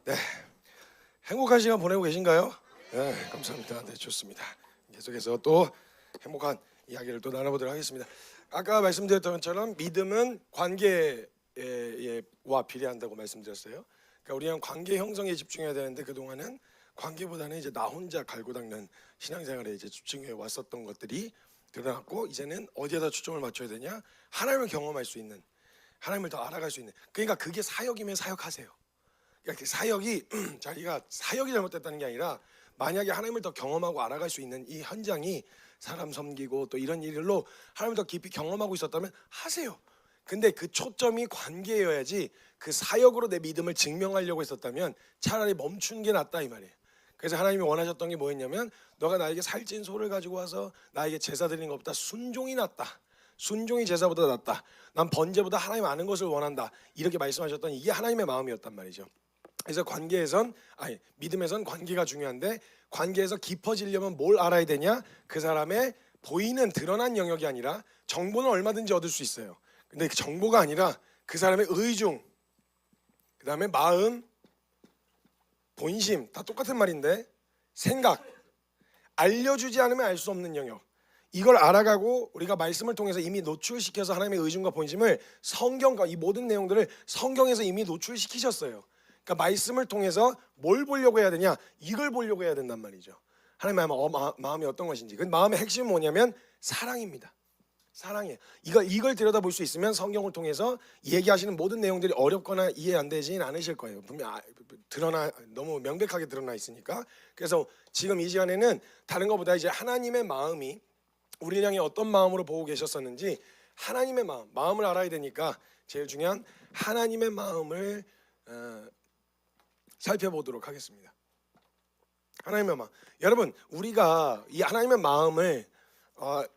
네, 행복한 시간 보내고 계신가요? 네, 감사합니다. 네, 좋습니다. 계속해서 또 행복한 이야기를 또 나눠보도록 하겠습니다. 아까 말씀드렸던 것처럼 믿음은 관계와 비례한다고 말씀드렸어요. 그러니까 우리는 관계 형성에 집중해야 되는데 그동안은 관계보다는 이제 나 혼자 갈고 닦는 신앙생활에 이제 집중해 왔었던 것들이 드러났고, 이제는 어디에다 초점을 맞춰야 되냐? 하나님을 경험할 수 있는, 하나님을 더 알아갈 수 있는. 그러니까 그게 사역이면 사역하세요. 그러니까 사역이 자기가 사역이 잘못됐다는 게 아니라, 만약에 하나님을 더 경험하고 알아갈 수 있는 이 현장이 사람 섬기고 또 이런 일로 하나님을 더 깊이 경험하고 있었다면 하세요. 근데 그 초점이 관계여야지, 그 사역으로 내 믿음을 증명하려고 했었다면 차라리 멈춘 게 낫다 이 말이에요. 그래서 하나님이 원하셨던 게 뭐였냐면, 너가 나에게 살찐 소를 가지고 와서 나에게 제사 드리는 것보다 순종이 낫다. 순종이 제사보다 낫다. 난 번제보다 하나님 아는 것을 원한다. 이렇게 말씀하셨던 이게 하나님의 마음이었단 말이죠. 그래서 믿음에선 관계가 중요한데, 관계에서 깊어지려면 뭘 알아야 되냐? 그 사람의 보이는 드러난 영역이 아니라, 정보는 얼마든지 얻을 수 있어요. 근데 그 정보가 아니라 그 사람의 의중, 그 다음에 마음, 본심, 다 똑같은 말인데 생각, 알려주지 않으면 알 수 없는 영역, 이걸 알아가고 우리가 말씀을 통해서 이미 노출시켜서 하나님의 의중과 본심을, 성경과 이 모든 내용들을 성경에서 이미 노출시키셨어요. 그러니까 말씀을 통해서 뭘 보려고 해야 되냐? 이걸 보려고 해야 된단 말이죠. 하나님의 마음이 어떤 것인지. 그 마음의 핵심은 뭐냐면 사랑입니다. 사랑이에요. 이걸 들여다볼 수 있으면 성경을 통해서 얘기하시는 모든 내용들이 어렵거나 이해 안 되지는 않으실 거예요. 분명 너무 명백하게 드러나 있으니까. 그래서 지금 이 시간에는 다른 것보다 이제 하나님의 마음이 우리를 향해 어떤 마음으로 보고 계셨었는지, 하나님의 마음을 알아야 되니까 제일 중요한 하나님의 마음을 살펴보도록 하겠습니다. 하나님의 마음. 여러분, 우리가 이 하나님의 마음을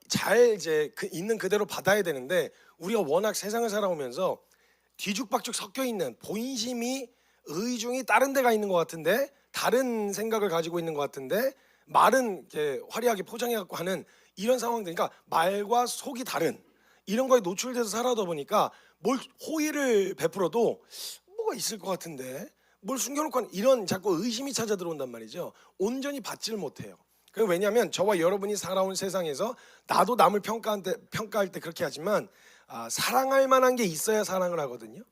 잘 이제 있는 그대로 받아야 되는데, 우리가 워낙 세상을 살아오면서 뒤죽박죽 섞여 있는 본심이, 의중이 다른 데가 있는 것 같은데, 다른 생각을 가지고 있는 것 같은데, 말은 이렇게 화려하게 포장해 갖고 하는 이런 상황들. 그러니까 말과 속이 다른 이런 거에 노출돼서 살아다 보니까 뭘 호의를 베풀어도 뭐가 있을 것 같은데, 뭘 숨겨놓고 하는 이런 자꾸 의심이 찾아 들어온단 말이죠. 온전히 받지를 못해요. 왜냐하면 저와 여러분이 살아온 세상에서, 나도 남을 평가할 때 그렇게 하지만, 사랑할 만한 게 있어야 사랑을 하거든요.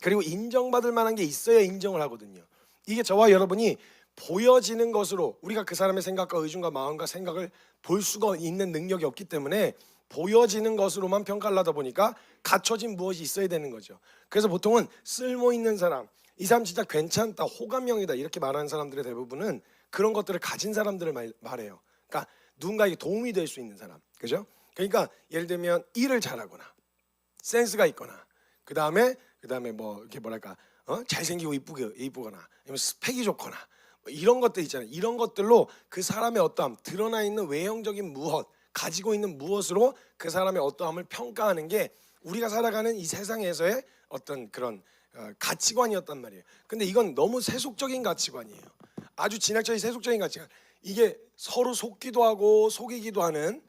그리고 인정받을 만한 게 있어야 인정을 하거든요. 이게 저와 여러분이 보여지는 것으로, 우리가 그 사람의 생각과 의중과 마음과 생각을 볼 수가 있는 능력이 없기 때문에 보여지는 것으로만 평가를 하다 보니까 갖춰진 무엇이 있어야 되는 거죠. 그래서 보통은 쓸모 있는 사람, 이 사람 진짜 괜찮다, 호감형이다 이렇게 말하는 사람들의 대부분은 그런 것들을 가진 사람들을 말해요. 그러니까 누군가에게 도움이 될 수 있는 사람, 그죠? 그러니까 예를 들면 일을 잘하거나 센스가 있거나, 그 다음에 뭐 이렇게 뭐랄까, 잘생기고 이쁘거나, 아니면 스펙이 좋거나, 뭐 이런 것들 있잖아요. 이런 것들로 그 사람의 어떠함, 드러나 있는 외형적인 무엇, 가지고 있는 무엇으로 그 사람의 어떠함을 평가하는 게 우리가 살아가는 이 세상에서의 어떤 그런 가치관이었단 말이에요. 근데 이건 너무 세속적인 가치관이에요. 아주 진학적인 세속적인 가치관. 이게 서로 속기도 하고 속이기도 하는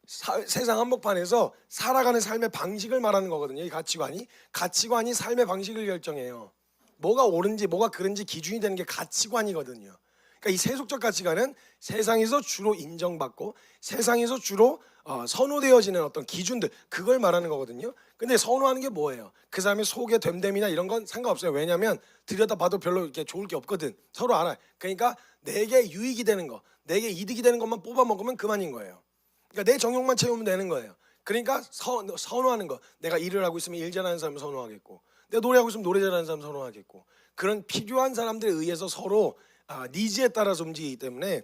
세상 한복판에서 살아가는 삶의 방식을 말하는 거거든요. 이 가치관이 삶의 방식을 결정해요. 뭐가 옳은지 뭐가 그른지 기준이 되는 게 가치관이거든요. 그러니까 이 세속적 가치관은 세상에서 주로 인정받고 세상에서 주로 선호되어지는 어떤 기준들, 그걸 말하는 거거든요. 근데 선호하는 게 뭐예요? 그 사람의 속의 됨됨이나 이런 건 상관없어요. 왜냐하면 들여다봐도 별로 이렇게 좋을 게 없거든. 서로 알아요. 그러니까 내게 유익이 되는 거, 내게 이득이 되는 것만 뽑아 먹으면 그만인 거예요. 그러니까 내 정욕만 채우면 되는 거예요. 그러니까 선호하는 거, 내가 일을 하고 있으면 일 잘하는 사람 선호하겠고, 내가 노래하고 있으면 노래 잘하는 사람 선호하겠고, 그런 필요한 사람들에 의해서 서로 니즈에 따라서 움직이기 때문에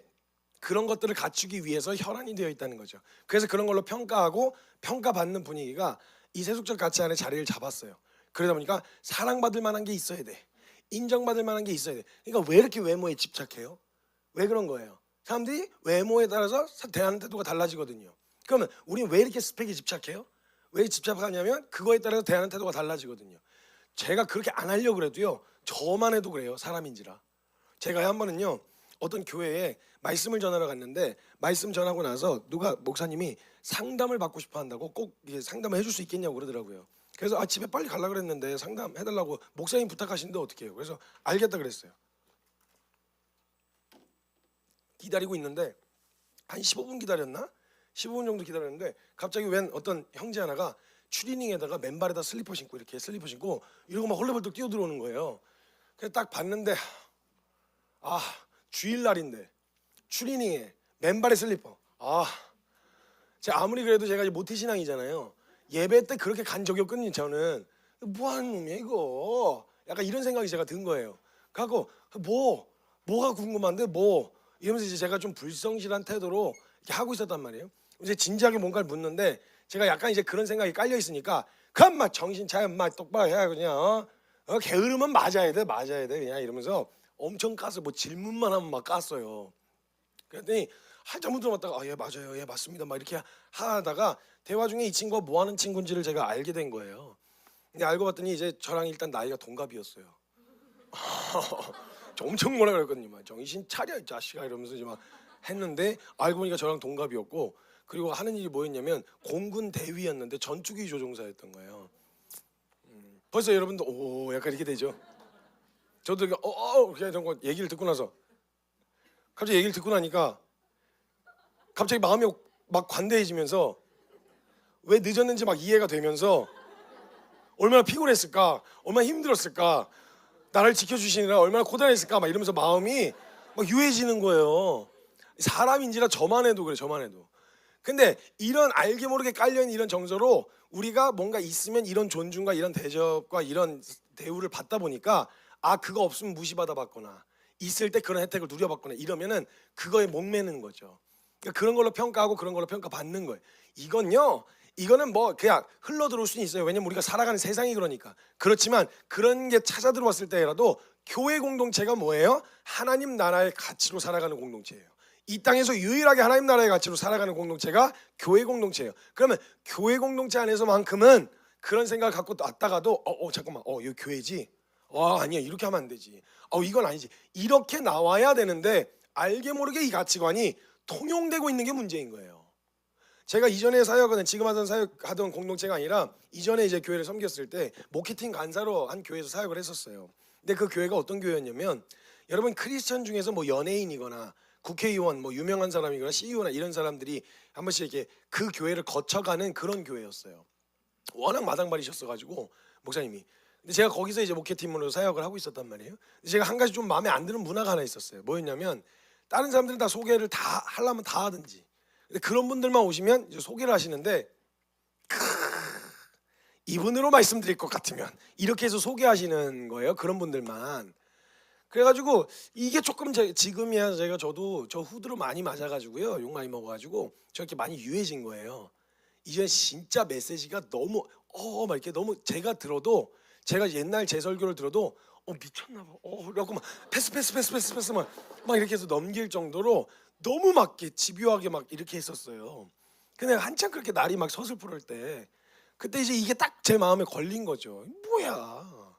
그런 것들을 갖추기 위해서 혈안이 되어 있다는 거죠. 그래서 그런 걸로 평가하고 평가받는 분위기가 이 세속적 가치 안에 자리를 잡았어요. 그러다 보니까 사랑받을 만한 게 있어야 돼, 인정받을 만한 게 있어야 돼. 그러니까 왜 이렇게 외모에 집착해요? 왜 그런 거예요? 사람들이 외모에 따라서 대하는 태도가 달라지거든요. 그러면 우리는 왜 이렇게 스펙에 집착해요? 왜 집착하냐면 그거에 따라서 대하는 태도가 달라지거든요. 제가 그렇게 안 하려고 그래도요, 저만 해도 그래요. 사람인지라. 제가 한 번은요, 어떤 교회에 말씀을 전하러 갔는데, 말씀 전하고 나서 누가 목사님이 상담을 받고 싶어 한다고, 꼭 상담을 해줄 수 있겠냐고 그러더라고요. 그래서 집에 빨리 가려고 그랬는데 상담해달라고 목사님 부탁하시는데 어떻게 해요? 그래서 알겠다 그랬어요. 기다리고 있는데 한 15분 기다렸나? 15분 정도 기다렸는데 갑자기 웬 어떤 형제 하나가 추리닝에다가 맨발에다 슬리퍼 신고 이렇게 슬리퍼 신고 이러고 막 헐레벌떡 뛰어들어오는 거예요. 그래서 딱 봤는데 주일날인데 추리닝에 맨발에 슬리퍼. 제가 아무리 그래도 제가 모태신앙이잖아요. 예배 때 그렇게 간 적이 없거든요. 저는 뭐하는 놈이야 이거. 약간 이런 생각이 제가 든 거예요. 그래갖고 뭐가 궁금한데 이러면서 이제 제가 좀 불성실한 태도로 이렇게 하고 있었단 말이에요. 이제 진지하게 뭔가를 묻는데 제가 약간 이제 그런 생각이 깔려 있으니까 그만 막 정신 차려 막 똑바로 해야 그냥 게으르면 맞아야 돼 그냥 이러면서 엄청 깠어요. 뭐 질문만 하면 막 깠어요. 그랬더니 한참 들어봤다가 예 맞아요 예 맞습니다 막 이렇게 하다가 대화 중에 이 친구가 뭐 하는 친구인지를 제가 알게 된 거예요. 근데 알고 봤더니 이제 저랑 일단 나이가 동갑이었어요. 저 엄청 뭐라 그랬거든요. 막 정신 차려 이 자식아 이러면서 이제 막 했는데 알고 보니까 저랑 동갑이었고 그리고 하는 일이 뭐였냐면 공군 대위였는데 전투기 조종사였던 거예요. 벌써 여러분도 오 약간 이렇게 되죠. 저도 이렇게 이런 거 얘기를 듣고 나서 갑자기 얘기를 듣고 나니까 갑자기 마음이 막 관대해지면서 왜 늦었는지 막 이해가 되면서 얼마나 피곤했을까, 얼마나 힘들었을까, 나를 지켜주시느라 얼마나 고단했을까 막 이러면서 마음이 막 유해지는 거예요. 사람인지라 저만 해도 그래, 저만 해도. 근데 이런 알게 모르게 깔려있는 이런 정서로 우리가 뭔가 있으면 이런 존중과 이런 대접과 이런 대우를 받다 보니까 그거 없으면 무시받아 받거나 있을 때 그런 혜택을 누려받거나 이러면은 그거에 목매는 거죠. 그러니까 그런 걸로 평가하고 그런 걸로 평가받는 거예요. 이거는 뭐 그냥 흘러들어올 수는 있어요. 왜냐면 우리가 살아가는 세상이 그러니까. 그렇지만 그런 게 찾아 들어왔을 때라도 교회 공동체가 뭐예요? 하나님 나라의 가치로 살아가는 공동체예요. 이 땅에서 유일하게 하나님 나라의 가치로 살아가는 공동체가 교회 공동체예요. 그러면 교회 공동체 안에서만큼은 그런 생각을 갖고 왔다가도 잠깐만 이거 교회지? 아니야 이렇게 하면 안 되지. 이건 아니지. 이렇게 나와야 되는데 알게 모르게 이 가치관이 통용되고 있는 게 문제인 거예요. 제가 이전에 사역은 지금 하던 공동체가 아니라 이전에 이제 교회를 섬겼을 때 모케팅 간사로 한 교회에서 사역을 했었어요. 근데 그 교회가 어떤 교회였냐면 여러분 크리스천 중에서 뭐 연예인이거나 국회의원 뭐 유명한 사람이거나 CEO나 이런 사람들이 한 번씩 이렇게 그 교회를 거쳐가는 그런 교회였어요. 워낙 마당발이셨어가지고 목사님이. 근데 제가 거기서 이제 목회팀으로 사역을 하고 있었단 말이에요. 제가 한 가지 좀 마음에 안 드는 문화가 하나 있었어요. 뭐였냐면 다른 사람들은 다 소개를 다 하려면 다 하든지. 근데 그런 분들만 오시면 이제 소개를 하시는데 이분으로 말씀드릴 것 같으면 이렇게 해서 소개하시는 거예요. 그런 분들만. 그래가지고 이게 조금 지금이야 저도 저 후드로 많이 맞아가지고요 욕 많이 먹어가지고 저렇게 많이 유해진 거예요. 이제 진짜 메시지가 너무 막 이렇게 너무 제가 옛날 제 설교를 들어도 미쳤나봐 그래갖고 막 패스 막 이렇게 해서 넘길 정도로 너무 막 집요하게 막 이렇게 했었어요. 근데 한참 그렇게 날이 막 서슬프를 때 그때 이제 이게 딱 제 마음에 걸린 거죠. 뭐야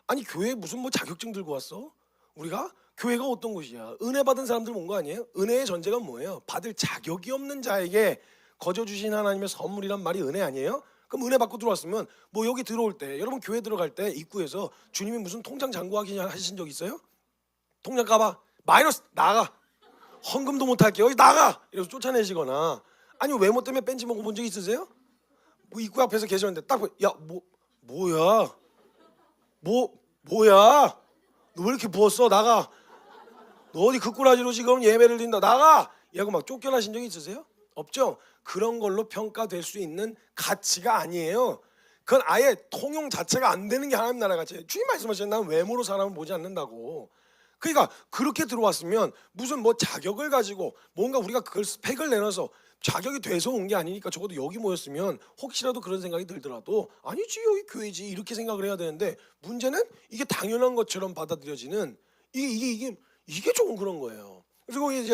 아니 교회에 무슨 뭐 자격증 들고 왔어? 우리가 교회가 어떤 곳이야? 은혜 받은 사람들 온 거 아니에요? 은혜의 전제가 뭐예요? 받을 자격이 없는 자에게 거저 주신 하나님의 선물이란 말이 은혜 아니에요? 그럼 은혜 받고 들어왔으면 뭐 여기 들어올 때 여러분 교회 들어갈 때 입구에서 주님이 무슨 통장 잔고하기 하신 적 있어요? 통장 까봐 마이너스 나가 헌금도 못할게 여기 나가 이래서 쫓아내시거나 아니면 외모 때문에 뺀지 먹어 본 적 있으세요? 뭐 입구 앞에서 계셨는데 딱 뭐야 너 왜 이렇게 부었어? 나가. 너 어디 그꾸라지로 지금 예배를 드린다. 나가. 이러고 막 쫓겨나신 적이 있으세요? 없죠? 그런 걸로 평가될 수 있는 가치가 아니에요. 그건 아예 통용 자체가 안 되는 게 하나님 나라 가치예요. 주님 말씀하신 나는 외모로 사람을 보지 않는다고. 그러니까 그렇게 들어왔으면 무슨 뭐 자격을 가지고 뭔가 우리가 그걸 스펙을 내놔서 자격이 돼서 온 게 아니니까 적어도 여기 모였으면 혹시라도 그런 생각이 들더라도 아니지 여기 교회지 이렇게 생각을 해야 되는데 문제는 이게 당연한 것처럼 받아들여지는 이게 조금 그런 거예요. 그래서 거기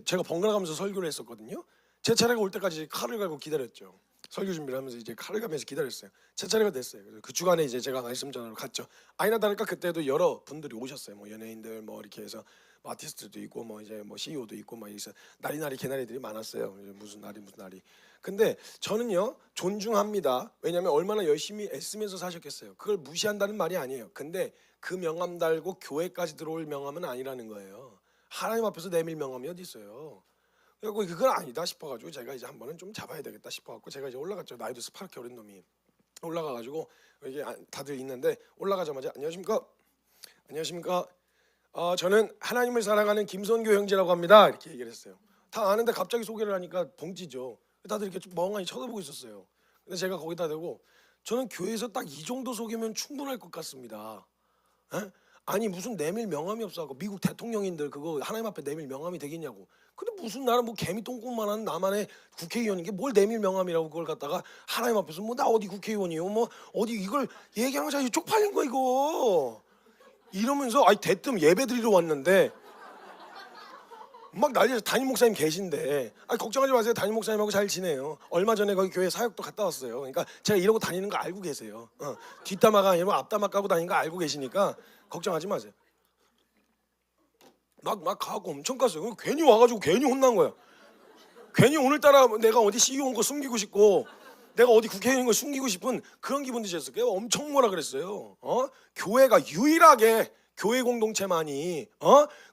제가 번갈아 가면서 설교를 했었거든요. 제 차례가 올 때까지 칼을 갈고 기다렸죠. 설교 준비를 하면서 이제 칼을 가면서 기다렸어요. 제 차례가 됐어요. 그래서 그 주간에 이제 제가 말씀 전하러 갔죠. 아니나 다를까 그때도 여러 분들이 오셨어요. 뭐 연예인들 뭐 이렇게 해서 뭐 아티스트도 있고 뭐 이제 뭐 CEO도 있고 막 이래서 나리나리 개나리들이 많았어요. 이제 무슨 날이. 근데 저는요 존중합니다. 왜냐하면 얼마나 열심히 애쓰면서 사셨겠어요. 그걸 무시한다는 말이 아니에요. 근데 그 명함 달고 교회까지 들어올 명함은 아니라는 거예요. 하나님 앞에서 내밀 명함이 어디 있어요? 그리고 그건 아니다 싶어가지고 제가 이제 한 번은 좀 잡아야 되겠다 싶어갖고 제가 이제 올라갔죠. 나이도 스파르게 어린 놈이 올라가가지고 이게 다들 있는데 올라가자마자 안녕하십니까. 저는 하나님을 사랑하는 김선교 형제라고 합니다. 이렇게 얘기를 했어요. 다 아는데 갑자기 소개를 하니까 벙찌죠. 다들 이렇게 좀 멍하니 쳐다보고 있었어요. 근데 제가 거기다 대고 저는 교회에서 딱 이 정도 소개면 충분할 것 같습니다. 에? 아니 무슨 내밀 명함이 없어갖고 미국 대통령인들 그거 하나님 앞에 내밀 명함이 되겠냐고. 근데 무슨 나는 뭐 개미 똥꿈만한 나만의 국회의원인 게 뭘 내밀 명함이라고 그걸 갖다가 하나님 앞에서 뭐 나 어디 국회의원이요 뭐 어디 이걸 얘기하는 거 쪽팔린 거 이거 이러면서 아니 대뜸 예배 드리러 왔는데 막 난리에서 담임 목사님 계신데 걱정하지 마세요. 담임 목사님하고 잘 지내요. 얼마 전에 거기 교회 사역도 갔다 왔어요. 그러니까 제가 이러고 다니는 거 알고 계세요. 뒷담화가 아니라 앞담화 까고 다니는 거 알고 계시니까 걱정하지 마세요. 막 가고 엄청 갔어요. 괜히 와가지고 괜히 혼난 거야. 괜히 오늘따라 내가 어디 CEO 온 거 숨기고 싶고 내가 어디 국회의원인 거 숨기고 싶은 그런 기분도 들었어요. 엄청 뭐라 그랬어요. 교회가 유일하게 교회 공동체만이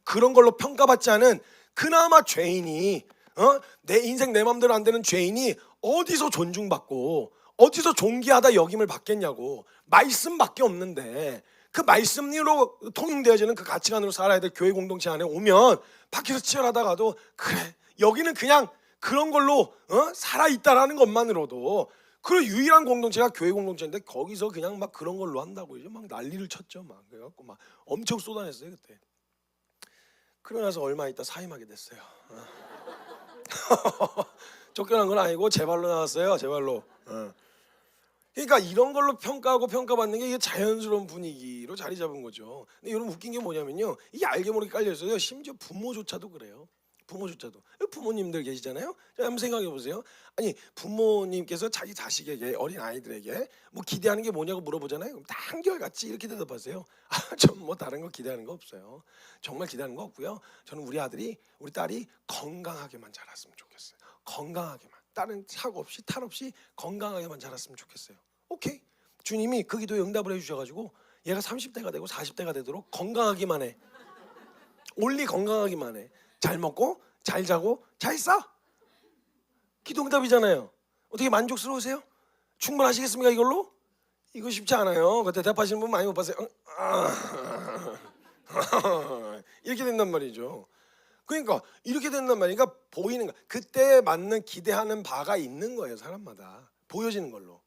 그런 걸로 평가받지 않은 그나마 죄인이 내 인생 내 맘대로 안 되는 죄인이 어디서 존중받고 어디서 존귀하다 여김을 받겠냐고. 말씀밖에 없는데 그 말씀으로 통용되어지는 그 가치관으로 살아야 될 교회 공동체 안에 오면 밖에서 치열하다가도 그래 여기는 그냥 그런 걸로 살아있다라는 것만으로도 그 유일한 공동체가 교회 공동체인데 거기서 그냥 막 그런 걸로 한다고 이제 막 난리를 쳤죠. 막 그래갖고 막 엄청 쏟아냈어요 그때. 그러고 나서 얼마 있다 사임하게 됐어요. 쫓겨난 건 아니고 제 발로 나왔어요. 제 발로. 그러니까 이런 걸로 평가하고 평가받는 게 이게 자연스러운 분위기로 자리 잡은 거죠. 근데 여러분 웃긴 게 뭐냐면요. 이게 알게 모르게 깔려 있어요. 심지어 부모조차도 그래요. 부모조차도. 부모님들 계시잖아요. 자, 한번 생각해 보세요. 아니 부모님께서 자기 자식에게 어린 아이들에게 뭐 기대하는 게 뭐냐고 물어보잖아요. 그럼 다 한결같이 이렇게 대답하세요. 전 뭐 다른 거 기대하는 거 없어요. 정말 기대하는 거 없고요. 저는 우리 아들이 우리 딸이 건강하게만 자랐으면 좋겠어요. 건강하게만. 다른 사고 없이 탈 없이 건강하게만 자랐으면 좋겠어요. 오케이. 주님이 그 기도에 응답을 해주셔가지고 얘가 30대가 되고 40대가 되도록 건강하기만 해. 올리 건강하기만 해. 잘 먹고 잘 자고 잘 싸. 기도 응답이잖아요. 어떻게 만족스러우세요? 충분하시겠습니까 이걸로? 이거 쉽지 않아요. 그 대답하시는 분 많이 못 봤어요. 이렇게 된단 말이죠. 그러니까 이렇게 된단 말이니까 보이는 거. 그때 맞는 기대하는 바가 있는 거예요. 사람마다 보여지는 걸로.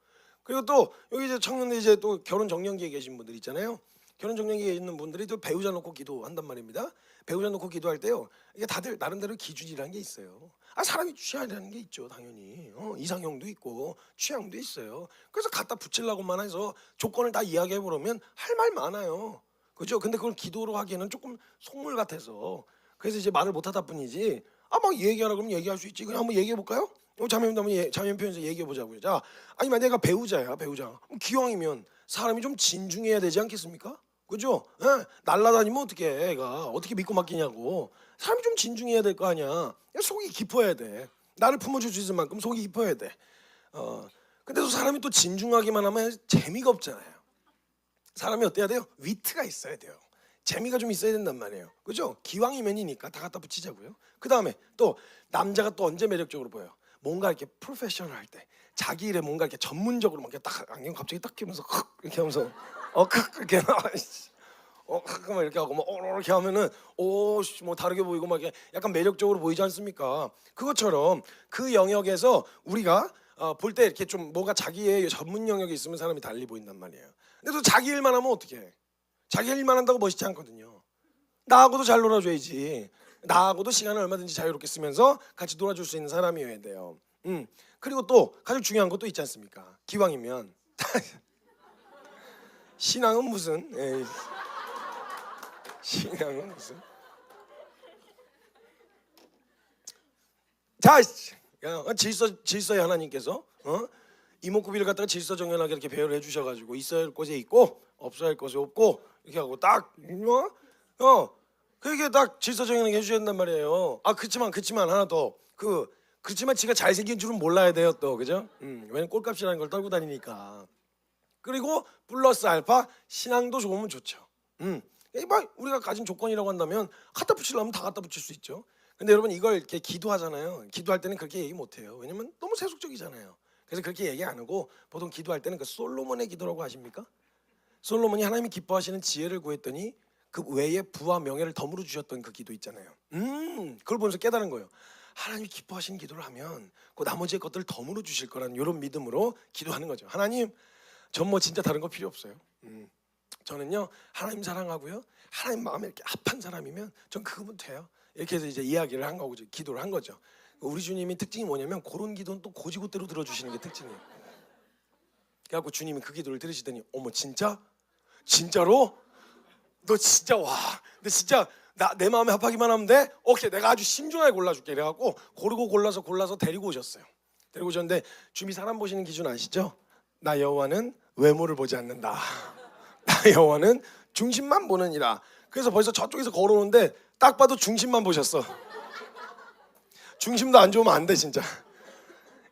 그리고 또 여기 이제 청년들 이제 또 결혼 정년기에 계신 분들 있잖아요. 결혼 정년기에 있는 분들이 또 배우자 놓고 기도한단 말입니다. 배우자 놓고 기도할 때요. 이게 다들 나름대로 기준이라는 게 있어요. 사람이 취향이라는 게 있죠, 당연히. 이상형도 있고 취향도 있어요. 그래서 갖다 붙이려고만 해서 조건을 다 이야기해 보려면 할 말 많아요. 그죠? 근데 그걸 기도로 하기에는 조금 속물 같아서 그래서 이제 말을 못하다 뿐이지. 막 얘기하라 그러면 얘기할 수 있지. 그냥 한번 얘기해 볼까요? 자매님 한번 자매 표현해서 얘기해 보자고요. 자, 아니 만약 내가 배우자야, 배우자. 기왕이면 사람이 좀 진중해야 되지 않겠습니까? 그죠? 날라다니면 어떻게 애가 어떻게 믿고 맡기냐고. 사람이 좀 진중해야 될 거 아니야. 속이 깊어야 돼. 나를 품어줄 수 있을 만큼 속이 깊어야 돼. 근데도 사람이 또 진중하기만 하면 재미가 없잖아요. 사람이 어때야 돼요? 위트가 있어야 돼요. 재미가 좀 있어야 된단 말이에요. 그죠? 기왕이면이니까 다 갖다 붙이자고요. 그 다음에 또 남자가 또 언제 매력적으로 보여요? 뭔가 이렇게 프로페셔널 할 때 자기 일에 뭔가 이렇게 전문적으로 막 이렇게 딱 안경 갑자기 딱 끼면서 이렇게 하면서 이렇게 막 이렇게 하고 막 이렇게 하면은 뭐 다르게 보이고 막 이렇게 약간 매력적으로 보이지 않습니까? 그것처럼 그 영역에서 우리가 볼 때 이렇게 좀 뭔가 자기의 전문 영역이 있으면 사람이 달리 보인단 말이에요. 근데 또 자기 일만 하면 어떻게 해? 자기 일만 한다고 멋있지 않거든요. 나하고도 잘 놀아줘야지. 나하고도 시간을 얼마든지 자유롭게 쓰면서 같이 놀아줄 수 있는 사람이어야 돼요. 그리고 또 가장 중요한 것도 있지 않습니까? 기왕이면 신앙은 무슨? 신앙은 무슨? 자, 질서의 하나님께서 어? 이목구비를 갖다가 질서정연하게 이렇게 배열을 해주셔가지고 있어야 할 곳에 있고 없어야 할 곳에 없고 이렇게 하고 딱 그게 딱 질서정연하게 해주셔야 된단 말이에요. 그치만 하나 더 그렇지만 지가 잘생긴 줄은 몰라야 돼요 또, 그죠? 왜냐면 꼴값이라는 걸 떨고 다니니까. 그리고 플러스 알파 신앙도 좋으면 좋죠. 우리가 가진 조건이라고 한다면 갖다 붙이려면 다 갖다 붙일 수 있죠. 근데 여러분 이걸 이렇게 기도하잖아요. 기도할 때는 그렇게 얘기 못 해요. 왜냐면 너무 세속적이잖아요. 그래서 그렇게 얘기 안 하고 보통 기도할 때는 그 솔로몬의 기도라고 아십니까? 솔로몬이 하나님이 기뻐하시는 지혜를 구했더니 그 외에 부와 명예를 덤으로 주셨던 그 기도 있잖아요. 그걸 보면서 깨달은 거예요. 하나님이 기뻐하시는 기도를 하면 그 나머지 것들을 덤으로 주실 거라는 이런 믿음으로 기도하는 거죠. 하나님, 전 뭐 진짜 다른 거 필요 없어요. 저는요 하나님 사랑하고요, 하나님 마음에 이렇게 합한 사람이면 전 그거면 돼요. 이렇게 해서 이제 이야기를 한 거고 기도를 한 거죠. 우리 주님이 특징이 뭐냐면 그런 기도는 또 고지고대로 들어주시는 게 특징이에요. 그래갖고 주님이 그 기도를 들으시더니 어머 진짜로? 너 진짜 너 진짜 내 마음에 합하기만 하면 돼? 오케이, 내가 아주 신중하게 골라줄게. 이래갖고 고르고 골라서 데리고 오셨어요. 데리고 오셨는데 주님이 사람 보시는 기준 아시죠? 나 여호와는 외모를 보지 않는다. 나 여호와는 중심만 보느니라. 그래서 벌써 저쪽에서 걸어오는데 딱 봐도 중심만 보셨어. 중심도 안 좋으면 안 돼 진짜.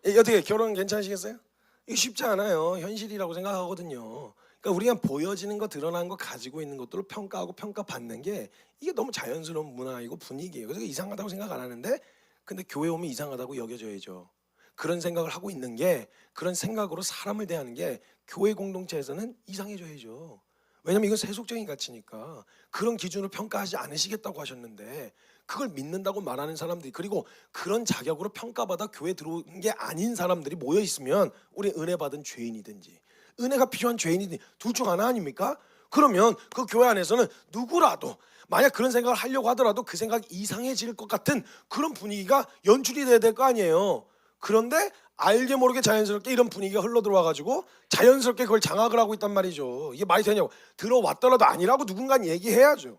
어떻게 결혼 괜찮으시겠어요? 이거 쉽지 않아요. 현실이라고 생각하거든요. 그러니까 우리가 보여지는 거, 드러난 거, 가지고 있는 것들을 평가하고 평가받는 게 이게 너무 자연스러운 문화이고 분위기예요. 그래서 이상하다고 생각 안 하는데 근데 교회 오면 이상하다고 여겨져야죠. 그런 생각을 하고 있는 게, 그런 생각으로 사람을 대하는 게 교회 공동체에서는 이상해져야죠. 왜냐면 이건 세속적인 가치니까. 그런 기준으로 평가하지 않으시겠다고 하셨는데 그걸 믿는다고 말하는 사람들이, 그리고 그런 자격으로 평가받아 교회 들어온 게 아닌 사람들이 모여 있으면 우리 은혜 받은 죄인이든지 은혜가 필요한 죄인이든지 둘 중 하나 아닙니까? 그러면 그 교회 안에서는 누구라도 만약 그런 생각을 하려고 하더라도 그 생각이 이상해질 것 같은 그런 분위기가 연출이 돼야 될 거 아니에요. 그런데 알게 모르게 자연스럽게 이런 분위기가 흘러들어와가지고 자연스럽게 그걸 장악을 하고 있단 말이죠. 이게 말이 되냐고. 들어왔더라도 아니라고 누군가는 얘기해야죠.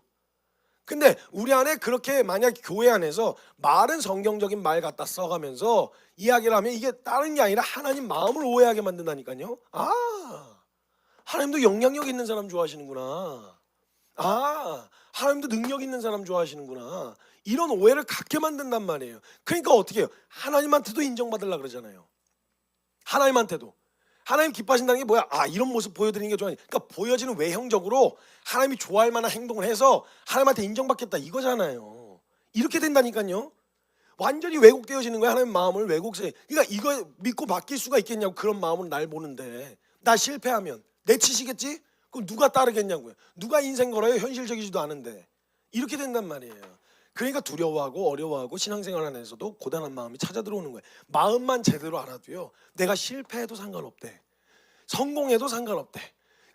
근데 우리 안에 그렇게 만약 교회 안에서 말은 성경적인 말 갖다 써가면서 이야기를 하면 이게 다른 게 아니라 하나님 마음을 오해하게 만든다니까요. 하나님도 영향력 있는 사람 좋아하시는구나. 하나님도 능력 있는 사람 좋아하시는구나. 이런 오해를 갖게 만든단 말이에요. 그러니까 어떻게 해요? 하나님한테도 인정받으려고 그러잖아요. 하나님한테도. 하나님 기뻐하신다는 게 뭐야? 이런 모습 보여드리는 게 좋아요. 그러니까 보여지는 외형적으로 하나님이 좋아할 만한 행동을 해서 하나님한테 인정받겠다 이거잖아요. 이렇게 된다니까요. 완전히 왜곡되어지는 거야. 하나님 마음을 왜곡해. 그러니까 이거 믿고 바뀔 수가 있겠냐고. 그런 마음으로 날 보는데 나 실패하면 내치시겠지? 그럼 누가 따르겠냐고요. 누가 인생 걸어요? 현실적이지도 않은데. 이렇게 된단 말이에요. 그러니까 두려워하고 어려워하고 신앙생활 안에서도 고단한 마음이 찾아 들어오는 거예요. 마음만 제대로 알아도요, 내가 실패해도 상관없대, 성공해도 상관없대.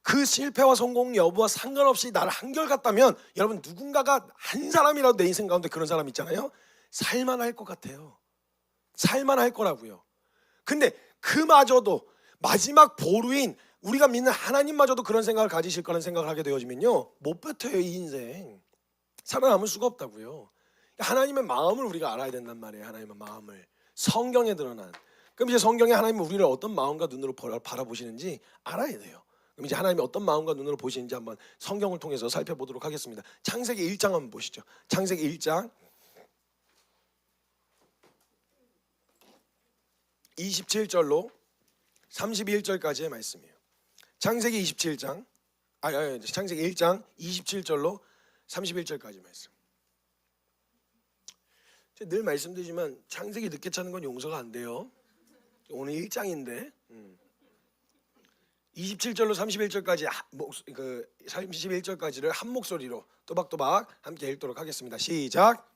그 실패와 성공 여부와 상관없이 나를 한결같다면 여러분 누군가가 한 사람이라도 내 인생 가운데 그런 사람 있잖아요. 살만할 것 같아요. 살만할 거라고요. 근데 그마저도 마지막 보루인 우리가 믿는 하나님마저도 그런 생각을 가지실 거라는 생각을 하게 되어지면요, 못 버텨요. 이 인생 살아남을 수가 없다고요. 하나님의 마음을 우리가 알아야 된단 말이에요. 하나님의 마음을 성경에 드러난. 그럼 이제 성경에 하나님은 우리를 어떤 마음과 눈으로 바라보시는지 알아야 돼요. 그럼 이제 하나님이 어떤 마음과 눈으로 보시는지 한번 성경을 통해서 살펴보도록 하겠습니다. 창세기 1장 한번 보시죠. 창세기 1장 27절로 31절까지의 말씀이에요. 창세기 27장 창세기 1장 27절로 31절까지 말씀. 제가 늘 말씀드리지만 창세기 늦게 찾는 건 용서가 안 돼요. 오늘 1장인데 27절로 31절까지 31절까지를 한 목소리로 또박또박 함께 읽도록 하겠습니다. 시작.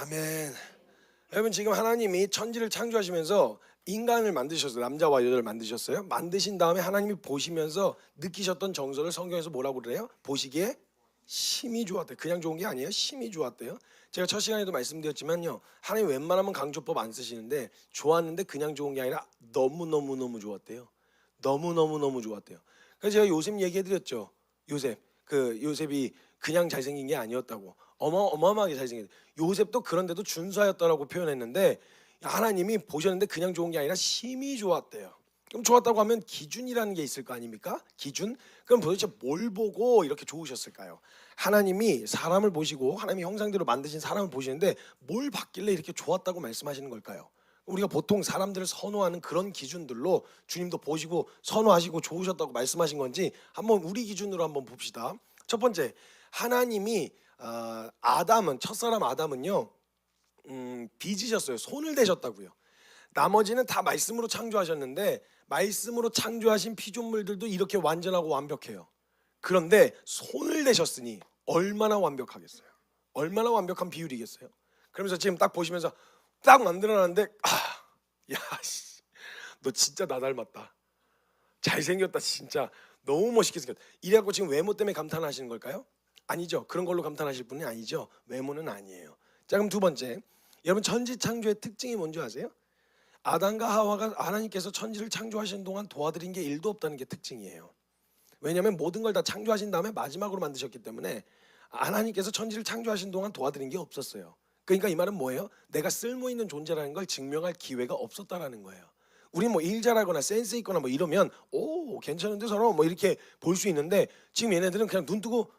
아멘. 여러분 지금 하나님이 천지를 창조하시면서 인간을 만드셨어요. 남자와 여자를 만드셨어요. 만드신 다음에 하나님이 보시면서 느끼셨던 정서를 성경에서 뭐라고 그래요? 보시기에 심히 좋았대요. 그냥 좋은 게 아니에요. 심히 좋았대요. 제가 첫 시간에도 말씀드렸지만요, 하나님 웬만하면 강조법 안 쓰시는데 좋았는데 그냥 좋은 게 아니라 너무너무 좋았대요. 너무너무 좋았대요. 그래서 제가 요셉 얘기해드렸죠. 요셉이 그냥 잘생긴 게 아니었다고. 어마어마하게 잘생겼어요. 요셉도 그런데도 준수하였다라고 표현했는데 하나님이 보셨는데 그냥 좋은 게 아니라 심히 좋았대요. 그럼 좋았다고 하면 기준이라는 게 있을 거 아닙니까? 기준? 그럼 도대체 뭘 보고 이렇게 좋으셨을까요? 하나님이 사람을 보시고 하나님의 형상대로 만드신 사람을 보시는데 뭘 봤길래 이렇게 좋았다고 말씀하시는 걸까요? 우리가 보통 사람들을 선호하는 그런 기준들로 주님도 보시고 선호하시고 좋으셨다고 말씀하신 건지 한번 우리 기준으로 한번 봅시다. 첫 번째, 하나님이 첫사람 아담은요 빚으셨어요. 손을 대셨다고요. 나머지는 다 말씀으로 창조하셨는데 말씀으로 창조하신 피조물들도 이렇게 완전하고 완벽해요. 그런데 손을 대셨으니 얼마나 완벽하겠어요? 얼마나 완벽한 비율이겠어요? 그러면서 지금 딱 보시면서 딱 만들어놨는데 너 진짜 나 닮았다. 잘생겼다. 진짜 너무 멋있게 생겼다. 이래갖고 지금 외모 때문에 감탄하시는 걸까요? 아니죠. 그런 걸로 감탄하실 분이 아니죠. 외모는 아니에요. 자, 그럼 두 번째, 여러분 천지 창조의 특징이 뭔지 아세요? 아담과 하와가 하나님께서 천지를 창조하시는 동안 도와드린 게 일도 없다는 게 특징이에요. 왜냐하면 모든 걸 다 창조하신 다음에 마지막으로 만드셨기 때문에 하나님께서 천지를 창조하신 동안 도와드린 게 없었어요. 그러니까 이 말은 뭐예요? 내가 쓸모 있는 존재라는 걸 증명할 기회가 없었다라는 거예요. 우리 뭐 일 잘하거나 센스 있거나 뭐 이러면 오 괜찮은데 서로 뭐 이렇게 볼 수 있는데 지금 얘네들은 그냥 눈 뜨고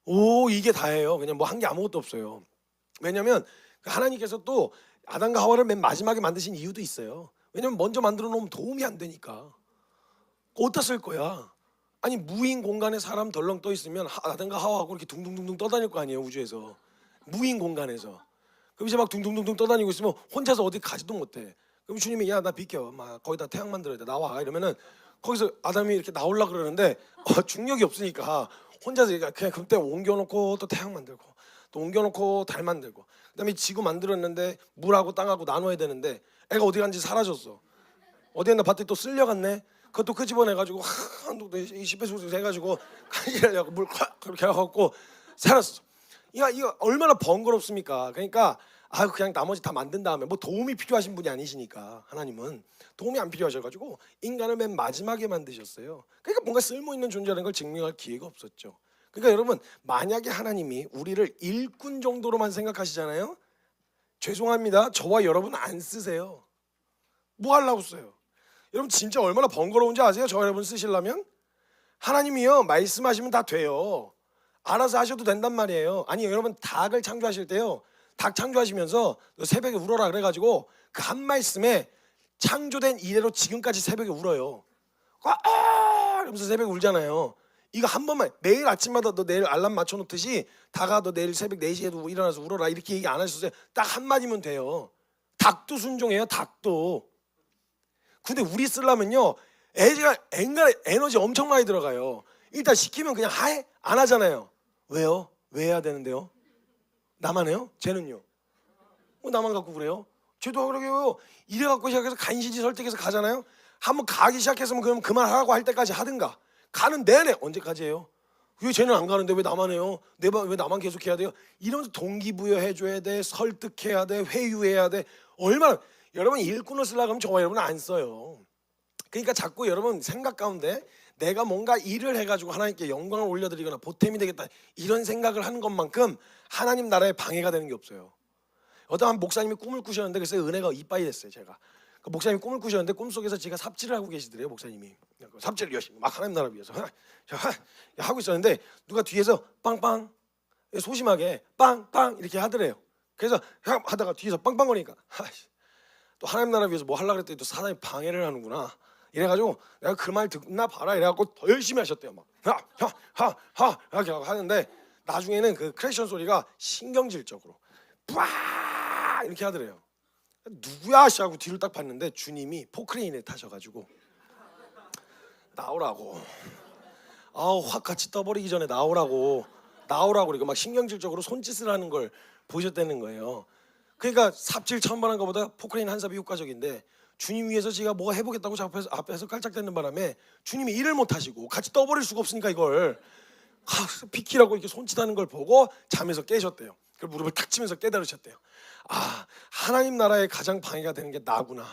오 이게 다예요. 그냥 뭐 한 게 아무것도 없어요. 왜냐하면 하나님께서 또 아담과 하와를 맨 마지막에 만드신 이유도 있어요. 왜냐면 먼저 만들어 놓으면 도움이 안 되니까. 어디다 쓸 거야? 아니 무인 공간에 사람 덜렁 떠 있으면 아담과 하와하고 이렇게 둥둥둥둥 떠다닐 거 아니에요, 우주에서. 무인 공간에서. 그럼 이제 막 둥둥둥둥 떠다니고 있으면 혼자서 어디 가지도 못해. 그럼 주님이 야 나 비켜, 막 거기다 태양 만들어야 돼, 나와 이러면은 거기서 아담이 이렇게 나오려 그러는데 중력이 없으니까 혼자서 그냥 그때 옮겨놓고 또 태양 만들고 또 옮겨놓고 달 만들고 그다음에 지구 만들었는데 물하고 땅하고 나눠야 되는데 애가 어디 간지 사라졌어. 어디 갔나 봤더니 또 쓸려갔네. 그것도 끄집어내가지고 한도 20배 해가지고 간지라고 물 그렇게 해갖고 살았어. 이거 얼마나 번거롭습니까? 그러니까 그냥 나머지 다 만든 다음에 뭐 도움이 필요하신 분이 아니시니까 하나님은 도움이 안 필요하셔가지고 인간을 맨 마지막에 만드셨어요. 그러니까 뭔가 쓸모 있는 존재라는 걸 증명할 기회가 없었죠. 그러니까 여러분 만약에 하나님이 우리를 일꾼 정도로만 생각하시잖아요. 죄송합니다. 저와 여러분 안 쓰세요. 뭐 하려고 써요? 여러분 진짜 얼마나 번거로운지 아세요? 저와 여러분 쓰시려면 하나님이요 말씀하시면 다 돼요. 알아서 하셔도 된단 말이에요. 아니 여러분 닭을 창조하실 때요 닭 창조하시면서 새벽에 울어라 그래가지고 그 한 말씀에 창조된 이래로 지금까지 새벽에 울어요. 이러면서 새벽에 울잖아요. 이거 한 번만 매일 아침마다 너 내일 알람 맞춰놓듯이 닭아 너 내일 새벽 4시에도 일어나서 울어라 이렇게 얘기 안 하셨어요. 딱 한마디면 돼요. 닭도 순종해요. 닭도. 근데 우리 쓰려면요 애가 에너지 엄청 많이 들어가요. 일단 시키면 그냥 하해? 안 하잖아요. 왜요? 왜 해야 되는데요? 나만 해요? 쟤는요? 나만 갖고 그래요? 쟤도 그러게요. 이래 갖고 시작해서 간신히 설득해서 가잖아요. 한번 가기 시작했으면 그럼 그만하라고 할 때까지 하든가. 가는 내내 언제까지 해요? 왜 쟤는 안 가는데 왜 나만 해요? 왜 나만 계속 해야 돼요? 이러면서 동기부여해줘야 돼, 설득해야 돼, 회유해야 돼. 얼마나 여러분 일꾼을 쓰려고 하면 저와 여러분은 안 써요. 그러니까 자꾸 여러분 생각 가운데 내가 뭔가 일을 해가지고 하나님께 영광을 올려드리거나 보탬이 되겠다 이런 생각을 하는 것만큼 하나님 나라에 방해가 되는 게 없어요. 어떤 한 목사님이 꿈을 꾸셨는데 그래서 은혜가 이빠이 됐어요. 제가 그 목사님이 꿈을 꾸셨는데 꿈속에서 제가 삽질을 하고 계시더래요. 목사님이 삽질을 열심히 막 하나님 나라 위해서 하고 있었는데 누가 뒤에서 빵빵 소심하게 빵빵 이렇게 하더래요. 그래서 하다가 뒤에서 빵빵거리니까 또 하나님 나라 위해서 뭐 하려고 그랬더니 또 사단이 방해를 하는구나 이래가지고 내가 그 말 듣나 봐라 이래갖고 더 열심히 하셨대요. 막 하 이렇게 하는데 나중에는 그 크래션 소리가 신경질적으로 뿌아 이렇게 하더래요. 누구야 하고 뒤를 딱 봤는데 주님이 포크레인에 타셔가지고 나오라고 확 같이 떠버리기 전에 나오라고 나오라고 그러고 막 신경질적으로 손짓을 하는 걸 보셨다는 거예요. 그러니까 삽질 1000번 한 것보다 포크레인 한 삽이 효과적인데 주님 위해서 제가 뭐 해보겠다고 앞에서 깔짝대는 바람에 주님이 일을 못 하시고 같이 떠버릴 수가 없으니까 이걸 비키라고 이렇게 손짓하는 걸 보고 잠에서 깨셨대요. 그 무릎을 탁 치면서 깨달으셨대요. 아, 하나님 나라에 가장 방해가 되는 게 나구나.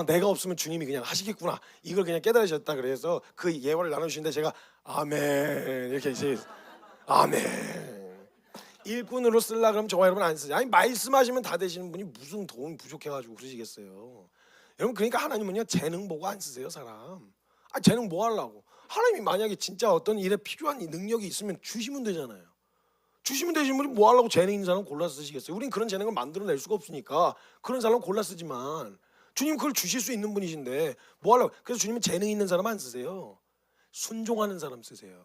내가 없으면 주님이 그냥 하시겠구나. 이걸 그냥 깨달으셨다. 그래서 그 예화를 나눠주시는데 제가 아멘 이렇게 이제 아멘. 일꾼으로 쓰려 그러면 저와 여러분 안 쓰지. 아니 말씀하시면 다 되시는 분이 무슨 도움이 부족해가지고 그러시겠어요. 여러분 그러니까 하나님은요 재능 보고 안 쓰세요 사람. 재능 뭐 하려고? 하나님이 만약에 진짜 어떤 일에 필요한 능력이 있으면 주시면 되잖아요. 주시면 되신 분이 뭐 하려고 재능 있는 사람 골라 쓰시겠어요? 우린 그런 재능을 만들어낼 수가 없으니까 그런 사람 골라 쓰지만 주님 그걸 주실 수 있는 분이신데 뭐 하려고? 그래서 주님은 재능 있는 사람 안 쓰세요. 순종하는 사람 쓰세요.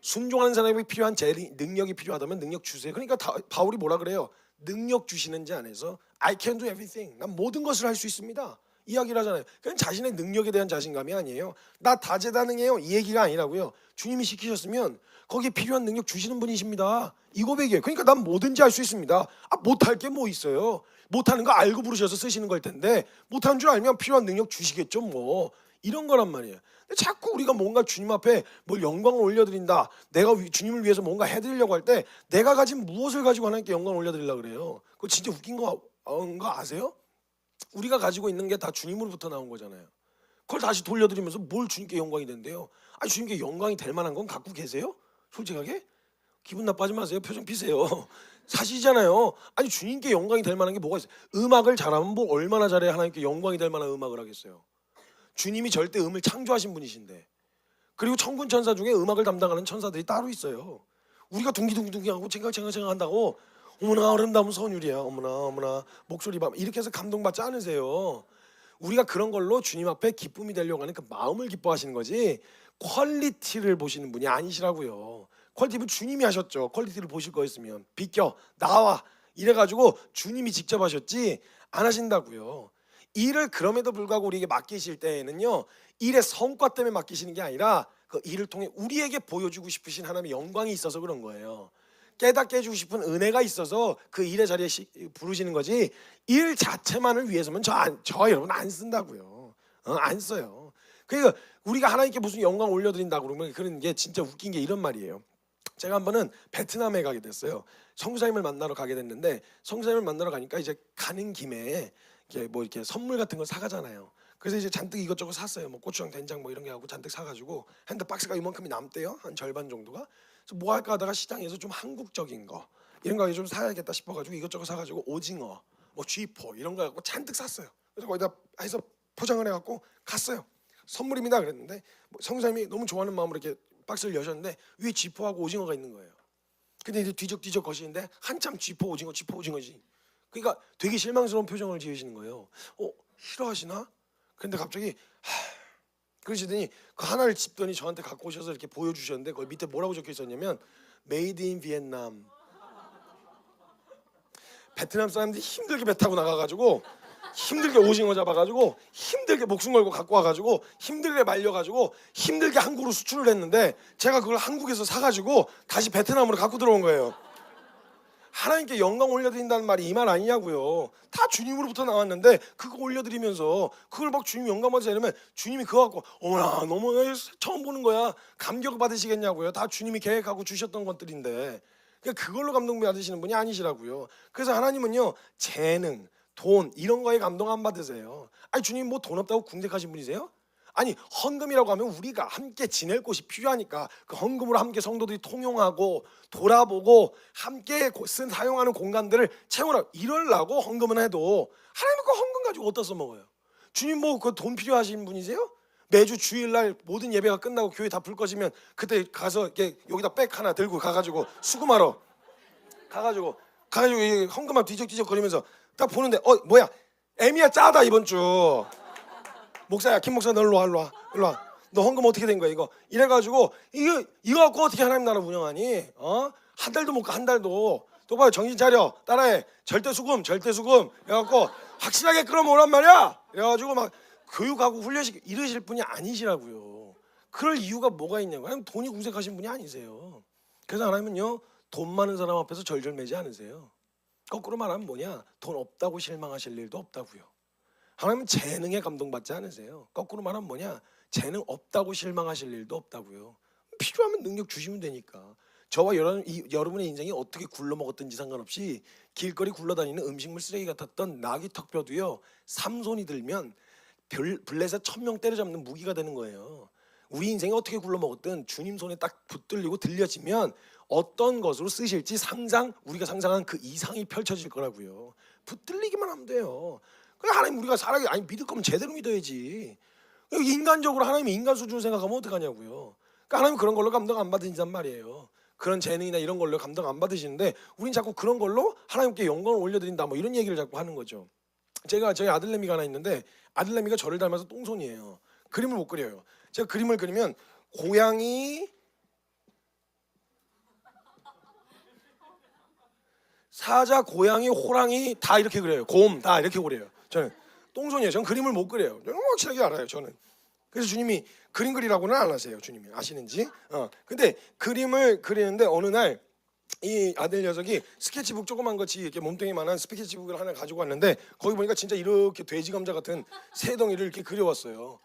순종하는 사람이 필요한 능력이 필요하다면 능력 주세요. 그러니까 바울이 뭐라 그래요? 능력 주시는 자 안에서 I can do everything. 난 모든 것을 할 수 있습니다. 이야기를 하잖아요. 그건 자신의 능력에 대한 자신감이 아니에요. 나 다재다능해요. 이 얘기가 아니라고요. 주님이 시키셨으면 거기에 필요한 능력 주시는 분이십니다. 이 고백이에요. 그러니까 난 뭐든지 할 수 있습니다. 못할 게 뭐 있어요. 못하는 거 알고 부르셔서 쓰시는 걸 텐데 못하는 줄 알면 필요한 능력 주시겠죠 뭐. 이런 거란 말이에요. 근데 자꾸 우리가 뭔가 주님 앞에 뭘 영광을 올려드린다. 내가 주님을 위해서 뭔가 해드리려고 할 때 내가 가진 무엇을 가지고 하나님께 영광을 올려드리려고 그래요. 그거 진짜 웃긴 거 아세요? 우리가 가지고 있는 게 다 주님으로부터 나온 거잖아요. 그걸 다시 돌려드리면서 뭘 주님께 영광이 된대요? 주님께 영광이 될 만한 건 갖고 계세요? 솔직하게? 기분 나빠하지 마세요. 표정 피세요. 사실이잖아요. 주님께 영광이 될 만한 게 뭐가 있어요? 음악을 잘하면 뭐 얼마나 잘해야 하나님께 영광이 될 만한 음악을 하겠어요? 주님이 절대 음을 창조하신 분이신데, 그리고 천군 천사 중에 음악을 담당하는 천사들이 따로 있어요. 우리가 둥기둥기둥기하고 쟁각쟁각 한다고 어머나 아름다운 선율이야, 어머나 목소리 봐 이렇게 해서 감동받지 않으세요. 우리가 그런 걸로 주님 앞에 기쁨이 되려고 하는 그 마음을 기뻐하시는 거지 퀄리티를 보시는 분이 아니시라고요. 퀄리티는 주님이 하셨죠. 퀄리티를 보실 거였으면 비켜 나와 이래가지고 주님이 직접 하셨지 안 하신다고요. 일을 그럼에도 불구하고 우리에게 맡기실 때에는요, 일의 성과 때문에 맡기시는 게 아니라 그 일을 통해 우리에게 보여주고 싶으신 하나님의 영광이 있어서 그런 거예요. 깨닫게 해주고 싶은 은혜가 있어서 그 일의 자리에 부르시는 거지 일 자체만을 위해서면 저 여러분 안 쓴다고요. 안 써요. 그러니까 우리가 하나님께 무슨 영광 올려드린다고 그러면 그런 게 진짜 웃긴 게 이런 말이에요. 제가 한 번은 베트남에 가게 됐어요. 성사님을 만나러 가게 됐는데 성사님을 만나러 가니까 이제 가는 김에 이렇게 선물 같은 걸 사가잖아요. 그래서 이제 잔뜩 이것저것 샀어요. 뭐 고추장, 된장 뭐 이런 게 하고 잔뜩 사가지고 했는데 박스가 이만큼이 남대요. 한 절반 정도가. 그래서 뭐 할까 하다가 시장에서 좀 한국적인 거 이런 거 좀 사야겠다 싶어가지고 이것저것 사가지고 오징어, 뭐 쥐포 이런 거 갖고 잔뜩 샀어요. 그래서 거기다 해서 포장을 해갖고 갔어요. 선물입니다 그랬는데 성사님이 너무 좋아하는 마음으로 이렇게 박스를 여셨는데 위에 쥐포하고 오징어가 있는 거예요. 근데 이제 뒤적뒤적 거시는데 한참 쥐포 오징어지. 그러니까 되게 실망스러운 표정을 지으시는 거예요. 싫어하시나? 근데 갑자기 그러시더니 그 하나를 집더니 저한테 갖고 오셔서 이렇게 보여주셨는데 거기 밑에 뭐라고 적혀 있었냐면 Made in Vietnam. 베트남 사람들이 힘들게 배 타고 나가가지고 힘들게 오징어 잡아가지고 힘들게 목숨 걸고 갖고 와가지고 힘들게 말려가지고 힘들게 한국으로 수출을 했는데 제가 그걸 한국에서 사가지고 다시 베트남으로 갖고 들어온 거예요. 하나님께 영광 올려드린다는 말이 이 말 아니냐고요. 다 주님으로부터 나왔는데 그거 올려드리면서 그걸 막 주님 영광 받으세요 이러면 주님이 그거 갖고 어머나 너무 처음 보는 거야 감격 받으시겠냐고요. 다 주님이 계획하고 주셨던 것들인데 그러니까 그걸로 감동 받으시는 분이 아니시라고요. 그래서 하나님은요 재능, 돈 이런 거에 감동 안 받으세요. 주님 뭐 돈 없다고 궁색하신 분이세요? 헌금이라고 하면 우리가 함께 지낼 곳이 필요하니까 그 헌금으로 함께 성도들이 통용하고 돌아보고 함께 사용하는 공간들을 채우라고 이러려고 헌금은 해도 하나님은 그 헌금 가지고 어디다 써먹어요? 주님 뭐 그 돈 필요하신 분이세요? 매주 주일날 모든 예배가 끝나고 교회 다 불 꺼지면 그때 가서 이렇게 여기다 백 하나 들고 가가지고 수금하러 가가지고 이 헌금만 뒤적뒤적 거리면서 딱 보는데 뭐야 애미야 짜다 이번 주 목사야 김 목사 너 일로 와 너 헌금 어떻게 된 거야 이거 이래가지고 이거 갖고 어떻게 하나님 나라 운영하니? 한 달도 못 가 한 달도 똑바로 정신 차려 따라해 절대 수금 해갖고 확실하게 끌어모으란 말이야. 그래가지고 막 교육하고 훈련시키고 이러실 분이 아니시라고요. 그럴 이유가 뭐가 있냐고. 돈이 궁색하신 분이 아니세요. 그래서 하나님은요, 돈 많은 사람 앞에서 절절매지 않으세요. 거꾸로 말하면 뭐냐, 돈 없다고 실망하실 일도 없다고요. 하나님은 재능에 감동받지 않으세요. 거꾸로 말하면 뭐냐, 재능 없다고 실망하실 일도 없다고요. 필요하면 능력 주시면 되니까. 저와 여러분의 인생이 어떻게 굴러먹었든지 상관없이 길거리 굴러다니는 음식물 쓰레기 같았던 나귀 턱뼈도요, 삼손이 들면 블레셋 1000명 때려잡는 무기가 되는 거예요. 우리 인생이 어떻게 굴러먹었든 주님 손에 딱 붙들리고 들려지면 어떤 것으로 쓰실지 우리가 상상한 그 이상이 펼쳐질 거라고요. 붙들리기만 하면 돼요. 하나님 우리가 믿을 거면 제대로 믿어야지. 인간적으로 하나님이 인간 수준을 생각하면 어떡하냐고요. 하나님 그런 걸로 감동 안 받으신단 말이에요. 그런 재능이나 이런 걸로 감동 안 받으시는데 우린 자꾸 그런 걸로 하나님께 영광을 올려드린다 뭐 이런 얘기를 자꾸 하는 거죠. 저희 아들내미가 하나 있는데 아들내미가 저를 닮아서 똥손이에요. 그림을 못 그려요. 제가 그림을 그리면 고양이, 사자, 고양이, 호랑이 다 이렇게 그려요. 곰 다 이렇게 그려요. 저는 똥손이에요. 저는 그림을 못 그려요. 저는 확실하게 알아요. 저는. 그래서 주님이 그림 그리라고는 안 하세요. 주님이 아시는지. 근데 그림을 그리는데 어느 날 이 아들 녀석이 스케치북 조그만 거지 이렇게 몸뚱이만한 스케치북을 하나 가지고 왔는데 거기 보니까 진짜 이렇게 돼지 감자 같은 새 덩이를 이렇게 그려왔어요.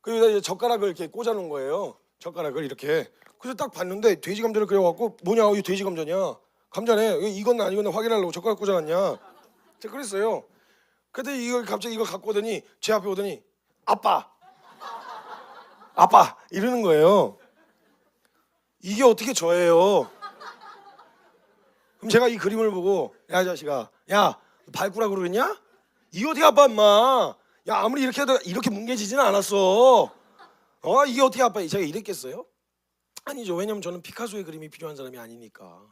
그래서 이제 젓가락을 이렇게 꽂아놓은 거예요. 젓가락을 이렇게. 그래서 딱 봤는데 돼지 감자를 그려갖고 뭐냐 이 돼지 감자냐? 감자네. 이건 아니건 확인하려고 젓가락 꽂아놨냐? 제가 그랬어요. 근데 이걸 갑자기 이걸 갖고 오더니 제 앞에 오더니 아빠 이러는 거예요. 이게 어떻게 저예요? 그럼 제가 이 그림을 보고 야 자식아, 야 밟구라 그러냐? 이게 어떻게 아빠 인마? 야 아무리 이렇게 해도 이렇게 뭉개지지는 않았어. 이게 어떻게 아빠? 제가 이랬겠어요? 아니죠. 왜냐면 저는 피카소의 그림이 필요한 사람이 아니니까.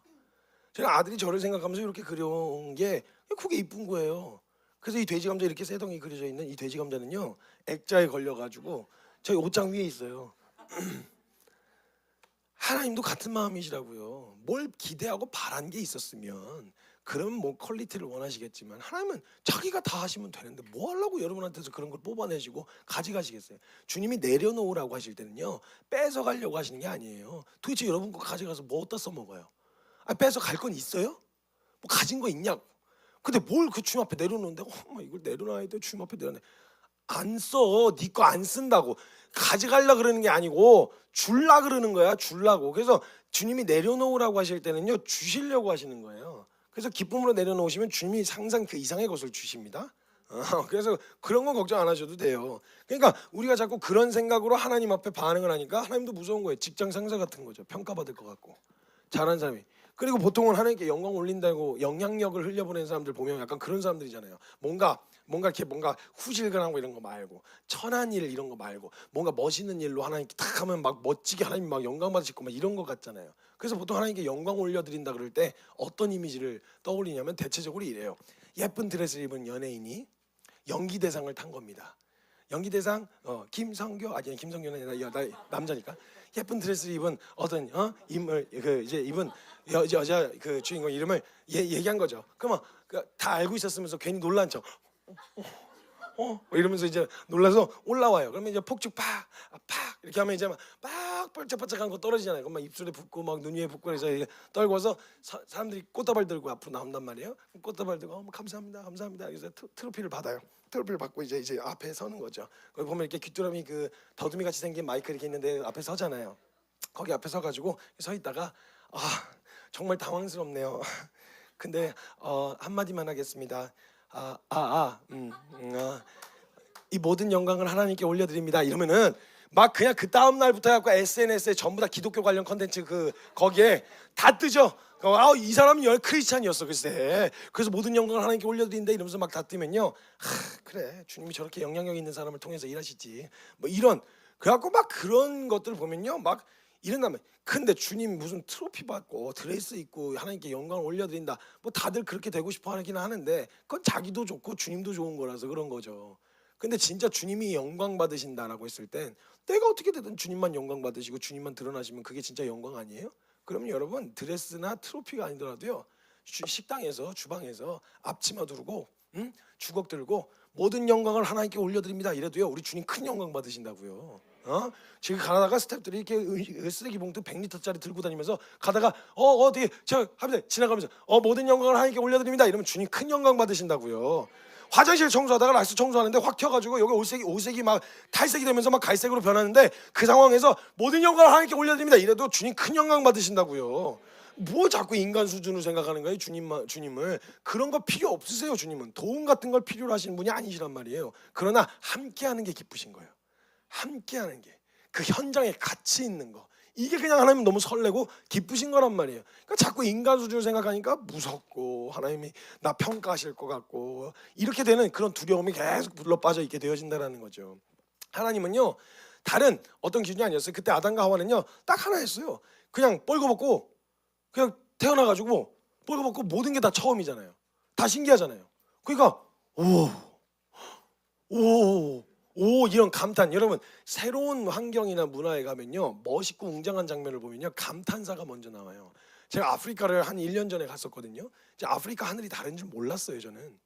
제가 아들이 저를 생각하면서 이렇게 그려온 게 그게 이쁜 거예요. 그래서 이 돼지 감자 이렇게 새덩이 그려져 있는 이 돼지 감자는요 액자에 걸려가지고 저희 옷장 위에 있어요. 하나님도 같은 마음이시라고요. 뭘 기대하고 바란 게 있었으면 그러면 뭐 퀄리티를 원하시겠지만 하나님은 자기가 다 하시면 되는데 뭐 하려고 여러분한테서 그런 걸 뽑아내시고 가져가시겠어요. 주님이 내려놓으라고 하실 때는요 뺏어가려고 하시는 게 아니에요. 도대체 여러분 거 가져가서 뭐 어디다 써먹어요? 뺏어갈 건 있어요? 뭐 가진 거 있냐고. 근데 뭘 그 주님 앞에 내려놓는데 이걸 내려놔야 돼. 주님 앞에 내려놔. 안 써. 네 거 안 쓴다고. 가져가려 그러는 게 아니고 줄라 그러는 거야. 줄라고. 그래서 주님이 내려놓으라고 하실 때는요 주시려고 하시는 거예요. 그래서 기쁨으로 내려놓으시면 주님이 항상 그 이상의 것을 주십니다. 그래서 그런 건 걱정 안 하셔도 돼요. 그러니까 우리가 자꾸 그런 생각으로 하나님 앞에 반응을 하니까 하나님도 무서운 거예요. 직장 상사 같은 거죠. 평가받을 것 같고 잘하는 사람이. 그리고 보통은 하나님께 영광 올린다고 영향력을 흘려보내는 사람들 보면 약간 그런 사람들이잖아요. 뭔가 후질근하고 이런 거 말고 천한 일 이런 거 말고 뭔가 멋있는 일로 하나님께 탁 하면 막 멋지게 하나님 막 영광 받으실 거 막 이런 거 같잖아요. 그래서 보통 하나님께 영광 올려드린다 그럴 때 어떤 이미지를 떠올리냐면 대체적으로 이래요. 예쁜 드레스를 입은 연예인이 연기 대상을 탄 겁니다. 연기 대상 김성교 아니 김성교는 나 남자니까 예쁜 드레스를 입은 어떤 인물 이제 입은 여자 그 주인공 이름을 얘기한 거죠. 그러면 다 알고 있었으면서 괜히 놀란 척 이러면서 이제 놀라서 올라와요. 그러면 이제 폭죽 팍 이렇게 하면 이제 막 반짝반짝한 거 떨어지잖아요. 그럼 막 입술에 붙고 막 눈 위에 붙고 그래서 이게 떨궈서 사람들이 꽃다발 들고 앞으로 나온단 말이에요. 꽃다발 들고 감사합니다. 그래서 트로피를 받아요. 트로피를 받고 이제 앞에 서는 거죠. 거기 보면 이렇게 귀뚜라미 그 더듬이 같이 생긴 마이크 이렇게 있는데 앞에 서잖아요. 거기 앞에 서가지고 서 있다가 정말 당황스럽네요. 근데 한마디만 하겠습니다. 이 모든 영광을 하나님께 올려드립니다. 이러면은 막 그냥 그 다음 날부터 해갖고 SNS에 전부 다 기독교 관련 컨텐츠 거기에 다 뜨죠. 이 사람은 크리스찬이었어 글쎄. 그래서 모든 영광을 하나님께 올려드린다 이러면서 막 다 뜨면요. 그래 주님이 저렇게 영향력 있는 사람을 통해서 일하시지. 뭐 이런 그래갖고 막 그런 것들을 보면요 막 이런다면 근데 주님 무슨 트로피 받고 드레스 입고 하나님께 영광을 올려드린다 뭐 다들 그렇게 되고 싶어 하긴 하는데 그건 자기도 좋고 주님도 좋은 거라서 그런 거죠. 근데 진짜 주님이 영광 받으신다라고 했을 땐 내가 어떻게 되든 주님만 영광 받으시고 주님만 드러나시면 그게 진짜 영광 아니에요? 그럼 여러분 드레스나 트로피가 아니더라도요 식당에서 주방에서 앞치마 두르고 주걱 들고 모든 영광을 하나님께 올려드립니다 이래도요 우리 주님 큰 영광 받으신다고요. 지금 가다가 스태프들이 이렇게 쓰레기 봉투 100리터짜리 들고 다니면서 가다가 어디 저 하면서 지나가면서 모든 영광을 하나님께 올려드립니다 이러면 주님 큰 영광 받으신다고요. 화장실 청소하다가 라스 청소하는데 확 튀어가지고 여기 옷색이 막 탈색이 되면서 막 갈색으로 변하는데 그 상황에서 모든 영광을 하나님께 올려드립니다 이래도 주님 큰 영광 받으신다고요. 뭐 자꾸 인간 수준으로 생각하는 거예요 주님을. 그런 거 필요 없으세요. 주님은 도움 같은 걸 필요로 하시는 분이 아니시란 말이에요. 그러나 함께하는 게 기쁘신 거예요. 함께하는 게 그 현장에 같이 있는 거, 이게 그냥 하나님 너무 설레고 기쁘신 거란 말이에요. 그러니까 자꾸 인간 수준으로 생각하니까 무섭고 하나님이 나 평가하실 것 같고 이렇게 되는 그런 두려움이 계속 불러 빠져 있게 되어진다는 거죠. 하나님은요 다른 어떤 기준이 아니었어요. 그때 아담과 하와는요 딱 하나였어요. 그냥 뻘거벗고 그냥 태어나가지고 뻘거벗고 모든 게 다 처음이잖아요. 다 신기하잖아요. 그러니까 오 이런 감탄. 여러분 새로운 환경이나 문화에 가면요 멋있고 웅장한 장면을 보면요 감탄사가 먼저 나와요. 제가 아프리카를 한 1년 전에 갔었거든요. 아프리카 하늘이 다른 줄 몰랐어요. 저는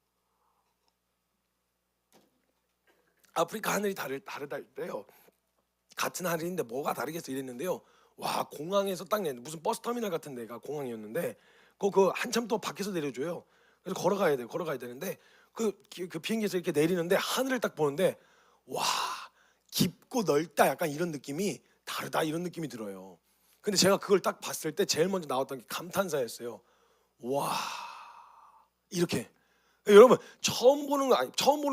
아프리카 하늘이 다르다요. 같은 하늘인데 뭐가 다르겠어 이랬는데요. 와 공항에서 딱 내는 무슨 버스 터미널 같은 데가 공항이었는데 그 한참 또 밖에서 내려줘요. 그래서 걸어가야 되는데 그 비행기에서 이렇게 내리는데 하늘을 딱 보는데 와 깊고 넓다 약간 이런 느낌이 다르다 이런 느낌이 들어요. 근데 제가 그걸 딱 봤을 때 제일 먼저 나왔던 게 감탄사였어요. 와 이렇게. 여러분 처음 보는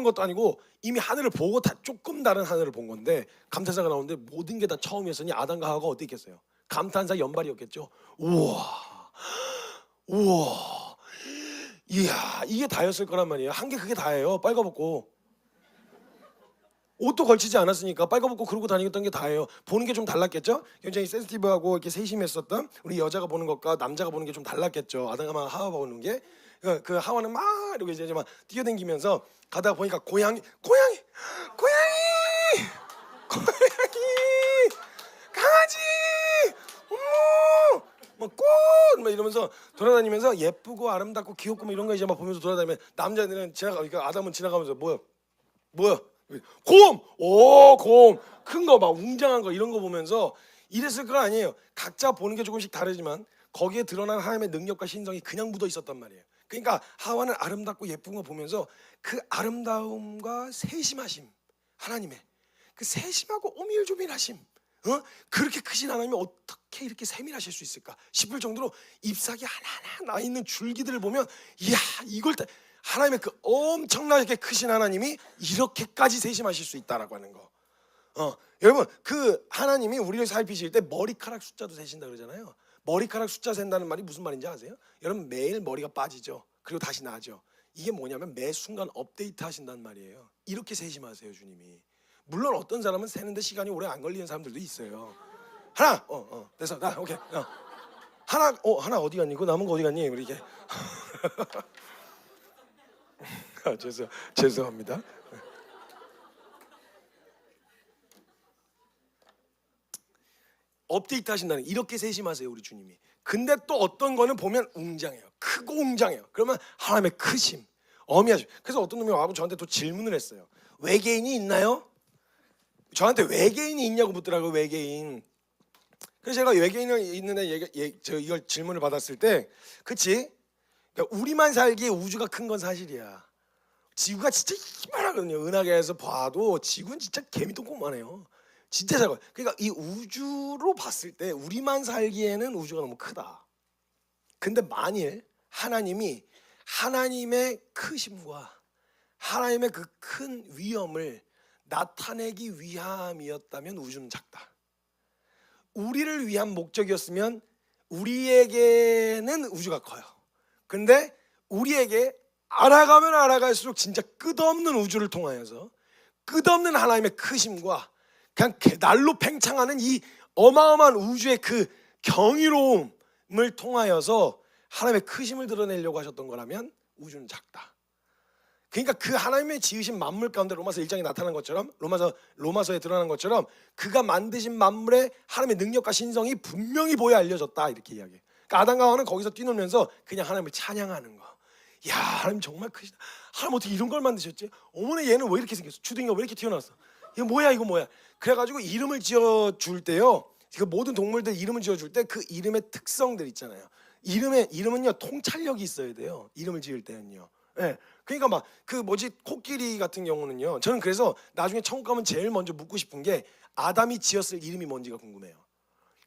것도 아니고 이미 하늘을 보고 다 조금 다른 하늘을 본 건데 감탄사가 나오는데 모든 게 다 처음이었으니 아담과 하와가 어디 있겠어요? 감탄사 연발이었겠죠. 우와 이야 이게 다였을 거란 말이에요. 한 게 그게 다예요. 빨가벗고 옷도 걸치지 않았으니까 빨가벗고 그러고 다니던 게 다예요. 보는 게 좀 달랐겠죠. 굉장히 센시티브하고 이렇게 세심했었던 우리 여자가 보는 것과 남자가 보는 게 좀 달랐겠죠. 아담과 하와 보는 게. 그 하와는 막 이렇게 이제 막 뛰어다니면서 가다가 보니까 고양이 강아지 뭐꽃 이러면서 돌아다니면서 예쁘고 아름답고 귀엽고 뭐 이런 거 이제 막 보면서 돌아다니면 남자들은 그러니까 아담은 지나가면서 뭐야 곰 큰 거 막 웅장한 거 이런 거 보면서 이랬을 건 아니에요. 각자 보는 게 조금씩 다르지만 거기에 드러난 하나님의 능력과 신성이 그냥 묻어 있었단 말이에요. 그러니까 하와는 아름답고 예쁜 거 보면서 그 아름다움과 세심하심, 하나님의 그 세심하고 오밀조밀하심, 그렇게 크신 하나님이 어떻게 이렇게 세밀하실 수 있을까 싶을 정도로 잎사귀 하나하나 나 있는 줄기들을 보면 이야 이걸 하나님의 그 엄청나게 크신 하나님이 이렇게까지 세심하실 수 있다라고 하는 거. 여러분 그 하나님이 우리를 살피실 때 머리카락 숫자도 세신다 그러잖아요. 머리카락 숫자 센다는 말이 무슨 말인지 아세요? 여러분 매일 머리가 빠지죠. 그리고 다시 나죠. 이게 뭐냐면 매 순간 업데이트 하신다는 말이에요. 이렇게 세심하세요 주님이. 물론 어떤 사람은 세는데 시간이 오래 안 걸리는 사람들도 있어요. 하나 됐어 나 오케이 하나 어디 갔니? 그 남은 거 어디 갔니? 우리 이게 죄송합니다. 업데이트 하신다는 이렇게 세심하세요 우리 주님이. 근데 또 어떤 거는 보면 웅장해요. 크고 웅장해요. 그러면 하나님의 크심, 어미하심. 그래서 어떤 놈이 와서 저한테 또 질문을 했어요. 외계인이 있나요? 저한테 외계인이 있냐고 묻더라고요. 외계인. 그래서 제가 외계인이 있는데 이걸 질문을 받았을 때 그치? 그러니까 우리만 살기에 우주가 큰 건 사실이야. 지구가 진짜 이만하거든요. 은하계에서 봐도 지구는 진짜 개미똥콩만해요. 진짜 작아요. 그러니까 이 우주로 봤을 때 우리만 살기에는 우주가 너무 크다. 근데 만일 하나님이 하나님의 크심과 하나님의 그 큰 위엄을 나타내기 위함이었다면 우주는 작다. 우리를 위한 목적이었으면 우리에게는 우주가 커요. 근데 우리에게 알아가면 알아갈수록 진짜 끝없는 우주를 통하여서 끝없는 하나님의 크심과 그냥 날로 팽창하는 이 어마어마한 우주의 그 경이로움을 통하여서 하나님의 크심을 드러내려고 하셨던 거라면 우주는 작다. 그러니까 그 하나님의 지으신 만물 가운데 로마서 1장에 나타난 것처럼 로마서에 드러난 것처럼 그가 만드신 만물의 하나님의 능력과 신성이 분명히 보여 알려졌다 이렇게 이야기해요. 그러니까 아담과 하와는 거기서 뛰놀면서 그냥 하나님을 찬양하는 거. 야 하나님 정말 크시다. 하나님 어떻게 이런 걸 만드셨지? 어머나 얘는 왜 이렇게 생겼어? 주둥이가 왜 이렇게 튀어나왔어? 이거 뭐야? 그래가지고 이름을 지어줄 때요, 그 모든 동물들 이름을 지어줄 때 그 이름의 특성들 있잖아요. 이름은요 통찰력이 있어야 돼요. 이름을 지을 때는요. 예. 그러니까 막 그 뭐지 코끼리 같은 경우는요. 저는 그래서 나중에 천국 가면 제일 먼저 묻고 싶은 게 아담이 지었을 이름이 뭔지가 궁금해요.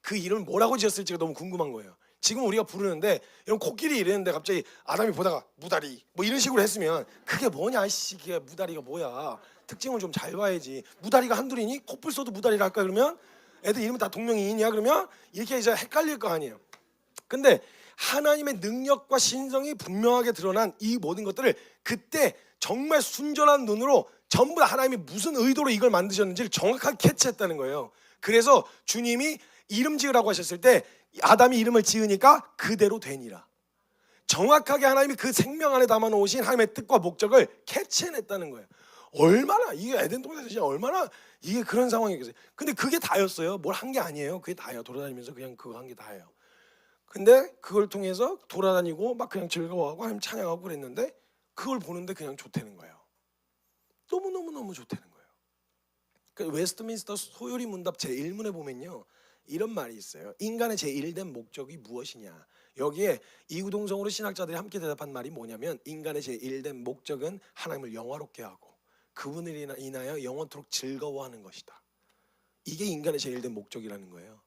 그 이름을 뭐라고 지었을지가 너무 궁금한 거예요. 지금 우리가 부르는데 이런 코끼리 이랬는데 갑자기 아담이 보다가 무다리 뭐 이런 식으로 했으면 그게 뭐냐 씨, 그게 무다리가 뭐야. 특징을 좀 잘 봐야지. 무다리가 한둘이니 코뿔 소도 무다리라 할까 그러면 애들 이름은 다 동명이인이야 그러면 이렇게 이제 헷갈릴 거 아니에요. 근데 하나님의 능력과 신성이 분명하게 드러난 이 모든 것들을 그때 정말 순전한 눈으로 전부 다 하나님이 무슨 의도로 이걸 만드셨는지를 정확하게 캐치했다는 거예요. 그래서 주님이 이름 지으라고 하셨을 때 아담이 이름을 지으니까 그대로 되니라. 정확하게 하나님이 그 생명 안에 담아 놓으신 하나님의 뜻과 목적을 캐치해냈다는 거예요. 얼마나 이게 에덴 동산에서 진짜 얼마나 이게 그런 상황이겠어요. 근데 그게 다였어요. 뭘 한 게 아니에요. 그게 다예요. 돌아다니면서 그냥 그거 한 게 다예요. 근데 그걸 통해서 돌아다니고 막 그냥 즐거워하고 하나님 찬양하고 그랬는데 그걸 보는데 그냥 좋다는 거예요. 너무너무 좋다는 거예요. 그 웨스트민스터 소요리 문답 제1문에 보면요 이런 말이 있어요. 인간의 제1된 목적이 무엇이냐. 여기에 이구동성으로 신학자들이 함께 대답한 말이 뭐냐면 인간의 제1된 목적은 하나님을 영화롭게 하고 그분을 인하여 영원토록 즐거워하는 것이다. 이게 인간의 제1된 목적이라는 거예요.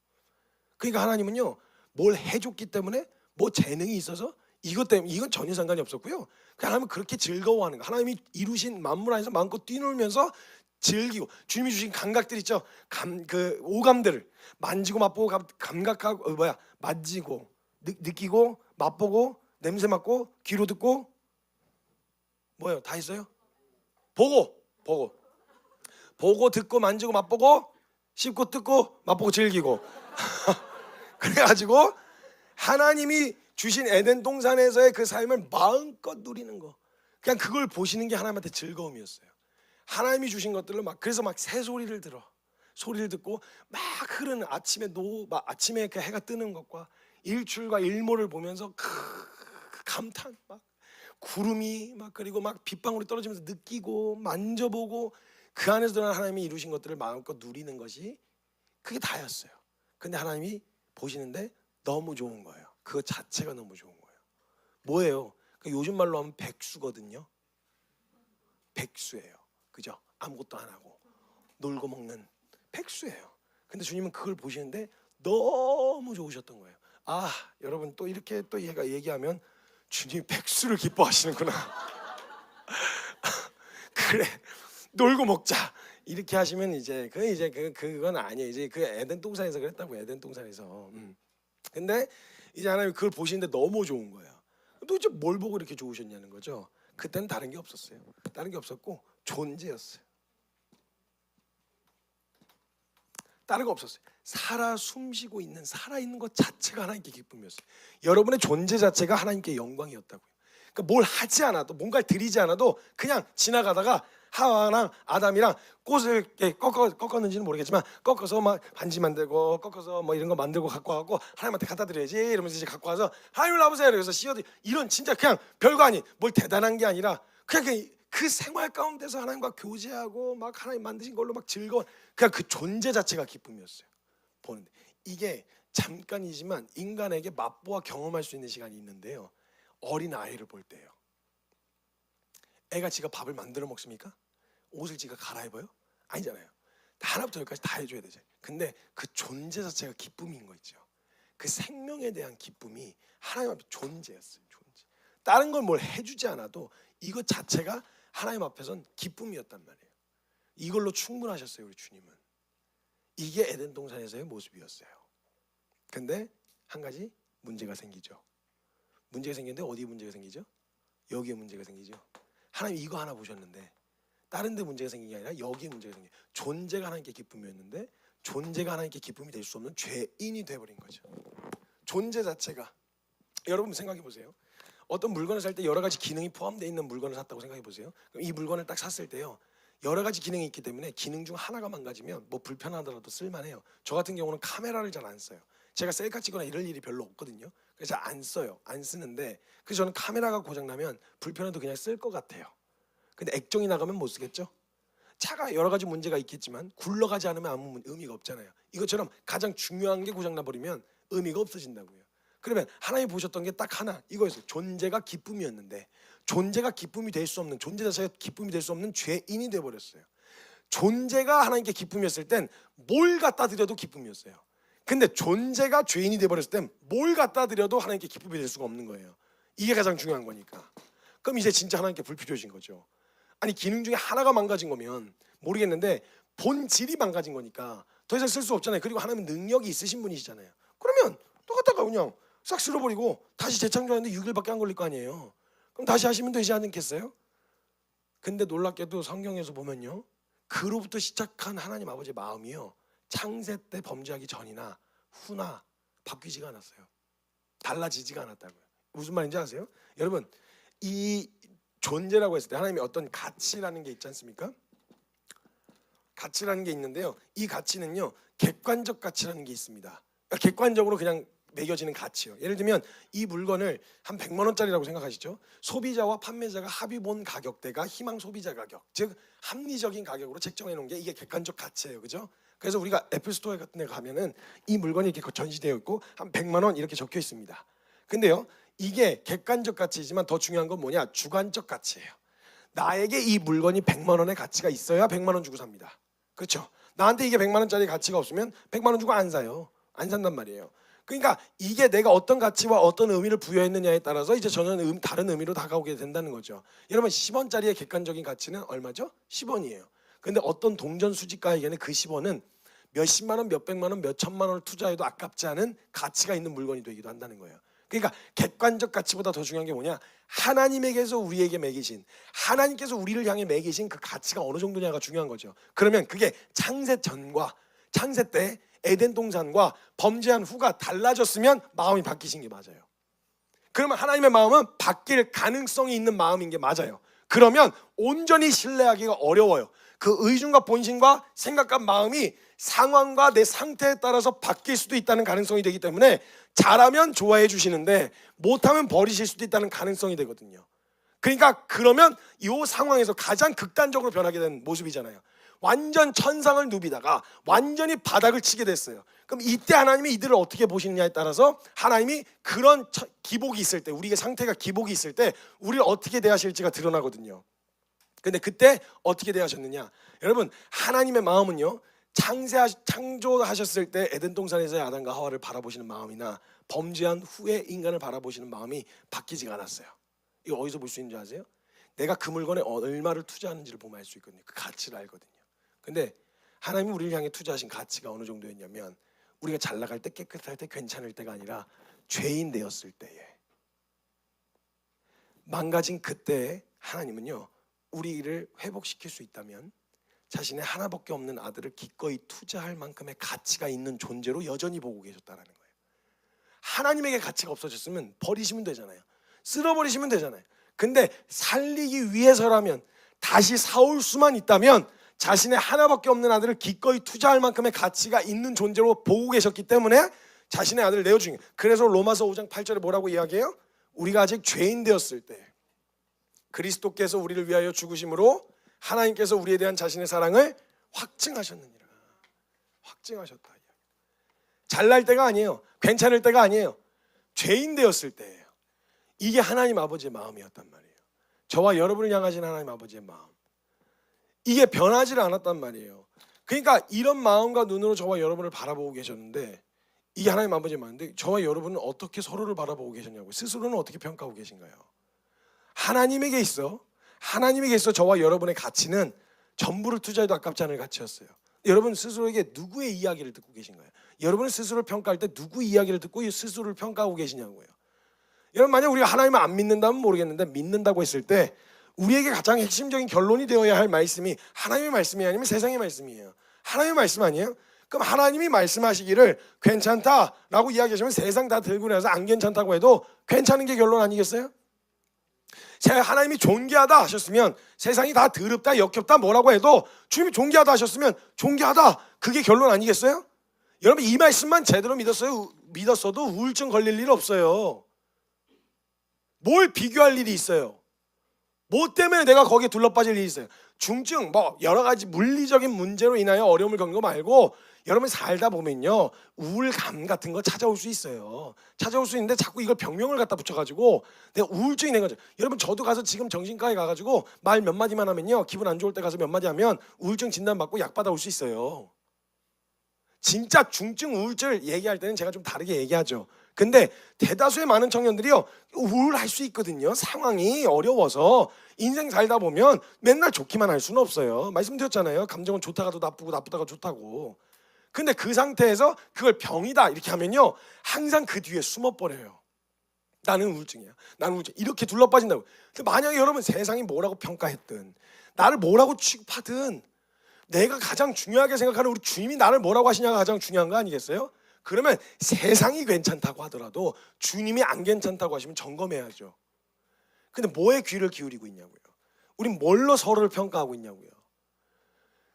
그러니까 하나님은요 뭘 해줬기 때문에 뭐 재능이 있어서 이것 때문에 이건 전혀 상관이 없었고요. 그냥 하나님은 그렇게 즐거워하는 거. 하나님이 이루신 만물 안에서 마음껏 뛰놀면서 즐기고 주님이 주신 감각들 있죠. 그 오감들을 만지고 맛보고 감각하고 만지고 느끼고 맛보고 냄새 맡고 귀로 듣고 뭐예요? 다 있어요? 보고 듣고 만지고 맛보고 씹고 뜯고 맛보고 즐기고 그래가지고 하나님이 주신 에덴 동산에서의 그 삶을 마음껏 누리는 거. 그냥 그걸 보시는 게 하나님한테 즐거움이었어요. 하나님이 주신 것들로 막 그래서 막 새소리를 들어. 소리를 듣고 막 흐르는 막 아침에 그 해가 뜨는 것과 일출과 일몰을 보면서 감탄 막 구름이 막 그리고 막 빗방울이 떨어지면서 느끼고 만져보고 그 안에서 드러난 하나님이 이루신 것들을 마음껏 누리는 것이 그게 다였어요. 근데 하나님이 보시는데 너무 좋은 거예요. 그거 자체가 너무 좋은 거예요. 뭐예요? 요즘 말로 하면 백수거든요. 백수예요. 그죠? 아무것도 안 하고 놀고 먹는 백수예요. 근데 주님은 그걸 보시는데 너무 좋으셨던 거예요. 아, 여러분 또 이렇게 또 얘가 얘기하면 주님 백수를 기뻐하시는구나. 그래, 놀고 먹자. 이렇게 하시면 그건 아니에요. 이제 그 에덴 동산에서 그랬다고 에덴 동산에서. 근데 이제 하나님 그걸 보시는데 너무 좋은 거예요. 도대체 뭘 보고 이렇게 좋으셨냐는 거죠. 그때는 다른 게 없었어요. 다른 게 없었고 존재였어요. 다른 거 없었어요. 살아 숨쉬고 있는 살아있는 것 자체가 하나님께 기쁨이었어요. 여러분의 존재 자체가 하나님께 영광이었다고요. 그러니까 뭘 하지 않아도 뭔가를 드리지 않아도 그냥 지나가다가 하와랑 아담이랑 꽃을 꺾었는지는 모르겠지만 꺾어서 막 반지 만들고 꺾어서 뭐 이런 거 만들고 갖고 와갖고 하나님한테 갖다 드려야지 이러면서 이제 갖고 와서 하나님 나보세요 그래서 씌워드 이런 진짜 그냥 별거 아닌 뭘 대단한 게 아니라 그냥 그 생활 가운데서 하나님과 교제하고 막 하나님 만드신 걸로 막 즐거운 그냥 그 존재 자체가 기쁨이었어요. 보는데 이게 잠깐이지만 인간에게 맛보아 경험할 수 있는 시간이 있는데요. 어린 아이를 볼 때예요. 애가 지가 밥을 만들어 먹습니까? 옷을 지가 갈아입어요? 아니잖아요. 하나부터 열까지 다 해줘야 되죠. 근데 그 존재 자체가 기쁨인 거 있죠. 그 생명에 대한 기쁨이 하나님 앞에 존재였어요. 존재. 다른 걸 뭘 해주지 않아도 이것 자체가 하나님 앞에선 기쁨이었단 말이에요. 이걸로 충분하셨어요. 우리 주님은. 이게 에덴 동산에서의 모습이었어요. 근데 한 가지 문제가 생기죠. 문제가 생기는데 어디에 문제가 생기죠? 여기에 문제가 생기죠. 하나님 이거 하나 보셨는데 다른 데 문제가 생긴 게 아니라 여기에 문제가 생겨요. 존재가 하나님께 기쁨이었는데 존재가 하나님께 기쁨이 될 수 없는 죄인이 돼버린 거죠. 존재 자체가 여러분 생각해 보세요. 어떤 물건을 살 때 여러 가지 기능이 포함되어 있는 물건을 샀다고 생각해 보세요. 그럼 이 물건을 딱 샀을 때요. 여러 가지 기능이 있기 때문에 기능 중 하나가 망가지면 뭐 불편하더라도 쓸만해요. 저 같은 경우는 카메라를 잘 안 써요. 제가 셀카 찍거나 이럴 일이 별로 없거든요. 그래서 잘 안 써요. 안 쓰는데 그래서 저는 카메라가 고장나면 불편해도 그냥 쓸 것 같아요. 근데 액정이 나가면 못 쓰겠죠? 차가 여러 가지 문제가 있겠지만 굴러가지 않으면 아무 의미가 없잖아요. 이것처럼 가장 중요한 게 고장나 버리면 의미가 없어진다고요. 그러면 하나님 보셨던 게 딱 하나, 이거였어요. 존재가 기쁨이었는데 존재가 기쁨이 될 수 없는, 존재 자체가 기쁨이 될 수 없는 죄인이 돼 버렸어요. 존재가 하나님께 기쁨이었을 땐 뭘 갖다 드려도 기쁨이었어요. 근데 존재가 죄인이 돼 버렸을 땐 뭘 갖다 드려도 하나님께 기쁨이 될 수가 없는 거예요. 이게 가장 중요한 거니까. 그럼 이제 진짜 하나님께 불필요해진 거죠. 아니, 기능 중에 하나가 망가진 거면 모르겠는데 본질이 망가진 거니까 더 이상 쓸 수 없잖아요. 그리고 하나님은 능력이 있으신 분이시잖아요. 그러면 또 갖다가 그냥 싹 쓸어버리고 다시 재창조하는데 6일밖에 안 걸릴 거 아니에요. 그럼 다시 하시면 되지 않겠어요? 근데 놀랍게도 성경에서 보면요, 그로부터 시작한 하나님 아버지의 마음이요, 창세 때 범죄하기 전이나 후나 바뀌지가 않았어요. 달라지지가 않았다고요. 무슨 말인지 아세요? 여러분, 이 존재라고 했을 때 하나님이 어떤 가치라는 게 있지 않습니까? 가치라는 게 있는데요, 이 가치는요 객관적 가치라는 게 있습니다. 그러니까 객관적으로 그냥 매겨지는 가치요. 예를 들면 이 물건을 한 100만 원짜리라고 생각하시죠. 소비자와 판매자가 합의 본 가격대가 희망 소비자 가격, 즉 합리적인 가격으로 책정해 놓은 게 이게 객관적 가치예요. 그죠? 그래서 우리가 애플 스토어 같은 데 가면은 이 물건이 이렇게 전시되어 있고 한 100만 원 이렇게 적혀 있습니다. 근데요, 이게 객관적 가치이지만 더 중요한 건 뭐냐? 주관적 가치예요. 나에게 이 물건이 100만 원의 가치가 있어야 100만 원 주고 삽니다. 그렇죠? 나한테 이게 100만 원짜리 가치가 없으면 100만 원 주고 안 사요. 안 산단 말이에요. 그러니까 이게 내가 어떤 가치와 어떤 의미를 부여했느냐에 따라서 이제 전혀 다른 의미로 다가오게 된다는 거죠. 여러분, 10원짜리의 객관적인 가치는 얼마죠? 10원이에요. 근데 어떤 동전 수집가에게는 그 10원은 몇십만 원, 몇백만 원, 몇천만 원을 투자해도 아깝지 않은 가치가 있는 물건이 되기도 한다는 거예요. 그러니까 객관적 가치보다 더 중요한 게 뭐냐? 하나님에게서 우리에게 매기신, 하나님께서 우리를 향해 매기신 그 가치가 어느 정도냐가 중요한 거죠. 그러면 그게 창세 전과 창세 때 에덴 동산과 범죄한 후가 달라졌으면 마음이 바뀌신 게 맞아요. 그러면 하나님의 마음은 바뀔 가능성이 있는 마음인 게 맞아요. 그러면 온전히 신뢰하기가 어려워요. 그 의중과 본심과 생각과 마음이 상황과 내 상태에 따라서 바뀔 수도 있다는 가능성이 되기 때문에 잘하면 좋아해 주시는데 못하면 버리실 수도 있다는 가능성이 되거든요. 그러니까 그러면 이 상황에서 가장 극단적으로 변하게 된 모습이잖아요. 완전 천상을 누비다가 완전히 바닥을 치게 됐어요. 그럼 이때 하나님이 이들을 어떻게 보시느냐에 따라서 하나님이 그런 기복이 있을 때, 우리의 상태가 기복이 있을 때 우리를 어떻게 대하실지가 드러나거든요. 근데 그때 어떻게 대하셨느냐? 여러분, 하나님의 마음은요, 창조하셨을 때 에덴 동산에서의 아담과 하와를 바라보시는 마음이나 범죄한 후에 인간을 바라보시는 마음이 바뀌지가 않았어요. 이거 어디서 볼 수 있는지 아세요? 내가 그 물건에 얼마를 투자하는지를 보면 알 수 있거든요. 그 가치를 알거든요. 근데 하나님이 우리를 향해 투자하신 가치가 어느 정도였냐면, 우리가 잘 나갈 때, 깨끗할 때, 괜찮을 때가 아니라 죄인 되었을 때에, 망가진 그때에 하나님은요, 우리를 회복시킬 수 있다면 자신의 하나밖에 없는 아들을 기꺼이 투자할 만큼의 가치가 있는 존재로 여전히 보고 계셨다는 거예요. 하나님에게 가치가 없어졌으면 버리시면 되잖아요. 쓸어버리시면 되잖아요. 근데 살리기 위해서라면, 다시 사올 수만 있다면 자신의 하나밖에 없는 아들을 기꺼이 투자할 만큼의 가치가 있는 존재로 보고 계셨기 때문에 자신의 아들을 내어주신 거예요. 그래서 로마서 5장 8절에 뭐라고 이야기해요? 우리가 아직 죄인 되었을 때 그리스도께서 우리를 위하여 죽으심으로 하나님께서 우리에 대한 자신의 사랑을 확증하셨느니라. 확증하셨다. 잘날 때가 아니에요. 괜찮을 때가 아니에요. 죄인 되었을 때예요. 이게 하나님 아버지의 마음이었단 말이에요. 저와 여러분을 향하신 하나님 아버지의 마음, 이게 변하지를 않았단 말이에요. 그러니까 이런 마음과 눈으로 저와 여러분을 바라보고 계셨는데, 이게 하나님 아버지의 마음인데 저와 여러분은 어떻게 서로를 바라보고 계셨냐고요. 스스로는 어떻게 평가하고 계신가요? 하나님에게 있어 저와 여러분의 가치는 전부를 투자해도 아깝지 않을 가치였어요. 여러분 스스로에게 누구의 이야기를 듣고 계신가요? 여러분은 스스로를 평가할 때 누구 이야기를 듣고 스스로를 평가하고 계시냐고요. 여러분, 만약 우리가 하나님을 안 믿는다면 모르겠는데, 믿는다고 했을 때 우리에게 가장 핵심적인 결론이 되어야 할 말씀이 하나님의 말씀이 아니면 세상의 말씀이에요. 하나님의 말씀 아니에요? 그럼 하나님이 말씀하시기를 괜찮다라고 이야기하시면 세상 다 들고 나서 안 괜찮다고 해도 괜찮은 게 결론 아니겠어요? 하나님이 존귀하다 하셨으면 세상이 다 더럽다 역겹다 뭐라고 해도 주님이 존귀하다 하셨으면 존귀하다, 그게 결론 아니겠어요? 여러분, 이 말씀만 제대로 믿었어도 우울증 걸릴 일 없어요. 뭘 비교할 일이 있어요? 뭐 때문에 내가 거기에 둘러빠질 일이 있어요? 중증 뭐 여러 가지 물리적인 문제로 인하여 어려움을 겪는 거 말고 여러분이 살다 보면요 우울감 같은 거 찾아올 수 있어요. 찾아올 수 있는데 자꾸 이걸 병명을 갖다 붙여가지고 내가 우울증이 된 거죠. 여러분 저도 가서 지금 정신과에 가가지고 말 몇 마디만 하면요 기분 안 좋을 때 가서 몇 마디 하면 우울증 진단 받고 약 받아올 수 있어요. 진짜 중증 우울증을 얘기할 때는 제가 좀 다르게 얘기하죠. 근데 대다수의 많은 청년들이요 우울할 수 있거든요. 상황이 어려워서 인생 살다 보면 맨날 좋기만 할 수는 없어요. 말씀드렸잖아요. 감정은 좋다가도 나쁘고 나쁘다가 좋다고. 근데 그 상태에서 그걸 병이다 이렇게 하면요 항상 그 뒤에 숨어버려요. 나는 우울증이야. 나는 우울증. 이렇게 둘러빠진다고. 근데 만약에 여러분 세상이 뭐라고 평가했든 나를 뭐라고 취급하든 내가 가장 중요하게 생각하는 우리 주님이 나를 뭐라고 하시냐가 가장 중요한 거 아니겠어요? 그러면 세상이 괜찮다고 하더라도 주님이 안 괜찮다고 하시면 점검해야죠. 근데 뭐에 귀를 기울이고 있냐고요. 우린 뭘로 서로를 평가하고 있냐고요.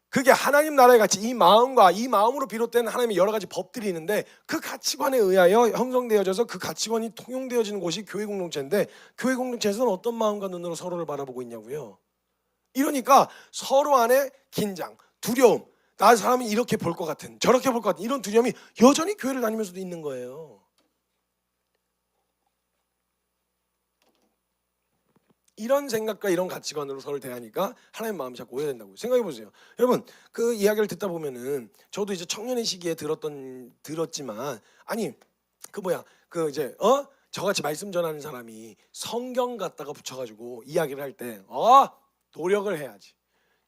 그게 하나님 나라의 가치, 이 마음과 이 마음으로 비롯된 하나님의 여러 가지 법들이 있는데 그 가치관에 의하여 형성되어져서 그 가치관이 통용되어지는 곳이 교회 공동체인데 교회 공동체에서는 어떤 마음과 눈으로 서로를 바라보고 있냐고요. 이러니까 서로 안에 긴장, 두려움, 나 사람이 이렇게 볼 것 같은 저렇게 볼 것 같은 이런 두려움이 여전히 교회를 다니면서도 있는 거예요. 이런 생각과 이런 가치관으로 서로를 대하니까 하나님 마음이 자꾸 오해된다고 생각해 보세요. 여러분 그 이야기를 듣다 보면은 저도 이제 청년의 시기에 들었지만 아니 그 이제 저같이 말씀 전하는 사람이 성경 갖다가 붙여가지고 이야기를 할 때 노력을 해야지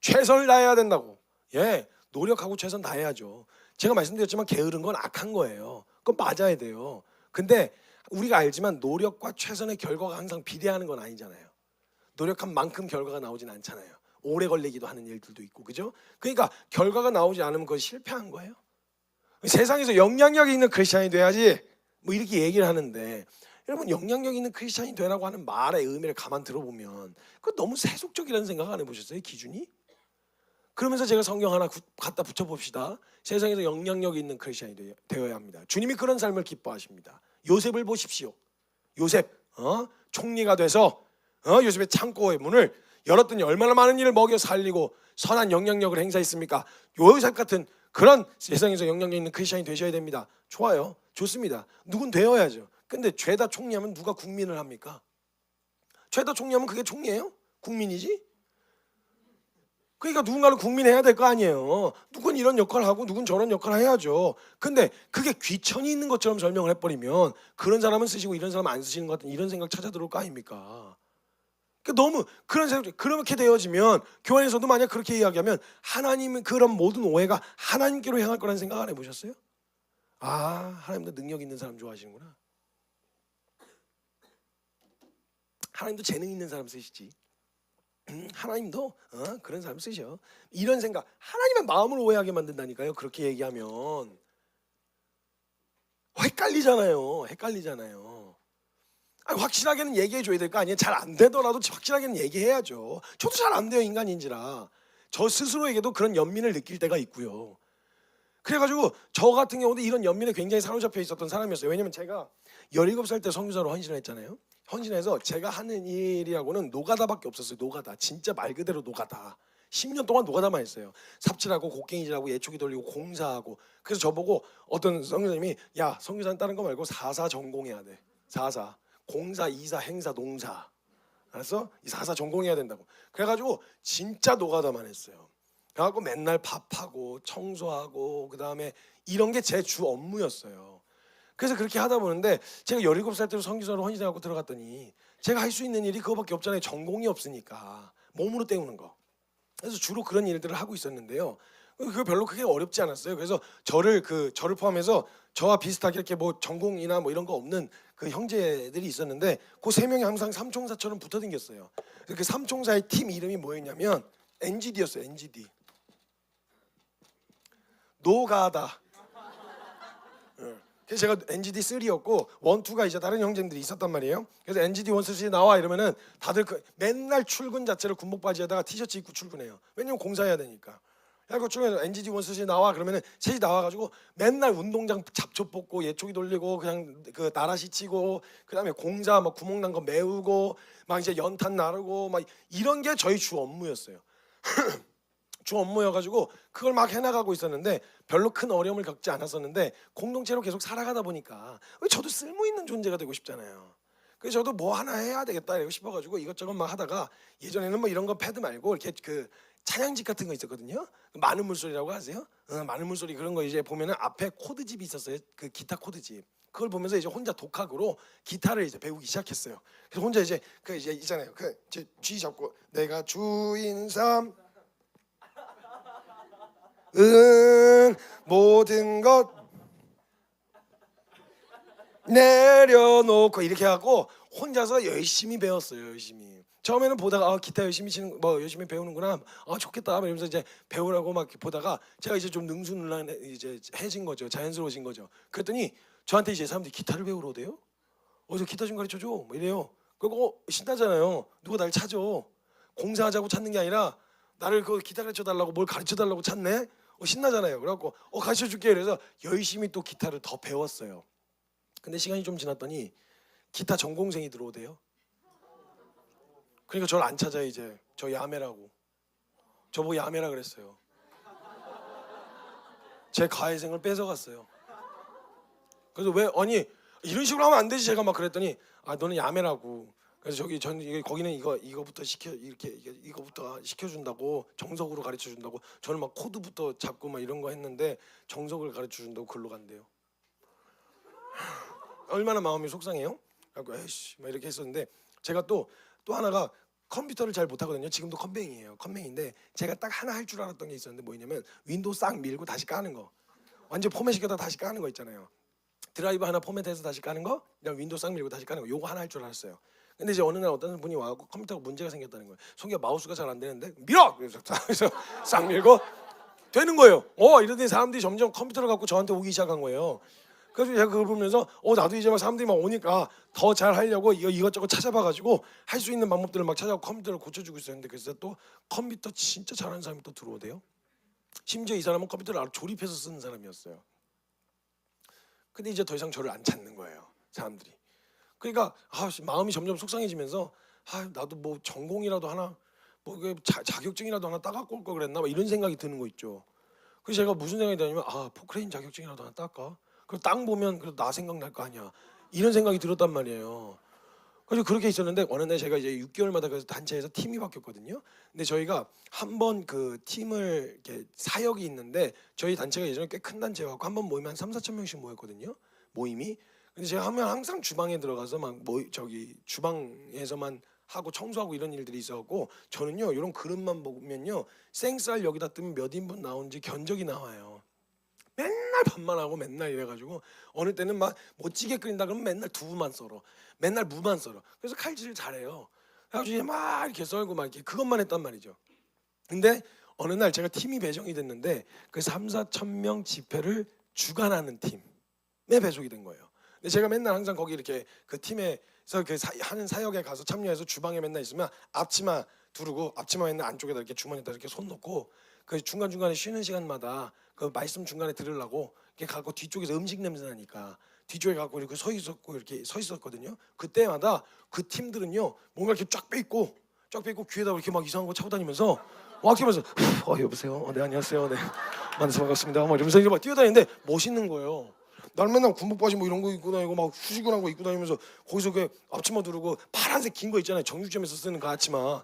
최선을 다해야 된다고. 예, 노력하고 최선 다해야죠. 제가 말씀드렸지만 게으른 건 악한 거예요. 그건 맞아야 돼요. 근데 우리가 알지만 노력과 최선의 결과가 항상 비례하는 건 아니잖아요. 노력한 만큼 결과가 나오진 않잖아요. 오래 걸리기도 하는 일들도 있고, 그죠? 그러니까 결과가 나오지 않으면 그건 실패한 거예요. 세상에서 영향력이 있는 크리스찬이 돼야지 뭐 이렇게 얘기를 하는데 여러분 영향력 있는 크리스찬이 되라고 하는 말의 의미를 가만 들어보면 그거 너무 세속적이라는 생각 안 해보셨어요? 기준이? 그러면서 제가 성경 하나 갖다 붙여봅시다. 세상에서 영향력 있는 크리스찬이 되어야 합니다. 주님이 그런 삶을 기뻐하십니다. 요셉을 보십시오. 요셉 총리가 돼서 요셉의 창고의 문을 열었더니 얼마나 많은 일을 먹여 살리고 선한 영향력을 행사했습니까? 요셉 같은 그런 세상에서 영향력 있는 크리스찬이 되셔야 됩니다. 좋아요. 좋습니다. 누군 되어야죠. 근데 죄다 총리하면 누가 국민을 합니까? 죄다 총리하면 그게 총리예요? 국민이지? 그러니까 누군가는 국민해야 될 거 아니에요. 누군 이런 역할을 하고 누군 저런 역할을 해야죠. 근데 그게 귀천이 있는 것처럼 설명을 해버리면 그런 사람은 쓰시고 이런 사람은 안 쓰시는 것 같은 이런 생각 찾아 들어올 거 아닙니까? 그러니까 너무 그런 생각, 그렇게 되어지면 교회에서도 만약 그렇게 이야기하면 하나님은 그런 모든 오해가 하나님께로 향할 거라는 생각 안 해보셨어요? 하나님도 능력 있는 사람 좋아하시는구나. 하나님도 재능 있는 사람 쓰시지. 하나님도 그런 사람 쓰셔. 이런 생각, 하나님의 마음을 오해하게 만든다니까요. 그렇게 얘기하면 헷갈리잖아요. 확실하게는 얘기해 줘야 될 거 아니에요. 잘 안 되더라도 확실하게는 얘기해야죠. 저도 잘 안 돼요. 인간인지라 저 스스로에게도 그런 연민을 느낄 때가 있고요. 그래가지고 저 같은 경우도 이런 연민에 굉장히 사로잡혀 있었던 사람이었어요. 왜냐면 제가 17살 때 선교사로 헌신을 했잖아요. 헌신해서 제가 하는 일이라고는 노가다밖에 없었어요. 노가다. 진짜 말 그대로 노가다. 10년 동안 노가다만 했어요. 삽질하고 곡괭이질하고 예초기 돌리고 공사하고. 그래서 저보고 어떤 선교사님이 야 선교사는 다른 거 말고 4사 전공해야 돼. 4사. 공사, 이사, 행사, 농사. 알았어? 이 4사 전공해야 된다고. 그래가지고 진짜 노가다만 했어요. 그래갖고 맨날 밥하고 청소하고 그다음에 이런 게 제 주 업무였어요. 그래서 그렇게 하다 보는데 제가 17살 때로 선교사로 헌신해갖고 들어갔더니 제가 할 수 있는 일이 그거밖에 없잖아요. 전공이 없으니까 몸으로 때우는 거. 그래서 주로 그런 일들을 하고 있었는데요. 그거 별로 크게 어렵지 않았어요. 그래서 저를 포함해서 저와 비슷하게 이렇게 뭐 전공이나 뭐 이런 거 없는 그 형제들이 있었는데 그 세 명이 항상 삼총사처럼 붙어 댕겼어요. 그 삼총사의 팀 이름이 뭐였냐면 NGD였어요. NGD. 노가다. 그래서 제가 NGD 3였고 1, 2가 이제 다른 형제들이 있었단 말이에요. 그래서 NGD 1, 2 나와 이러면은 다들 맨날 출근 자체를 군복 바지에다가 티셔츠 입고 출근해요. 왜냐면 공사해야 되니까. 그래서 출근해서 NGD 1, 2 나와 그러면은 셋이 나와가지고 맨날 운동장 잡초 뽑고 예초기 돌리고 그냥 그 나라시 치고 그다음에 공사 막 구멍 난 거 메우고 막 이제 연탄 나르고 막 이런 게 저희 주 업무였어요. 주 업무여가지고 그걸 막 해나가고 있었는데 별로 큰 어려움을 겪지 않았었는데 공동체로 계속 살아가다 보니까 저도 쓸모 있는 존재가 되고 싶잖아요. 그래서 저도 뭐 하나 해야 되겠다 이러고 싶어가지고 이것저것 막 하다가 예전에는 뭐 이런 거 패드 말고 이렇게 그 찬양집 같은 거 있었거든요. 많은 물소리라고 아세요? 많은 물소리 그런 거 이제 보면은 앞에 코드집이 있었어요. 그 기타 코드집. 그걸 보면서 이제 혼자 독학으로 기타를 이제 배우기 시작했어요. 그래서 혼자 이제 그 이제 있잖아요. 그 이제 G 잡고 내가 주인 삼 모든 것 내려놓고 이렇게 하고 혼자서 열심히 배웠어요. 열심히. 처음에는 보다가 기타 열심히 치는 뭐 열심히 배우는구나. 좋겠다. 이러면서 이제 배우라고 막 보다가 제가 이제 좀 능수능란 이제 해진 거죠. 자연스러워진 거죠. 그랬더니 저한테 이제 사람들이 기타를 배우러 오대요. 어디서 기타 좀 가르쳐 줘. 뭐 이래요. 그리고 신나잖아요. 누가 날 찾아. 공사하자고 찾는 게 아니라 나를 그 기타 가르쳐 달라고 뭘 가르쳐 달라고 찾네. 신나잖아요. 그래갖고 가르쳐 줄게. 그래서 열심히 또 기타를 더 배웠어요. 근데 시간이 좀 지났더니 기타 전공생이 들어오대요. 그러니까 저를 안 찾아요. 이제 저 야매라고. 저보고 야매라 그랬어요. 제 가해생을 뺏어갔어요. 그래서 왜 아니 이런 식으로 하면 안 되지 제가 막 그랬더니 너는 야매라고. 그래서 저기 거기는 이거부터 이거부터 시켜준다고 정석으로 가르쳐 준다고. 저는 막 코드부터 잡고 막 이런 거 했는데 정석을 가르쳐 준다고 글로 간대요. 얼마나 마음이 속상해요? 그래서 에이씨 막 이렇게 했었는데 제가 또 하나가 컴퓨터를 잘 못하거든요. 지금도 컴맹이에요. 컴맹인데 제가 딱 하나 할 줄 알았던 게 있었는데 뭐냐면 윈도우 싹 밀고 다시 까는 거. 완전 포맷시켜다 다시 까는 거 있잖아요. 드라이브 하나 포맷해서 다시 까는 거, 그냥 윈도우 싹 밀고 다시 까는 거. 요거 하나 할 줄 알았어요. 근데 이제 어느 날 어떤 분이 와서 컴퓨터가 문제가 생겼다는 거예요. 송이가 마우스가 잘 안 되는데 밀어! 그래서 싹 밀고 되는 거예요. 이러더니 사람들이 점점 컴퓨터를 갖고 저한테 오기 시작한 거예요. 그래서 제가 그걸 보면서 나도 이제 막 사람들이 막 오니까 더 잘 하려고 이것저것 찾아봐가지고 할 수 있는 방법들을 막 찾아서 컴퓨터를 고쳐주고 있었는데 그래서 또 컴퓨터 진짜 잘하는 사람이 또 들어오대요. 심지어 이 사람은 컴퓨터를 아주 조립해서 쓰는 사람이었어요. 근데 이제 더 이상 저를 안 찾는 거예요. 사람들이. 그러니까 마음이 점점 속상해지면서 나도 뭐 전공이라도 하나 뭐 자격증이라도 하나 따갖고 올 걸 그랬나 막 이런 생각이 드는 거 있죠. 그래서 제가 무슨 생각이 드냐면 포크레인 자격증이라도 하나 딸까? 그리고 땅 보면 그래도 나 생각날 거 아니야. 이런 생각이 들었단 말이에요. 그래서 그렇게 있었는데 어느 날 제가 이제 6개월마다 그 단체에서 팀이 바뀌었거든요. 근데 저희가 한 번 그 팀을 이렇게 사역이 있는데 저희 단체가 예전에 꽤 큰 단체여갖고 한 번 모이면 한 3-4천 명씩 모였거든요. 모임이. 근데 제가 하면 항상 주방에 들어가서 막 주방에서만 하고 청소하고 이런 일들이 있어갖고 저는요 이런 그릇만 보면요 생쌀 여기다 뜨면 몇 인분 나오는지 견적이 나와요. 맨날 밥만 하고 맨날 이래가지고 어느 때는 막 멋지게 끓인다 그러면 맨날 두부만 썰어. 맨날 무만 썰어. 그래서 칼질을 잘해요. 그래가지고 막 이렇게 썰고 막 이렇게 그것만 했단 말이죠. 근데 어느 날 제가 팀이 배정이 됐는데 그 3-4천 명 집회를 주관하는 팀에 배정이 된 거예요. 근데 제가 맨날 항상 거기 이렇게 그 팀에서 하는 사역에 가서 참여해서 주방에 맨날 있으면 앞치마 두르고 앞치마 맨날 안쪽에다 이렇게 주머니에다 이렇게 손 넣고 그 중간중간에 쉬는 시간마다 그 말씀 중간에 들으려고 이렇게 가고 뒤쪽에서 음식 냄새 나니까 뒤쪽에 가고 이렇게 서 있었거든요. 그때마다 그 팀들은요 뭔가 이렇게 쫙 빼입고 귀에다 이렇게 막 이상한 거 차고 다니면서 막 이러면서 여보세요. 네 안녕하세요. 네 만나서 반갑습니다. 막 이러면서 막 뛰어다니는데 멋있는 거예요. 난 맨날 군복 바지 뭐 이런 거 입고 다니고 막 후지근한 거 입고 다니면서 거기서 그 앞치마 두르고 파란색 긴 거 있잖아요. 정육점에서 쓰는 그 앞치마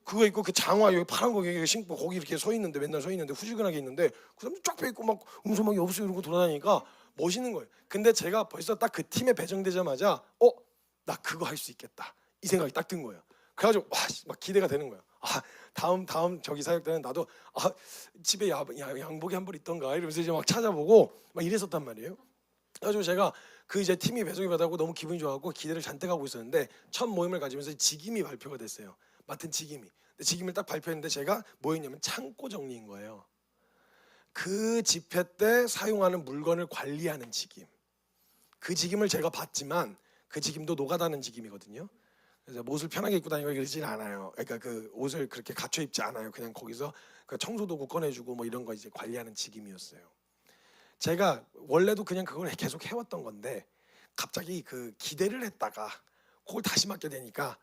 그거 입고 그 장화 여기 파란 거 여기 신고 거기 이렇게 서 있는데 맨날 서 있는데 후지근하게 있는데 그 사람 쫙 빼입고 막 막 여보세요 이러고 돌아다니니까 멋있는 거예요. 근데 제가 벌써 딱 그 팀에 배정되자마자 나 그거 할 수 있겠다 이 생각이 딱 든 거예요. 그래가지고 막 기대가 되는 거예요. 다음 저기 사역 때는 나도 집에 양복이 한 벌 있던가 이러면서 이제 막 찾아보고 막 이랬었단 말이에요. 그래가지고 제가 그 이제 팀이 배정이 받았고 너무 기분이 좋았고 기대를 잔뜩 하고 있었는데 첫 모임을 가지면서 직임이 발표가 됐어요. 맡은 직임이. 직임을 딱 발표했는데 제가 뭐였냐면 창고 정리인 거예요. 그 집회 때 사용하는 물건을 관리하는 직임. 그 직임을 제가 받지만 그 직임도 노가다는 직임이거든요. 그래서 옷을 편하게 입고 다니고 그러진 않아요. 그러니까 그 옷을 그렇게 갖춰 입지 않아요. 그냥 거기서 그 청소도구 꺼내주고 뭐 이런 거 이제 관리하는 직임이었어요. 제가 원래도 그냥 그걸 계속 해왔던 건데 갑자기 그 기대를 했다가 그걸 다시 맡게 되니까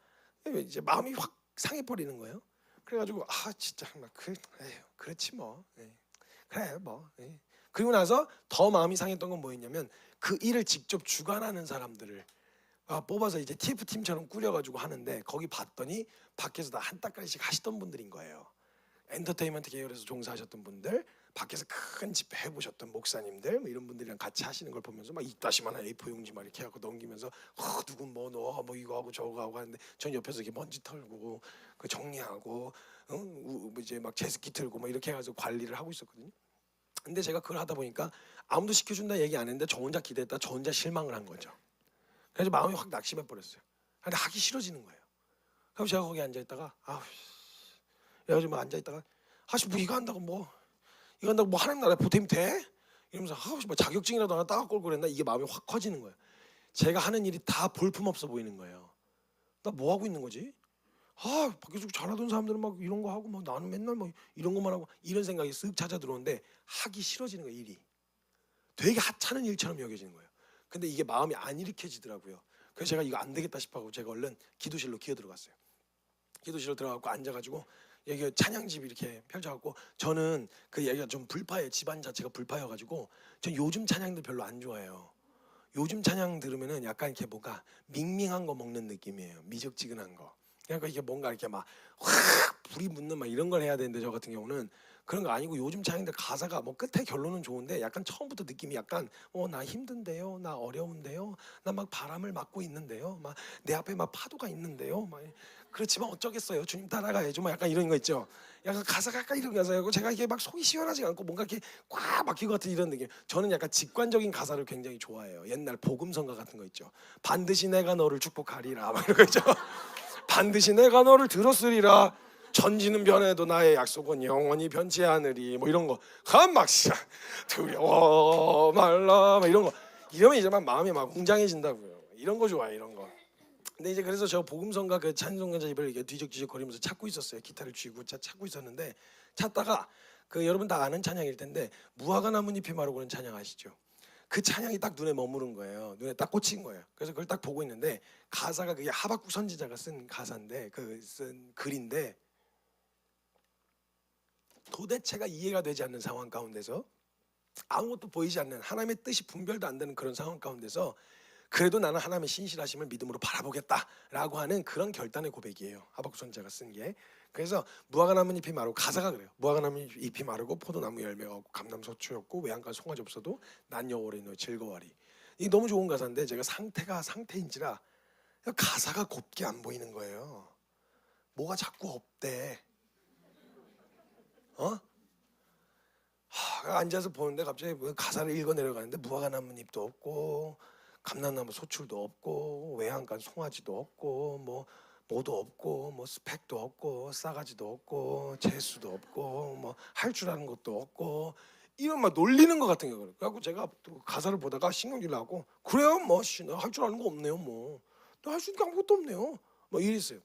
이제 마음이 확 상해버리는 거예요. 그래가지고 진짜 막 그렇지 뭐. 그래 뭐. 그리고 나서 더 마음이 상했던 건 뭐였냐면 그 일을 직접 주관하는 사람들을 뽑아서 이제 TF 팀처럼 꾸려가지고 하는데 거기 봤더니 밖에서 다 한 달까지씩 하시던 분들인 거예요. 엔터테인먼트 계열에서 종사하셨던 분들, 밖에서 큰 집회 해보셨던 목사님들 뭐 이런 분들이랑 같이 하시는 걸 보면서 막 이따시만한 A4 용지 막 이렇게 하고 넘기면서 누군 뭐 너 뭐 이거 하고 저거 하고 하는데 전 옆에서 이렇게 먼지 털고 그 정리하고 이제 막 제습기 틀고 막 이렇게 해가지고 관리를 하고 있었거든요. 근데 제가 그걸 하다 보니까 아무도 시켜준다 얘기 안 했는데 저 혼자 기대했다 저 혼자 실망을 한 거죠. 그래서 마음이 확 낙심해 버렸어요. 근데 하기 싫어지는 거예요. 그럼 제가 거기 앉아 있다가 여기 뭐 앉아 있다가 뭐 이거 한다고 뭐 하나님 나라에 보탬이 돼? 이러면서 뭐 자격증이라도 하나 따갖고 올 그랬나 이게 마음이 확 커지는 거예요. 제가 하는 일이 다 볼품없어 보이는 거예요. 나 뭐 하고 있는 거지? 밖에서 잘하던 사람들은 막 이런 거 하고 뭐 나는 맨날 뭐 이런 것만 하고 이런 생각이 쓱 찾아 들어오는데 하기 싫어지는 거예요. 일이 되게 하찮은 일처럼 여겨지는 거예요. 근데 이게 마음이 안 일으켜지더라고요. 그래서 제가 이거 안 되겠다 싶어서 제가 얼른 기도실로 기어 들어갔어요. 기도실로 들어가고 앉아가지고 여기 찬양집 이렇게 펼쳐갖고 저는 그 얘기가 좀 불파예요. 집안 자체가 불파여가지고 전 요즘 찬양들 별로 안 좋아해요. 요즘 찬양 들으면은 약간 이렇게 뭔가 밍밍한 거 먹는 느낌이에요. 미적지근한 거. 그러니까 이게 뭔가 이렇게 막 확 불이 붙는 막 이런 걸 해야 되는데 저 같은 경우는 그런 거 아니고 요즘 찬양들 가사가 뭐 끝에 결론은 좋은데 약간 처음부터 느낌이 약간 나 힘든데요, 나 어려운데요, 나 막 바람을 맞고 있는데요, 막 내 앞에 막 파도가 있는데요, 막 그렇지만 어쩌겠어요, 주님 따라가야죠, 막 약간 이런 거 있죠. 약간 가사가 약간 이런 가사고 제가 이게 막 속이 시원하지 않고 뭔가 이렇게 꽉 막힌 것 같은 이런 느낌. 저는 약간 직관적인 가사를 굉장히 좋아해요. 옛날 복음성가 같은 거 있죠. 반드시 내가 너를 축복하리라 막 이런 거 있죠. 반드시 내가 너를 들었으리라. 천지는 변해도 나의 약속은 영원히 변치 않으리. 뭐 이런 거. 막 두려워 말라. 막 이런 거. 이러면 이제 막 마음이 막 웅장해진다고요. 이런 거 좋아해, 이런 거. 근데 이제 그래서 저 복음성가 그 찬송가자 입을 이렇게 뒤적뒤적 거리면서 찾고 있었어요. 기타를 쥐고 찾고 있었는데 찾다가 그 여러분 다 아는 찬양일 텐데 무화과 나뭇잎이 마르고는 찬양 아시죠? 그 찬양이 딱 눈에 머무른 거예요. 눈에 딱 꽂힌 거예요. 그래서 그걸 딱 보고 있는데 가사가 그게 하박국 선지자가 쓴 가사인데 그 쓴 글인데 도대체가 이해가 되지 않는 상황 가운데서 아무것도 보이지 않는 하나님의 뜻이 분별도 안 되는 그런 상황 가운데서 그래도 나는 하나님의 신실하심을 믿음으로 바라보겠다라고 하는 그런 결단의 고백이에요. 하박국 선지자가 쓴 게. 그래서 무화과 나뭇잎이 마르고 가사가 그래요. 무화과 나뭇잎이 마르고 포도나무 열매가 없고 감람소추였고 외양간 송아지 없어도 난 여호와로 인하여 즐거워하리. 이 너무 좋은 가사인데 제가 상태가 상태인지라 가사가 곱게 안 보이는 거예요. 뭐가 자꾸 없대. 앉아서 보는데 갑자기 가사를 읽어 내려가는데 무화과 나뭇잎도 없고 감람나무 소출도 없고 외양간 송아지도 없고 뭐 뭐도 없고 뭐 스펙도 없고 싸가지도 없고 재수도 없고 뭐 할 줄 아는 것도 없고 이런 막 놀리는 것 같은 거예요. 그래갖고 제가 또 가사를 보다가 신경질 나고 그래요 뭐 할 줄 아는 거 없네요 뭐 또 할 수 있는 게 아무것도 없네요 뭐 이랬어요.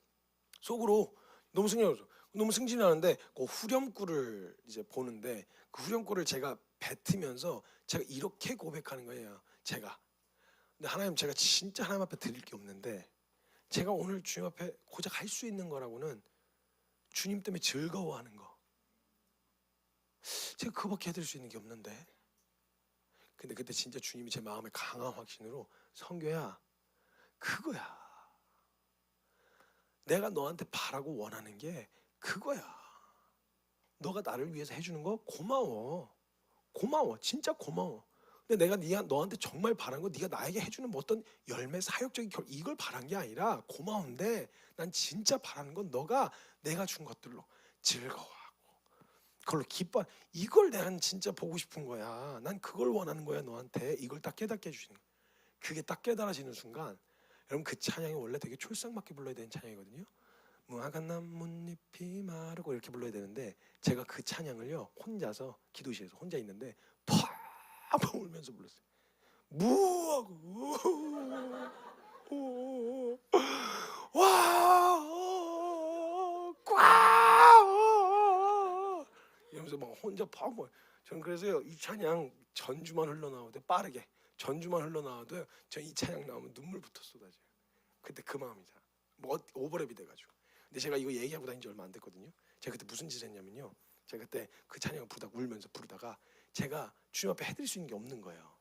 속으로 너무 승진하는데 그 후렴구를 이제 보는데 그 후렴구를 제가 뱉으면서 제가 이렇게 고백하는 거예요. 근데 하나님 제가 진짜 하나님 앞에 드릴 게 없는데 제가 오늘 주님 앞에 고작 할 수 있는 거라고는 주님 때문에 즐거워하는 거. 제가 그거밖에 해드릴 수 있는 게 없는데. 근데 그때 진짜 주님이 제 마음에 강한 확신으로 성교야 그거야. 내가 너한테 바라고 원하는 게 그거야. 너가 나를 위해서 해주는 거 고마워. 진짜 고마워. 근데 내가 너한테 정말 바란 거 네가 나에게 해주는 뭐 어떤 열매 사역적인 이걸 바란 게 아니라 고마운데 난 진짜 바라는 건 너가 내가 준 것들로 즐거워하고 그걸로 기뻐. 이걸 내가 진짜 보고 싶은 거야. 난 그걸 원하는 거야 너한테. 이걸 딱 깨닫게 해주시는 거야. 그게 딱 깨달아지는 순간 여러분 그 찬양이 원래 되게 촐싹맞게 불러야 되는 찬양이거든요. 무화과 나뭇잎이 마르고 이렇게 불러야 되는데 제가 그 찬양을요 혼자서 기도실에서 혼자 있는데 팍 울면서 불렀어요. 무화과 꽉 이러면서 막 혼자 팍 저는 그래서요 이 찬양 전주만 흘러나오도 빠르게 전주만 흘러나와도 저 이 찬양 나오면 눈물부터 쏟아져요. 그때 그 마음이잖아. 뭐 오버랩이 돼가지고. 근데 제가 이거 얘기하고 다닌 지 얼마 안 됐거든요. 제가 그때 무슨 짓을 했냐면요, 제가 그때 그 찬양을 울면서 부르다가 제가 주님 앞에 해드릴 수 있는 게 없는 거예요.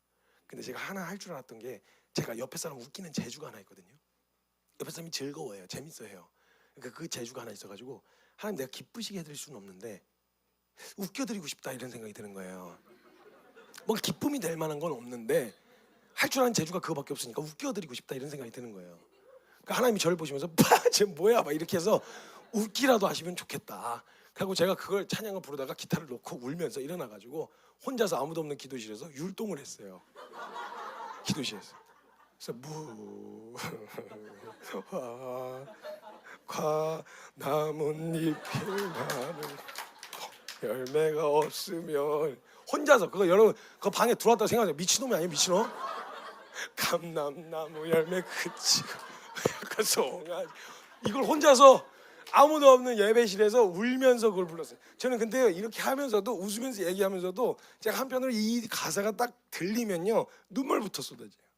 근데 제가 하나 할 줄 알았던 게, 제가 옆에 사람 웃기는 재주가 하나 있거든요. 옆에 사람이 즐거워해요, 재밌어해요. 그러니까 그 재주가 하나 있어가지고, 하나님 내가 기쁘시게 해드릴 수는 없는데 웃겨드리고 싶다 이런 생각이 드는 거예요. 뭔가 기쁨이 될 만한 건 없는데 할 줄 아는 재주가 그거밖에 없으니까 웃겨드리고 싶다 이런 생각이 드는 거예요. 그러니까 하나님이 저를 보시면서 쟤 뭐야 막 이렇게 해서 웃기라도 하시면 좋겠다. 그리고 제가 그걸 찬양을 부르다가 기타를 놓고 울면서 일어나가지고 혼자서 아무도 없는 기도실에서 율동을 했어요. 기도실에서. 그래서 무화과 나뭇잎이 많은 열매가 없으면, 혼자서 그거 여러분 그 방에 들어왔다고 생각해요. 미친놈이 아니에요, 미친놈? 감람나무 열매 그치고 약간 송아지, 이걸 혼자서 아무도 없는 예배실에서 울면서 그걸 불렀어요. 저는 근데 이렇게 하면서도 웃으면서 얘기하면서도 제가 한편으로 이 가사가 딱 들리면요 눈물부터 쏟아져요.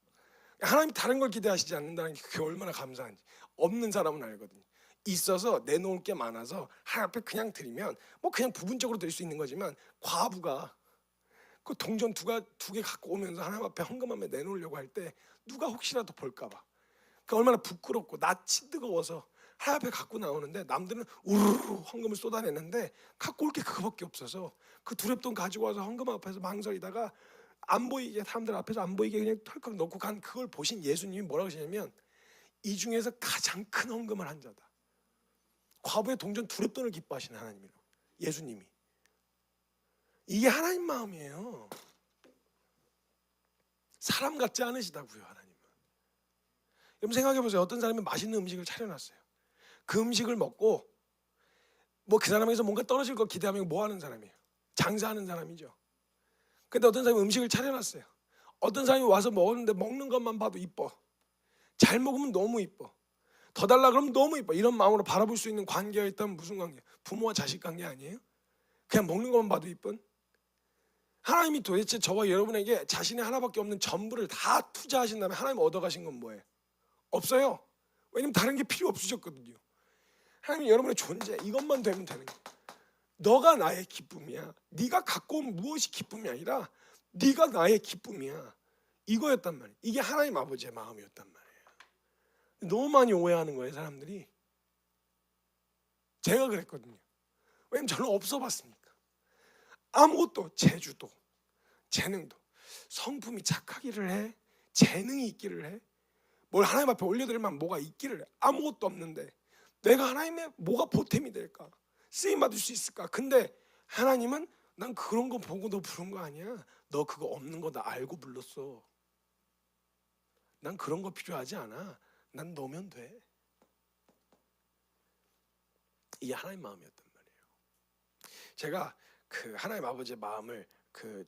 하나님 다른 걸 기대하시지 않는다는 게 그게 얼마나 감사한지 없는 사람은 알거든요. 있어서 내놓을 게 많아서 하나님 앞에 그냥 드리면 뭐 그냥 부분적으로 드릴 수 있는 거지만, 과부가 그 동전 두 개 갖고 오면서 하나님 앞에 헌금함에 내놓으려고 할 때 누가 혹시라도 볼까봐 그 얼마나 부끄럽고 낯이 뜨거워서 하나님 앞에 갖고 나오는데, 남들은 우르르 헌금을 쏟아내는데 갖고 올 게 그거밖에 없어서 그 두렵돈 가지고 와서 헌금 앞에서 망설이다가 안 보이게, 사람들 앞에서 안 보이게 그냥 털컥 넣고 간 그걸 보신 예수님이 뭐라고 하시냐면, 이 중에서 가장 큰 헌금을 한 자다. 과부의 동전 두렵돈을 기뻐하시는 하나님이라고, 예수님이. 이게 하나님 마음이에요. 사람 같지 않으시다고요, 하나님은. 여러분 생각해보세요. 어떤 사람이 맛있는 음식을 차려놨어요. 그 음식을 먹고 뭐 그 사람에게서 뭔가 떨어질 거 기대하면 뭐 하는 사람이에요? 장사하는 사람이죠. 근데 어떤 사람이 음식을 차려놨어요. 어떤 사람이 와서 먹었는데 먹는 것만 봐도 이뻐. 잘 먹으면 너무 이뻐. 더 달라 그러면 너무 이뻐. 이런 마음으로 바라볼 수 있는 관계가 있다면 무슨 관계? 부모와 자식 관계 아니에요? 그냥 먹는 것만 봐도 이쁜? 하나님이 도대체 저와 여러분에게 자신의 하나밖에 없는 전부를 다 투자하신 다음에 하나님 얻어가신 건 뭐예요? 없어요. 왜냐면 다른 게 필요 없으셨거든요. 하나님이 여러분의 존재, 이것만 되면 되는 거예요. 너가 나의 기쁨이야. 네가 갖고 온 무엇이 기쁨이 아니라 네가 나의 기쁨이야. 이거였단 말이에요. 이게 하나님 아버지의 마음이었단 말이에요. 너무 많이 오해하는 거예요, 사람들이. 제가 그랬거든요. 왜냐면 저는 없어 봤으니까. 아무것도, 재주도 재능도, 성품이 착하기를 해, 재능이 있기를 해, 뭘 하나님 앞에 올려드릴 만한 뭐가 있기를 해. 아무것도 없는데 내가 하나님의 뭐가 보탬이 될까? 쓰임받을 수 있을까? 근데 하나님은 난 그런 거 보고 너 부른 거 아니야. 너 그거 없는 거 나 알고 불렀어. 난 그런 거 필요하지 않아. 난 너면 돼. 이게 하나님 마음이었단 말이에요. 제가 그 하나님 아버지의 마음을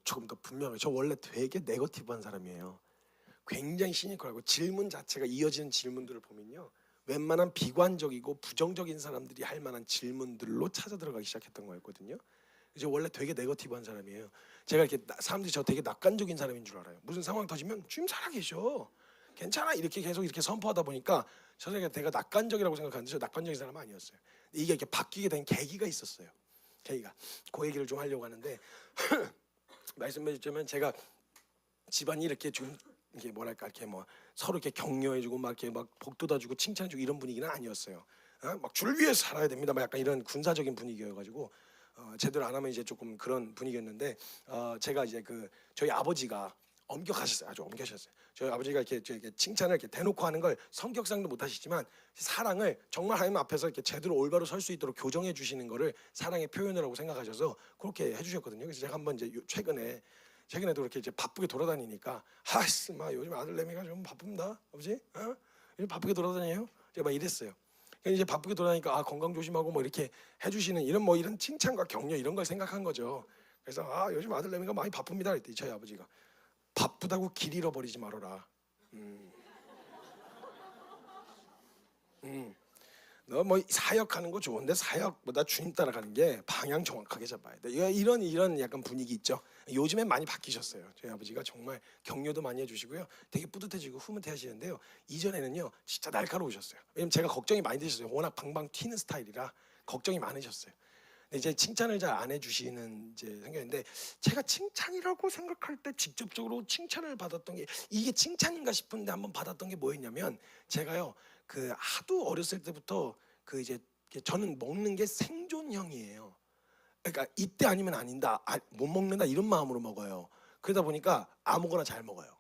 조금 더 분명하게, 저 원래 되게 네거티브한 사람이에요. 굉장히 시니컬하고 질문 자체가 이어지는 질문들을 보면요, 웬만한 비관적이고 부정적인 사람들이 할 만한 질문들로 찾아 들어가기 시작했던 거였거든요. 이제 원래 되게 네거티브한 사람이에요. 제가 이렇게 사람들이 저 되게 낙관적인 사람인 줄 알아요. 무슨 상황 터지면 주님 살아계셔, 괜찮아, 이렇게 계속 이렇게 선포하다 보니까 저는 내가 낙관적이라고 생각하는데 저 낙관적인 사람은 아니었어요. 이게 이렇게 바뀌게 된 계기가 있었어요. 계기가 그 얘기를 좀 하려고 하는데 말씀해 주자면, 제가 집안이 이렇게 좀 이게 뭐랄까, 이렇게 뭐 서로 이렇게 격려해주고 막 이렇게 막 복돋아주고 칭찬해주고 이런 분위기는 아니었어요. 막 줄 위해서 살아야 됩니다, 막 약간 이런 군사적인 분위기여가지고 제대로 안 하면 이제 조금 그런 분위기였는데, 제가 이제 저희 아버지가 엄격하셨어요. 아주 엄격하셨어요. 저희 아버지가 이렇게 칭찬을 이렇게 대놓고 하는 걸 성격상도 못 하시지만, 사랑을 정말 하나님 앞에서 이렇게 제대로 올바로 설 수 있도록 교정해 주시는 거를 사랑의 표현이라고 생각하셔서 그렇게 해주셨거든요. 그래서 제가 한번 이제 최근에도 그렇게 이제 바쁘게 돌아다니니까, 하이스 마 요즘 아들내미가 좀 바쁩니다, 아버지. 요즘 바쁘게 돌아다녀요. 제가 막 이랬어요. 이제 바쁘게 돌아다니까 건강 조심하고 뭐 이렇게 해주시는 이런 칭찬과 격려 이런 걸 생각한 거죠. 그래서 요즘 아들내미가 많이 바쁩니다 그랬더니 저희 아버지가, 바쁘다고 길 잃어버리지 말아라. 너 뭐 사역하는 거 좋은데 사역보다 주님 따라가는 게 방향 정확하게 잡아야 돼. 이런 약간 분위기 있죠. 요즘엔 많이 바뀌셨어요. 저희 아버지가 정말 격려도 많이 해주시고요, 되게 뿌듯해지고 흐뭇해하시는데요. 이전에는요 진짜 날카로우셨어요. 왜냐면 제가 걱정이 많이 되셨어요. 워낙 방방 튀는 스타일이라 걱정이 많으셨어요. 근데 이제 칭찬을 잘 안 해주시는 이제 성격인데, 제가 칭찬이라고 생각할 때 직접적으로 칭찬을 받았던 게 이게 칭찬인가 싶은데 한번 받았던 게 뭐였냐면, 제가요 그 하도 어렸을 때부터 그 이제 저는 먹는 게 생존형이에요. 그러니까 이때 아니면 아닌다, 못 먹는다 이런 마음으로 먹어요. 그러다 보니까 아무거나 잘 먹어요.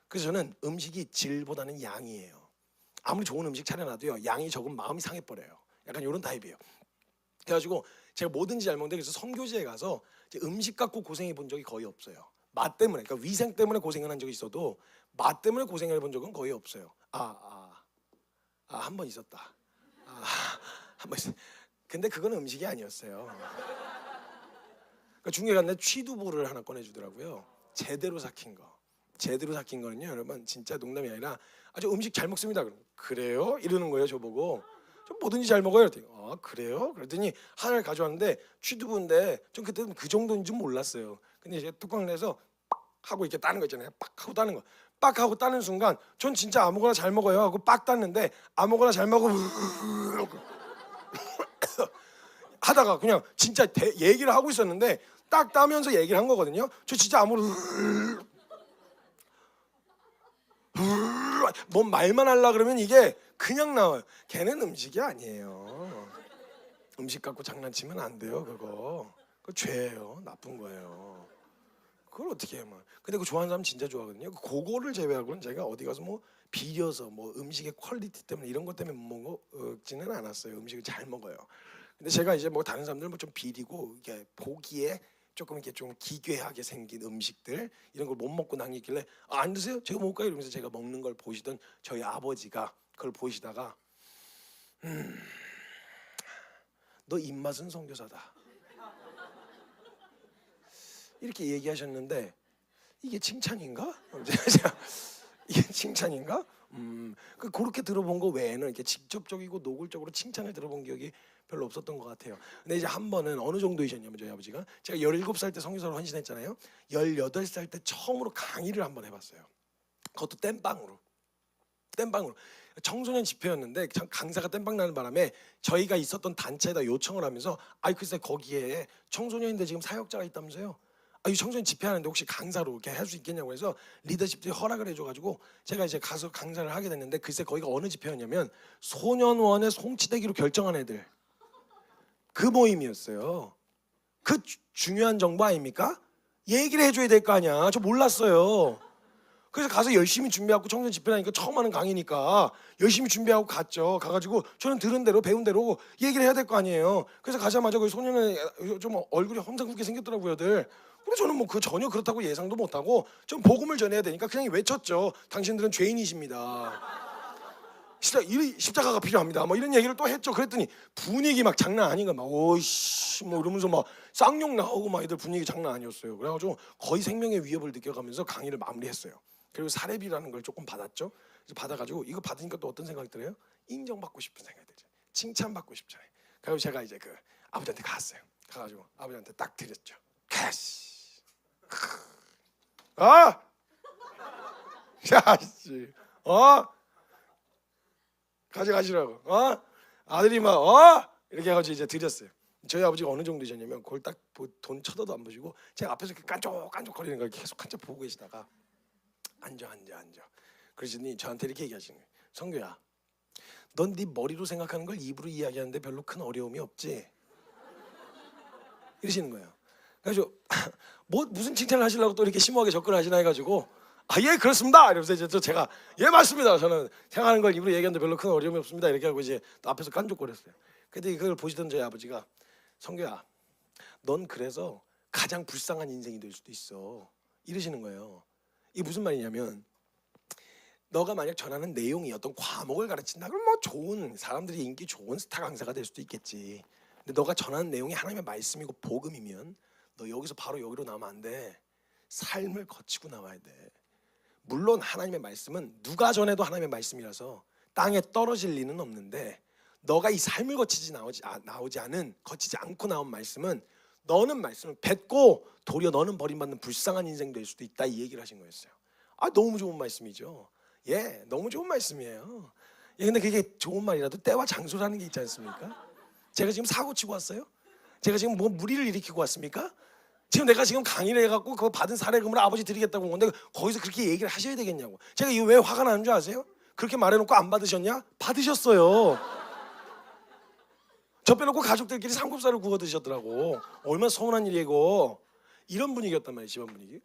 그래서 저는 음식이 질보다는 양이에요. 아무리 좋은 음식 차려놔도요 양이 적으면 마음이 상해버려요. 약간 이런 타입이에요. 그래가지고 제가 뭐든지 잘 먹는데, 그래서 선교지에 가서 이제 음식 갖고 고생해 본 적이 거의 없어요. 맛 때문에, 그러니까 위생 때문에 고생을 한 적이 있어도 맛 때문에 고생을 해본 적은 거의 없어요. 한 번 있었다. 한 번 있었. 근데 그건 음식이 아니었어요. 그러니까 중국에 갔는데 취두부를 하나 꺼내주더라고요. 제대로 삭힌 거. 제대로 삭힌 거는요 여러분 진짜 농담이 아니라 아주 음식 잘 먹습니다. 그래요? 이러는 거예요 저보고. 좀 뭐든지 잘 먹어요. 그랬더니 그래요? 그랬더니 하나를 가져왔는데 취두부인데 전 그때는 그 정도인 줄 몰랐어요. 근데 이제 뚜껑을 내서 하고 이렇게 따는 거 있잖아요. 빡 하고 따는 거. 빡 하고 따는 순간 전 진짜 아무거나 잘 먹어요 하고 빡 땄는데, 아무거나 잘 먹어 하다가 그냥 진짜 얘기를 하고 있었는데 딱 따면서 얘기를 한 거거든요. 저 진짜 아무로 뭔 말만 하려 그러면 이게 그냥 나와요. 걔는 음식이 아니에요. 음식 갖고 장난치면 안 돼요. 그거 죄예요. 나쁜 거예요. 그걸 어떻게 해요? 근데 그거 좋아하는 사람 진짜 좋아하거든요. 그거를 제외하고는 제가 어디 가서 뭐 비려서 뭐 음식의 퀄리티 때문에 이런 것 때문에 못 먹지는 않았어요. 음식을 잘 먹어요. 근데 제가 이제 뭐 다른 사람들 뭐 좀 비리고 이게 보기에 조금 이렇게 좀 기괴하게 생긴 음식들 이런 걸 못 먹고 남기길래 안 드세요? 제가 먹을까요? 이러면서 제가 먹는 걸 보시던 저희 아버지가 그걸 보시다가 너 입맛은 선교사다 이렇게 얘기하셨는데, 이게 칭찬인가? 이게 칭찬인가? 그렇게 들어본 거 외에는 이렇게 직접적이고 노골적으로 칭찬을 들어본 기억이 별로 없었던 것 같아요. 근데 이제 한 번은 어느 정도이셨냐면 저희 아버지가, 제가 17살 때 선교사로 헌신했잖아요. 18살 때 처음으로 강의를 한번 해봤어요. 그것도 땜빵으로. 청소년 집회였는데 강사가 땜빵 나는 바람에 저희가 있었던 단체에다 요청을 하면서 글쎄 거기에 청소년인데 지금 사역자가 있다면서요. 이 청소년 집회하는데 혹시 강사로 이렇게 할 수 있겠냐고 해서 리더십들이 허락을 해줘가지고 제가 이제 가서 강사를 하게 됐는데, 글쎄 거기가 어느 집회였냐면 소년원의 송치되기로 결정한 애들 그 모임이었어요. 그 중요한 정보 아닙니까? 얘기를 해줘야 될 거 아니야. 저 몰랐어요. 그래서 가서 열심히 준비하고, 청소년 집회라니까 처음 하는 강의니까 열심히 준비하고 갔죠. 가가지고 저는 들은 대로 배운 대로 얘기를 해야 될 거 아니에요. 그래서 가자마자 그 소년은 좀 얼굴이 험상궂게 생겼더라고요, 들. 그래서 저는 뭐 그 전혀 그렇다고 예상도 못하고 좀 복음을 전해야 되니까 그냥 외쳤죠. 당신들은 죄인이십니다. 십자가가 필요합니다. 뭐 이런 얘기를 또 했죠. 그랬더니 분위기 막 장난 아닌 거야. 막 오이씨 뭐 이러면서 막 쌍욕 나오고 막 애들 분위기 장난 아니었어요. 그래가지고 거의 생명의 위협을 느껴가면서 강의를 마무리했어요. 그리고 사례비라는 걸 조금 받았죠. 그래서 받아가지고 이거 받으니까 또 어떤 생각이 들어요? 인정받고 싶은 생각이 들죠. 칭찬받고 싶잖아요. 그리고 제가 이제 그 아버지한테 갔어요. 가가지고 아버지한테 딱 드렸죠. 가시. 야씨, 가져가시라고. 아들이 막 이렇게 해가지고 이제 드렸어요. 저희 아버지가 어느 정도셨냐면 그걸 딱 돈 쳐다도 안 보시고 제가 앞에서 이렇게 깐족깐족 거리는 걸 계속 한참 보고 계시다가 앉아. 그러시더니 저한테 이렇게 얘기하시는 거예요. 성규야, 넌 네 머리로 생각하는 걸 입으로 이야기하는데 별로 큰 어려움이 없지? 이러시는 거예요. 그래가지고 뭐 무슨 칭찬을 하시려고 또 이렇게 심오하게 접근을 하시나 해가지고 예 그렇습니다 이러면서 이제 제가 예 맞습니다, 저는 생각하는 걸 입으로 얘기하는데 별로 큰 어려움이 없습니다 이렇게 하고 이제 또 앞에서 깐족거렸어요. 근데 그걸 보시던 저희 아버지가 성규야, 넌 그래서 가장 불쌍한 인생이 될 수도 있어 이러시는 거예요. 이게 무슨 말이냐면, 너가 만약 전하는 내용이 어떤 과목을 가르친다 그러면 뭐 좋은 사람들이 인기 좋은 스타 강사가 될 수도 있겠지. 근데 너가 전하는 내용이 하나님의 말씀이고 복음이면 너 여기서 바로 여기로 나오면 안 돼. 삶을 거치고 나와야 돼. 물론 하나님의 말씀은 누가 전해도 하나님의 말씀이라서 땅에 떨어질 리는 없는데, 너가 이 삶을 거치지 않고 나온 말씀은 너는 말씀을 뱉고 도리어 너는 버림받는 불쌍한 인생 될 수도 있다, 이 얘기를 하신 거였어요. 너무 좋은 말씀이죠. 예, 너무 좋은 말씀이에요. 근데 그게 좋은 말이라도 때와 장소라는 게 있지 않습니까? 제가 지금 사고 치고 왔어요? 제가 지금 뭐 무리를 일으키고 왔습니까? 지금 내가 지금 강의를 해갖고 그거 받은 사례금을 아버지 드리겠다고 온 건데 거기서 그렇게 얘기를 하셔야 되겠냐고. 제가 이거 왜 화가 나는 줄 아세요? 그렇게 말해놓고 안 받으셨냐? 받으셨어요. 저 빼놓고 가족들끼리 삼겹살을 구워 드셨더라고. 얼마나 서운한 일이에요 이거. 이런 분위기였단 말이에요, 집안 분위기.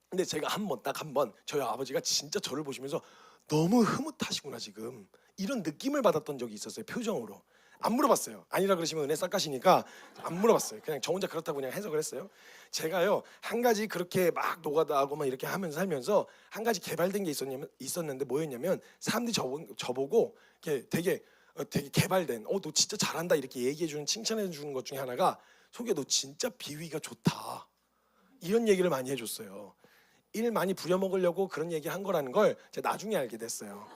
근데 제가 딱 한 번 저희 아버지가 진짜 저를 보시면서 너무 흐뭇하시구나 지금 이런 느낌을 받았던 적이 있었어요. 표정으로. 안 물어봤어요. 아니라 그러시면 은혜 싹가시니까 안 물어봤어요. 그냥 저 혼자 그렇다고 그냥 해석을 했어요. 제가요 한 가지 그렇게 막 노가다하고 막 이렇게 하면서 살면서 한 가지 개발된 게 있었는데 뭐였냐면 사람들이 저보고 이렇게 되게 개발된 너 진짜 잘한다 이렇게 얘기해주는 칭찬해주는 것 중에 하나가 속에 너 진짜 비위가 좋다 이런 얘기를 많이 해줬어요. 일 많이 부려먹으려고 그런 얘기 한 거라는 걸 제가 나중에 알게 됐어요.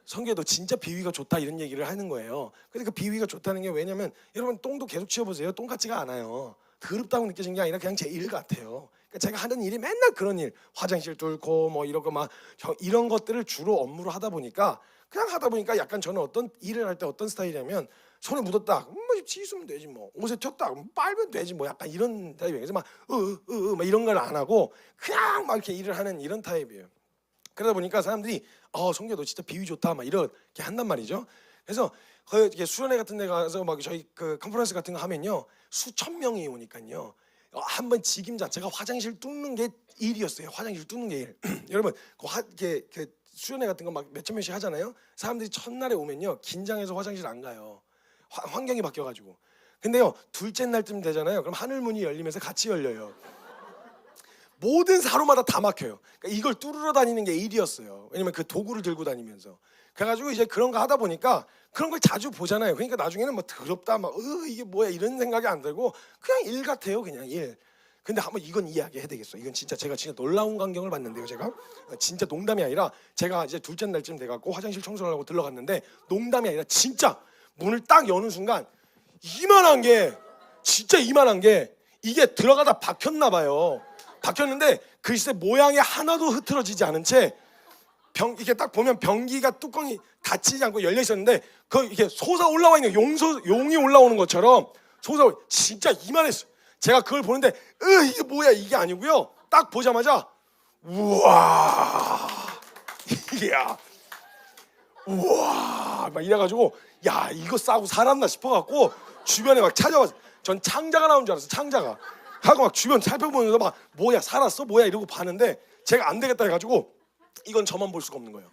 성규야 너 진짜 비위가 좋다 이런 얘기를 하는 거예요. 근데 그 비위가 좋다는 게 왜냐면 여러분 똥도 계속 치워보세요. 똥 같지가 않아요. 더럽다고 느껴진 게 아니라 그냥 제 일 같아요. 그러니까 제가 하는 일이 맨날 그런 일, 화장실 뚫고 뭐 이런 거 막 이런 것들을 주로 업무로 하다 보니까 그냥 하다 보니까 약간 저는 어떤 일을 할 때 어떤 스타일이냐면 손에 묻었다, 뭐 씻으면 되지 뭐, 옷에 튀었다, 빨면 되지 뭐, 약간 이런 타입이에요. 그래서 막 막 이런 걸 안 하고 그냥 막 이렇게 일을 하는 이런 타입이에요. 그러다 보니까 사람들이 성규야 너 진짜 비위 좋다 막 이렇게 한단 말이죠. 그래서 거기 수련회 같은 데 가서 막 저희 그 컨퍼런스 같은 거 하면요 수천 명이 오니까요 한번 직임 자체가 화장실 뚫는 게 일이었어요. 화장실 뚫는 게 일. 여러분 그 수련회 같은 거 막 몇천 명씩 하잖아요. 사람들이 첫날에 오면요 긴장해서 화장실 안 가요. 환경이 바뀌어가지고. 근데요 둘째 날쯤 되잖아요. 그럼 하늘 문이 열리면서 같이 열려요. 모든 사로마다 다 막혀요. 그러니까 이걸 뚫으러 다니는 게 일이었어요. 왜냐면 그 도구를 들고 다니면서. 그래가지고 이제 그런 거 하다 보니까 그런 걸 자주 보잖아요. 그러니까 나중에는 뭐 더럽다 막 이게 뭐야 이런 생각이 안 들고 그냥 일 같아요. 그냥 일. 근데 한번 이건 이야기해야 되겠어. 이건 진짜 제가 진짜 놀라운 광경을 봤는데요. 제가 진짜 농담이 아니라 제가 이제 둘째 날쯤 돼갖고 화장실 청소를 하고 들러갔는데 농담이 아니라 진짜 문을 딱 여는 순간 이만한 게 진짜 이만한 게 이게 들어가다 박혔나 봐요. 박혔는데 글쎄 모양이 하나도 흐트러지지 않은 채 이렇게 딱 보면 변기가 뚜껑이 닫히지 않고 열려 있었는데 그 이게 솟아 올라와 있는 용이 올라오는 것처럼 진짜 이만했어요. 제가 그걸 보는데 이게 뭐야 이게 아니고요. 딱 보자마자 우와 이야 우와 막 이래가지고 야 이거 싸고 살았나 싶어갖고 주변에 막 찾아봤어요. 전 창자가 나온 줄 알았어요. 창자가 하고 막 주변 살펴보면서 막 뭐야 살았어 뭐야 이러고 봤는데 제가 안 되겠다 해가지고 이건 저만 볼 수가 없는 거예요.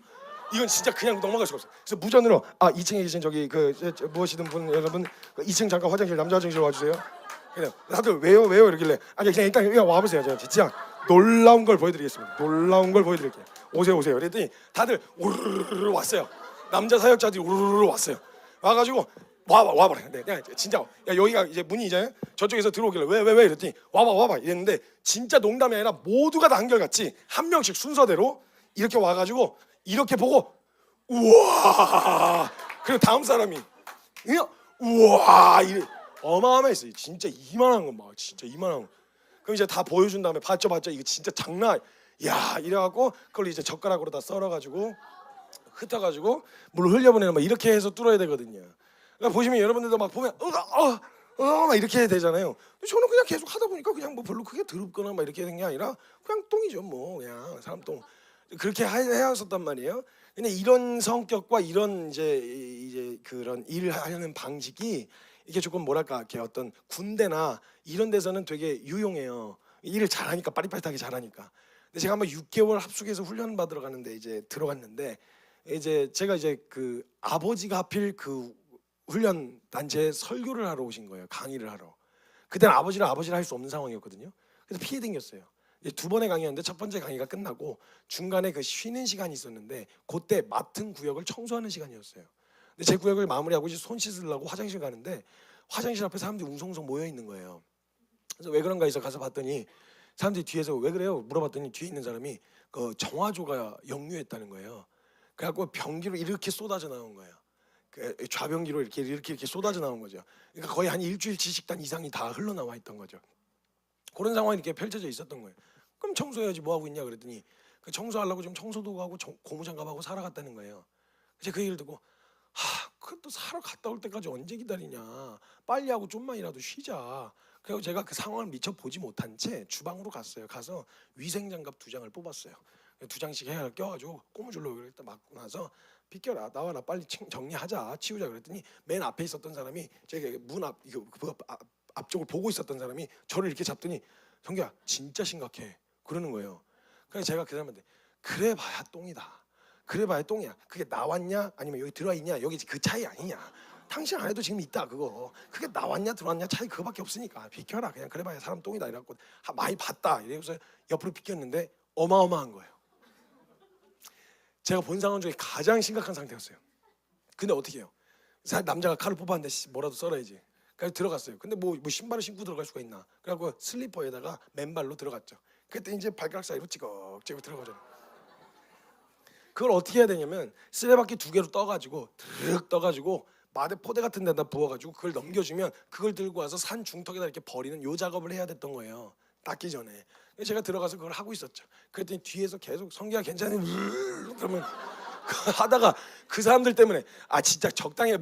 이건 진짜 그냥 넘어갈 수가 없어요. 그래서 무전으로 2층에 계신 저기 무엇이든 분 여러분 2층 잠깐 화장실 남자 화장실 와주세요. 그래 다들 왜요 이러길래 아니 그냥 일단 와보세요. 제가 진짜 놀라운 걸 보여드리겠습니다. 놀라운 걸 보여드릴게요. 오세요. 그랬더니 다들 우르르 왔어요. 남자 사역자들이 우르르 왔어요. 와가지고 와봐라. 내가 진짜 야 여기가 이제 문이 이제 저쪽에서 들어오길래 왜 이랬더니 와봐 이랬는데 진짜 농담이 아니라 모두가 다 한결같이 한 명씩 순서대로 이렇게 와가지고 이렇게 보고 우와 그리고 다음 사람이 그냥 우와 이래 어마어마했어요. 진짜 이만한 거 막 진짜 이만한 거. 그럼 이제 다 보여준 다음에 봤죠 이거 진짜 장난 야 이래갖고 그걸 이제 젓가락으로 다 썰어가지고 흩어가지고 물 흘려보내는 막 이렇게 해서 뚫어야 되거든요. 그러니까 보시면 여러분들도 막 보면 막 이렇게 해야 되잖아요. 근데 저는 그냥 계속 하다 보니까 그냥 뭐 별로 크게 더럽거나 막 이렇게 된 게 아니라 그냥 똥이죠 뭐 그냥 사람 똥 그렇게 해왔었단 말이에요. 근데 이런 성격과 이런 이제 그런 일을 하려는 방식이 이게 조금 뭐랄까 이렇게 어떤 군대나 이런 데서는 되게 유용해요. 일을 잘하니까 빠릿빠릿하게 잘하니까. 근데 제가 한번 6개월 합숙해서 훈련 받으러 가는데 이제 들어갔는데 이제 제가 이제 그 아버지가 하필 그 훈련 단체에 설교를 하러 오신 거예요. 강의를 하러. 그때는 아버지를 할 수 없는 상황이었거든요. 그래서 피해 댕겼어요. 두 번의 강의였는데 첫 번째 강의가 끝나고 중간에 그 쉬는 시간이 있었는데 그때 맡은 구역을 청소하는 시간이었어요. 근데 제 구역을 마무리하고 이제 손 씻으려고 화장실 가는데 화장실 앞에 사람들이 웅성웅성 모여 있는 거예요. 그래서 왜 그런가 해서 가서 봤더니 사람들이 뒤에서 왜 그래요? 물어봤더니 뒤에 있는 사람이 그 정화조가 역류했다는 거예요. 그래갖고 변기로 이렇게 쏟아져 나온 거예요. 그 좌변기로 이렇게 쏟아져 나온 거죠. 그러니까 거의 한 일주일치 식단 이상이 다 흘러나와 있던 거죠. 그런 상황이 이렇게 펼쳐져 있었던 거예요. 그럼 청소해야지 뭐 하고 있냐 그랬더니 그 청소하려고 좀 청소도 하고 고무장갑하고 사러 갔다는 거예요. 이제 그 얘기를 듣고 그것도 사러 갔다 올 때까지 언제 기다리냐. 빨리 하고 좀만이라도 쉬자. 그리고 제가 그 상황을 미처 보지 못한 채 주방으로 갔어요. 가서 위생장갑 2장을 뽑았어요. 2장씩 해야 껴가지고 고무줄로 일단 막고 나서 비켜라, 나와라, 빨리 정리하자, 치우자 그랬더니 맨 앞에 있었던 사람이 제가 문 앞 이거 앞쪽을 보고 있었던 사람이 저를 이렇게 잡더니 성규야 진짜 심각해 그러는 거예요. 그래서 제가 그 사람한테 그래 봐야 똥이다. 그래 봐야 똥이야. 그게 나왔냐 아니면 여기 들어와 있냐 여기 그 차이 아니냐. 당신 안에도 지금 있다 그거. 그게 나왔냐 들어왔냐 차이 그거밖에 없으니까 비켜라. 그냥 그래 봐야 사람 똥이다 이래갖고 많이 봤다. 이래서 옆으로 비켰는데 어마어마한 거예요. 제가 본 상황 중에 가장 심각한 상태였어요. 근데 어떻게 해요? 남자가 칼을 뽑았는데 뭐라도 썰어야지. 그래서 들어갔어요. 근데 뭐 신발을 신고 들어갈 수가 있나? 그래갖고 슬리퍼에다가 맨발로 들어갔죠. 그때 이제 발가락 사이로 찌걱찌걱 들어가잖아요. 그걸 어떻게 해야 되냐면 쓰레바퀴 2개로 떠가지고 드륵 떠가지고 마대 포대 같은 데다 부어가지고 그걸 넘겨주면 그걸 들고 와서 산 중턱에다 이렇게 버리는 요 작업을 해야 됐던 거예요. 닦기 전에. 제가 들어가서 그걸 하고 있었죠. 그랬더니 뒤에서 계속 성기야 괜찮니? 그러면 하다가 그 사람들 때문에 진짜 적당히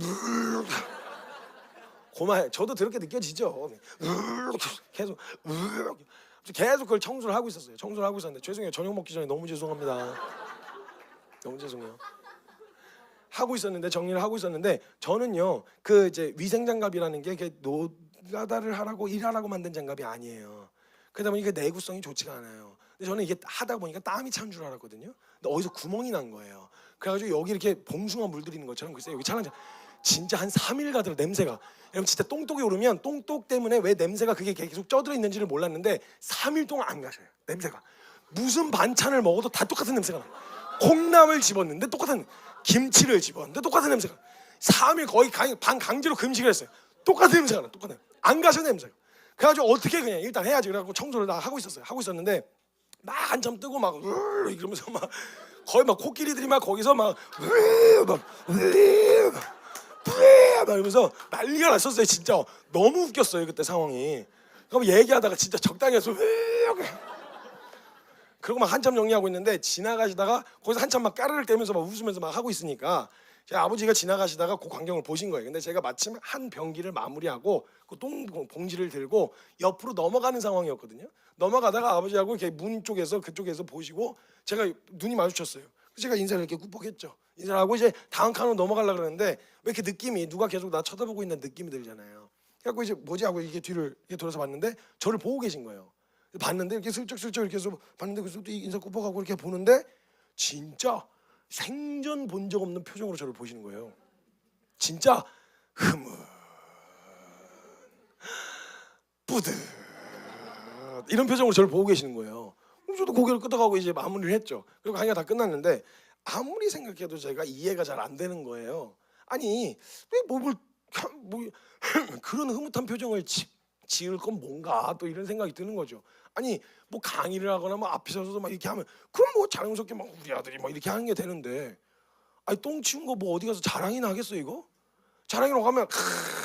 고마해. 저도 그렇게 느껴지죠. 계속 그걸 청소를 하고 있었어요. 청소를 하고 있었는데 죄송해요. 저녁 먹기 전에 너무 죄송합니다. 너무 죄송해요. 하고 있었는데 정리를 하고 있었는데 저는요 그 이제 위생장갑이라는 게 노가다를 하라고 일하라고 만든 장갑이 아니에요. 그러다 보니까 내구성이 좋지가 않아요. 근데 저는 이게 하다 보니까 땀이 찬 줄 알았거든요. 근데 어디서 구멍이 난 거예요. 그래가지고 여기 이렇게 봉숭아 물들이는 것처럼 글쎄요 여기 차는 진짜 한 3일 가더라고요. 냄새가. 여러분 진짜 똥똑이 오르면 똥똑 때문에 왜 냄새가 그게 계속 쪄들어 있는지를 몰랐는데 3일 동안 안 가셔요. 냄새가. 무슨 반찬을 먹어도 다 똑같은 냄새가 나. 콩나물 집었는데 똑같은, 김치를 집었는데 똑같은 냄새가. 3일 거의 반 강제로 금식을 했어요. 똑같은 냄새가 나. 똑같은. 안 가셔 냄새가. 그래가지고 어떻게 그냥 일단 해야지. 그래갖고 청소를 다 하고 있었어요. 하고 있었는데 막 한참 뜨고 막 이러면서 막 거의 막 코끼리들이 막 거기서 막 이러면서 난리가 났었어요. 진짜 너무 웃겼어요 그때 상황이. 그럼 얘기하다가 진짜 적당히 해서 그러고 막 한참 정리하고 있는데 지나가시다가 거기서 한참 막 까르르 깨면서 막 웃으면서 막 하고 있으니까 제 아버지가 지나가시다가 그 광경을 보신 거예요. 근데 제가 마침 한 변기를 마무리하고 그 똥 봉지를 들고 옆으로 넘어가는 상황이었거든요. 넘어가다가 아버지하고 이렇게 문 쪽에서 그쪽에서 보시고 제가 눈이 마주쳤어요. 제가 인사를 이렇게 꾹꾹했죠. 인사를 하고 이제 다음 칸으로 넘어가려고 그러는데 왜 이렇게 느낌이 누가 계속 나 쳐다보고 있는 느낌이 들잖아요. 그래갖고 이제 뭐지 하고 이게 뒤를 이렇게 돌아서 봤는데 저를 보고 계신 거예요. 봤는데 이렇게 슬쩍슬쩍 이렇게 해서 봤는데 그래서 또 인사 꾹꾹하고 이렇게 보는데 진짜 생전 본 적 없는 표정으로 저를 보시는 거예요. 진짜 뿌듯 이런 표정으로 저를 보고 계시는 거예요. 저도 고개를 끄덕하고 이제 마무리를 했죠. 그리고 강의가 다 끝났는데 아무리 생각해도 제가 이해가 잘 안 되는 거예요. 아니 왜 뭐 그런 흐뭇한 표정을 지을 건 뭔가 또 이런 생각이 드는 거죠. 아니 뭐 강의를 하거나 뭐 앞에 서서 막 이렇게 하면 그럼 뭐 자랑스럽게 막 우리 아들이 막 이렇게 하는 게 되는데 아니 똥 치운 거 뭐 어디 가서 자랑이나 하겠어 이거? 자랑이라고 하면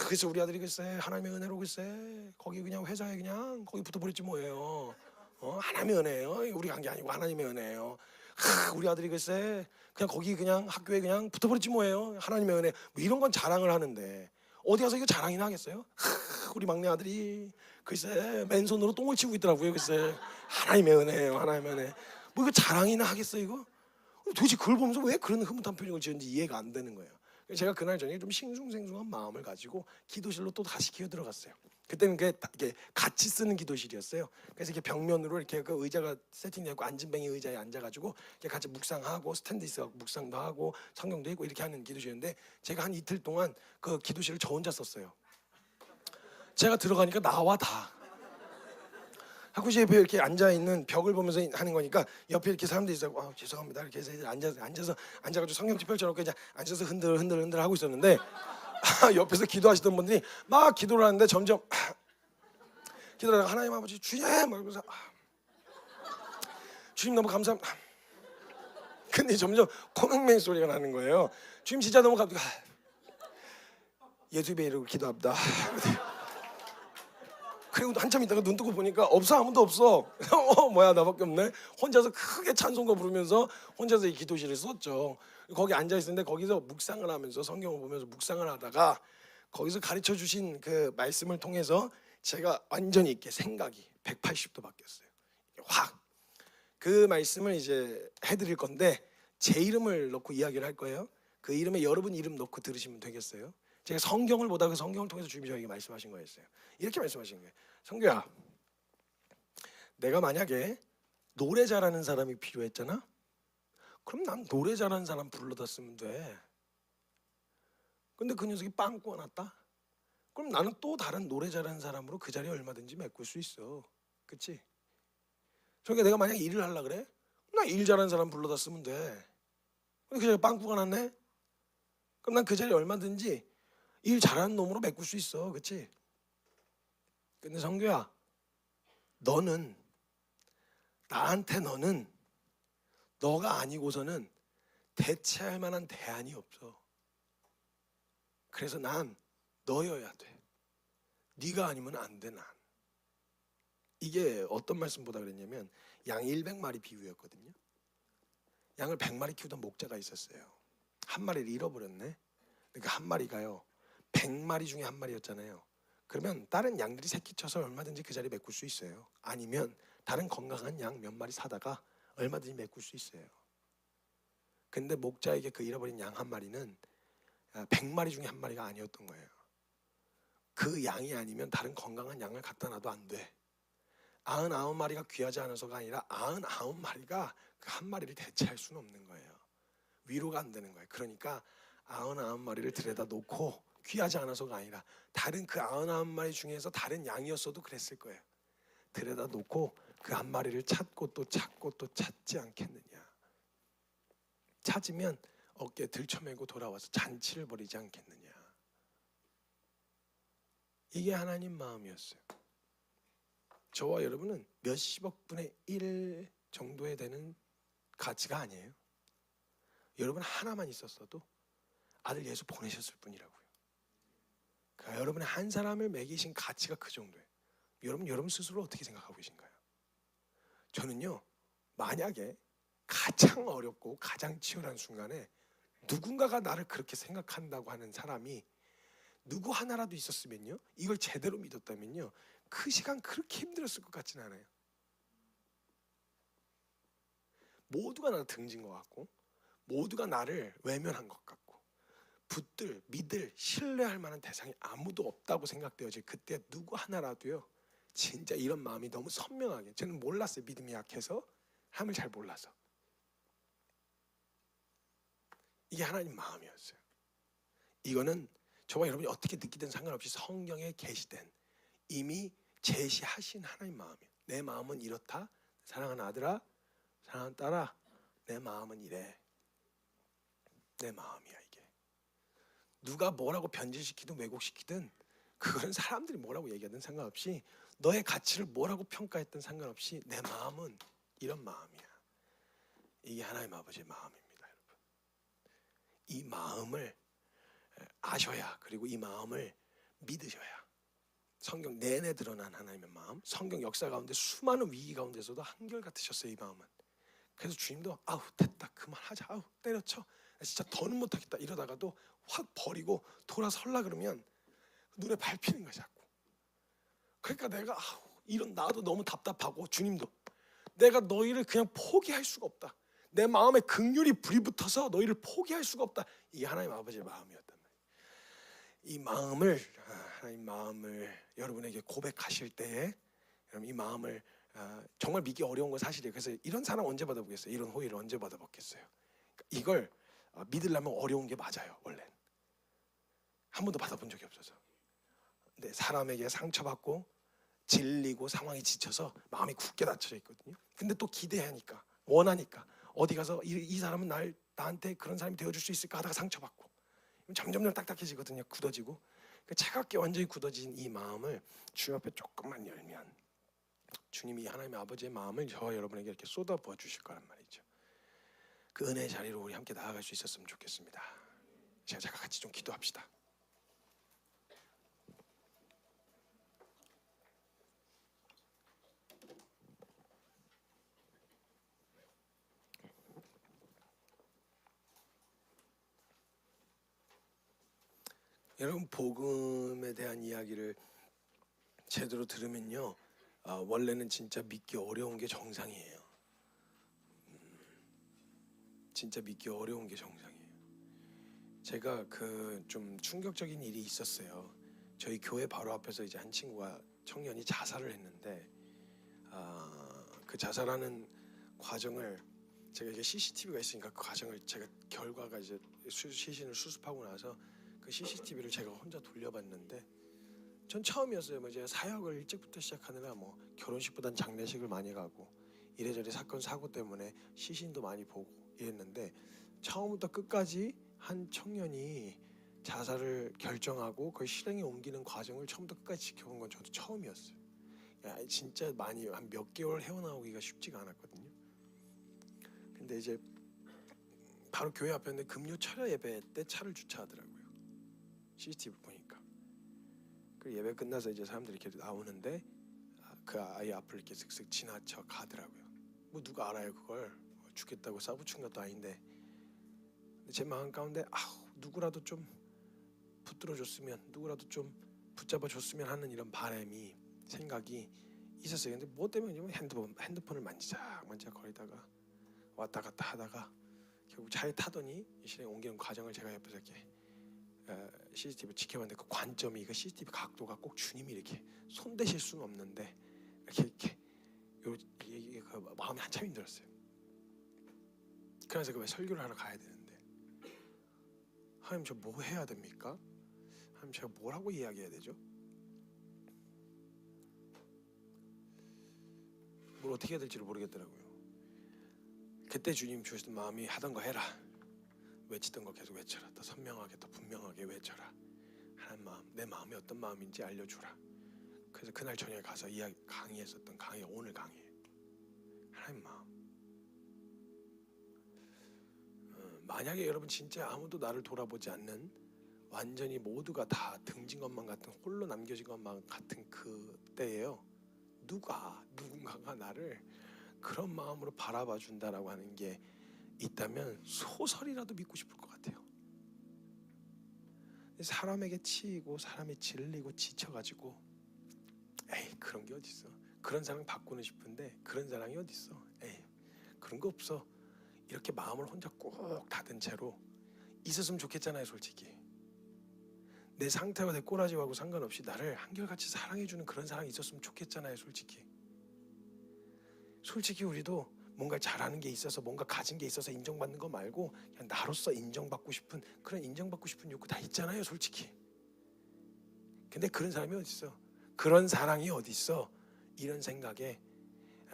글쎄 우리 아들이 글쎄 하나님의 은혜로 글쎄 거기 그냥 회사에 그냥 거기 붙어버렸지 뭐예요. 하나님의 은혜예요. 우리가 한 게 아니고 하나님의 은혜예요. 우리 아들이 글쎄 그냥 거기 그냥 학교에 그냥 붙어버렸지 뭐예요. 하나님의 은혜. 뭐 이런 건 자랑을 하는데 어디 가서 이거 자랑이나 하겠어요? 우리 막내 아들이 글쎄 맨손으로 똥을 치우고 있더라고요. 글쎄 하나님의 은혜예요. 하나님의 은혜. 뭐 이거 자랑이나 하겠어 이거? 도대체 그걸 보면서 왜 그런 흐뭇한 표정을 지었는지 이해가 안 되는 거예요. 제가 그날 저녁에 좀 싱숭생숭한 마음을 가지고 기도실로 또 다시 기어 들어갔어요. 그때는 이게 같이 쓰는 기도실이었어요. 그래서 이렇게 벽면으로 이렇게 그 의자가 세팅되고 앉은 뱅이 의자에 앉아가지고 이렇게 같이 묵상하고 스탠드 있어 묵상도 하고 성경도 읽고 이렇게 하는 기도실인데 제가 한 이틀 동안 그 기도실을 저 혼자 썼어요. 제가 들어가니까 나와 다. 하고 이제 이렇게 앉아 있는 벽을 보면서 하는 거니까 옆에 이렇게 사람들이 있어. 죄송합니다. 이렇게 해서 앉아가지고 성경책 펼쳐놓고 이제 앉아서 흔들 하고 있었는데 옆에서 기도하시던 분들이 막 기도를 하는데 점점 기도하다가 하나님 아버지 주님 이러면서 주님 너무 감사합니다. 근데 점점 코맹맹 소리가 나는 거예요. 주님 진짜 너무 감사합니다. 예수님의 이름으로 기도합니다. 그리고 한참 있다가 눈 뜨고 보니까 없어, 아무도 없어. 뭐야, 나밖에 없네. 혼자서 크게 찬송가 부르면서 혼자서 이 기도실을 썼죠. 거기 앉아 있었는데 거기서 묵상을 하면서 성경을 보면서 묵상을 하다가 거기서 가르쳐 주신 그 말씀을 통해서 제가 완전히 이렇게 생각이 180도 바뀌었어요. 확. 그 말씀을 이제 해드릴 건데 제 이름을 넣고 이야기를 할 거예요. 그 이름에 여러분 이름 넣고 들으시면 되겠어요. 제가 성경을 보다가 그 성경을 통해서 주님이 저에게 말씀하신 거였어요. 이렇게 말씀하신 거예요. 성규야, 내가 만약에 노래 잘하는 사람이 필요했잖아. 그럼 난 노래 잘하는 사람 불러다 쓰면 돼. 근데 그 녀석이 빵꾸가 났다. 그럼 나는 또 다른 노래 잘하는 사람으로 그 자리에 얼마든지 메꿀 수 있어. 그치? 그러니까 내가 만약에 일을 하려고 그래? 나 일 잘하는 사람 불러다 쓰면 돼. 근데 그 자리에 빵꾸가 났네? 그럼 난 그 자리에 얼마든지 일 잘하는 놈으로 메꿀 수 있어. 그치? 근데 성규야, 너는 나한테 너는 너가 아니고서는 대체할 만한 대안이 없어. 그래서 난 너여야 돼. 네가 아니면 안 돼. 난 이게 어떤 말씀보다 그랬냐면 양 100마리 비유였거든요. 양을 100마리 키우던 목자가 있었어요. 한 마리를 잃어버렸네. 그러니까 한 마리가요 100마리 중에 한 마리였잖아요. 그러면 다른 양들이 새끼쳐서 얼마든지 그 자리에 메꿀 수 있어요. 아니면 다른 건강한 양 몇 마리 사다가 얼마든지 메꿀 수 있어요. 근데 목자에게 그 잃어버린 양 한 마리는 100마리 중에 한 마리가 아니었던 거예요. 그 양이 아니면 다른 건강한 양을 갖다 놔도 안 돼. 99마리가 귀하지 않아서가 아니라 99마리가 그 한 마리를 대체할 수는 없는 거예요. 위로가 안 되는 거예요. 그러니까 99마리를 들여다 놓고 귀하지 않아서가 아니라 다른 그 99마리 중에서 다른 양이었어도 그랬을 거예요. 들여다 놓고 그 한 마리를 찾고 또 찾고 또 찾지 않겠느냐. 찾으면 어깨에 들쳐매고 돌아와서 잔치를 벌이지 않겠느냐. 이게 하나님 마음이었어요. 저와 여러분은 몇십억 분의 1 정도에 되는 가치가 아니에요. 여러분 하나만 있었어도 아들 예수 보내셨을 뿐이라고요. 그러니까 여러분의 한 사람을 먹이신 가치가 그 정도예요. 여러분 스스로 어떻게 생각하고 계신가요? 저는요, 만약에 가장 어렵고 가장 치열한 순간에 누군가가 나를 그렇게 생각한다고 하는 사람이 누구 하나라도 있었으면요, 이걸 제대로 믿었다면요, 그 시간 그렇게 힘들었을 것 같진 않아요. 모두가 나를 등진 것 같고 모두가 나를 외면한 것 같고 붙들, 믿을, 신뢰할 만한 대상이 아무도 없다고 생각되어질 그때 누구 하나라도요, 진짜 이런 마음이 너무 선명하게, 저는 몰랐어요. 믿음이 약해서, 함을 잘 몰라서. 이게 하나님 마음이었어요. 이거는 저와 여러분이 어떻게 느끼든 상관없이 성경에 계시된 이미 제시하신 하나님 마음이에요. 내 마음은 이렇다. 사랑하는 아들아, 사랑하는 딸아, 내 마음은 이래. 내 마음이야 이게. 누가 뭐라고 변질시키든 왜곡시키든 그거는 사람들이 뭐라고 얘기하든 상관없이, 너의 가치를 뭐라고 평가했든 상관없이 내 마음은 이런 마음이야. 이게 하나님 아버지의 마음입니다, 여러분. 이 마음을 아셔야, 그리고 이 마음을 믿으셔야 성경 내내 드러난 하나님의 마음, 성경 역사 가운데 수많은 위기 가운데서도 한결같으셨어요. 이 마음은. 그래서 주님도 아우 됐다 그만하자, 아우 때려쳐, 진짜 더는 못하겠다 이러다가도 확 버리고 돌아설라 그러면 눈에 밟히는 거야 자꾸. 그러니까 내가 아우 이런 나도 너무 답답하고, 주님도 내가 너희를 그냥 포기할 수가 없다. 내 마음에 긍휼이 불이 붙어서 너희를 포기할 수가 없다. 이게 하나님 아버지의 마음이었단 말이에요. 이 마음을, 하나님 마음을 여러분에게 고백하실 때에 여러분 이 마음을 정말 믿기 어려운 건 사실이에요. 그래서 이런 사랑 언제 받아보겠어요? 이런 호의를 언제 받아보겠어요? 그러니까 이걸 믿으려면 어려운 게 맞아요. 원래 한 번도 받아본 적이 없어서. 근데 사람에게 상처받고 질리고 상황이 지쳐서 마음이 굳게 닫혀져 있거든요. 근데 또 기대하니까, 원하니까 어디 가서 이 사람은 나한테 그런 사람이 되어줄 수 있을까 하다가 상처받고 점점 딱딱해지거든요. 굳어지고. 차갑게 완전히 굳어진 이 마음을 주님 앞에 조금만 열면 주님이 하나님의 아버지의 마음을 저와 여러분에게 이렇게 쏟아부어 주실 거란 말이죠. 그 은혜의 자리로 우리 함께 나아갈 수 있었으면 좋겠습니다. 제가 같이 좀 기도합시다. 여러분 복음에 대한 이야기를 제대로 들으면요, 원래는 진짜 믿기 어려운 게 정상이에요. 진짜 믿기 어려운 게 정상이에요. 제가 그 좀 충격적인 일이 있었어요. 저희 교회 바로 앞에서 이제 한 친구가 청년이 자살을 했는데, 그 자살하는 과정을 제가 이게 CCTV가 있으니까 그 과정을 제가 결과가 이제 시신을 수습하고 나서 그 CCTV를 제가 혼자 돌려봤는데, 전 처음이었어요. 뭐 제가 사역을 일찍부터 시작하느라 뭐 결혼식보단 장례식을 많이 가고 이래저래 사건 사고 때문에 시신도 많이 보고 이랬는데, 처음부터 끝까지 한 청년이 자살을 결정하고 그걸 실행에 옮기는 과정을 처음부터 끝까지 지켜본 건 저도 처음이었어요. 야, 진짜 많이 한 몇 개월 헤어나오기가 쉽지가 않았거든요. 근데 이제 바로 교회 앞이었는데 금요 철야 예배 때 차를 주차하더라고요. CCTV 보니까. 그 예배 끝나서 이제 사람들이 이렇게 나오는데 그 아이 앞을 이렇게 슥슥 지나쳐 가더라고요. 뭐 누가 알아요 그걸. 죽겠다고 싸붙인 것도 아닌데. 근데 제 마음 가운데 누구라도 좀 붙들어줬으면, 누구라도 좀 붙잡아줬으면 하는 이런 바람이, 생각이 있었어요. 근데 뭐 때문에 핸드폰을 만지작 거리다가 왔다 갔다 하다가 결국 차에 타더니 이 실행 옮기는 과정을 제가 옆에서 이렇게 CCTV 지켜봤는데, 그 관점이, 그 CCTV 각도가 꼭 주님이 이렇게 손대실 수는 없는데 이렇게 그 마음이 한참 힘들었어요. 그래서 왜 설교를 하러 가야 되는데, 하나님 저 뭐 해야 됩니까? 하나님 제가 뭐라고 이야기해야 되죠? 뭘 어떻게 해야 될지를 모르겠더라고요. 그때 주님 주셨던 마음이 하던 거 해라, 외치던 거 계속 외쳐라, 더 선명하게 더 분명하게 외쳐라. 하나님 마음, 내 마음이 어떤 마음인지 알려주라. 그래서 그날 저녁에 가서 강의했었던 강의, 오늘 강의, 하나님 마음. 만약에 여러분 진짜 아무도 나를 돌아보지 않는, 완전히 모두가 다 등진 것만 같은, 홀로 남겨진 것만 같은 그 때예요, 누군가가 나를 그런 마음으로 바라봐 준다라고 하는 게 있다면 소설이라도 믿고 싶을 것 같아요. 사람에게 치이고 사람이 질리고 지쳐가지고 에이 그런 게 어딨어, 그런 사랑 바꾸는 싶은데 그런 사랑이 어딨어, 에이 그런 거 없어, 이렇게 마음을 혼자 꼭 닫은 채로 있었으면 좋겠잖아요. 솔직히 내 상태와 내 꼬라지하고 상관없이 나를 한결같이 사랑해주는 그런 사랑이 있었으면 좋겠잖아요. 솔직히 우리도 뭔가 잘하는 게 있어서, 뭔가 가진 게 있어서 인정받는 거 말고 그냥 나로서 인정받고 싶은, 그런 인정받고 싶은 욕구 다 있잖아요. 솔직히. 근데 그런 사람이 어디 있어, 그런 사랑이 어디 있어, 이런 생각에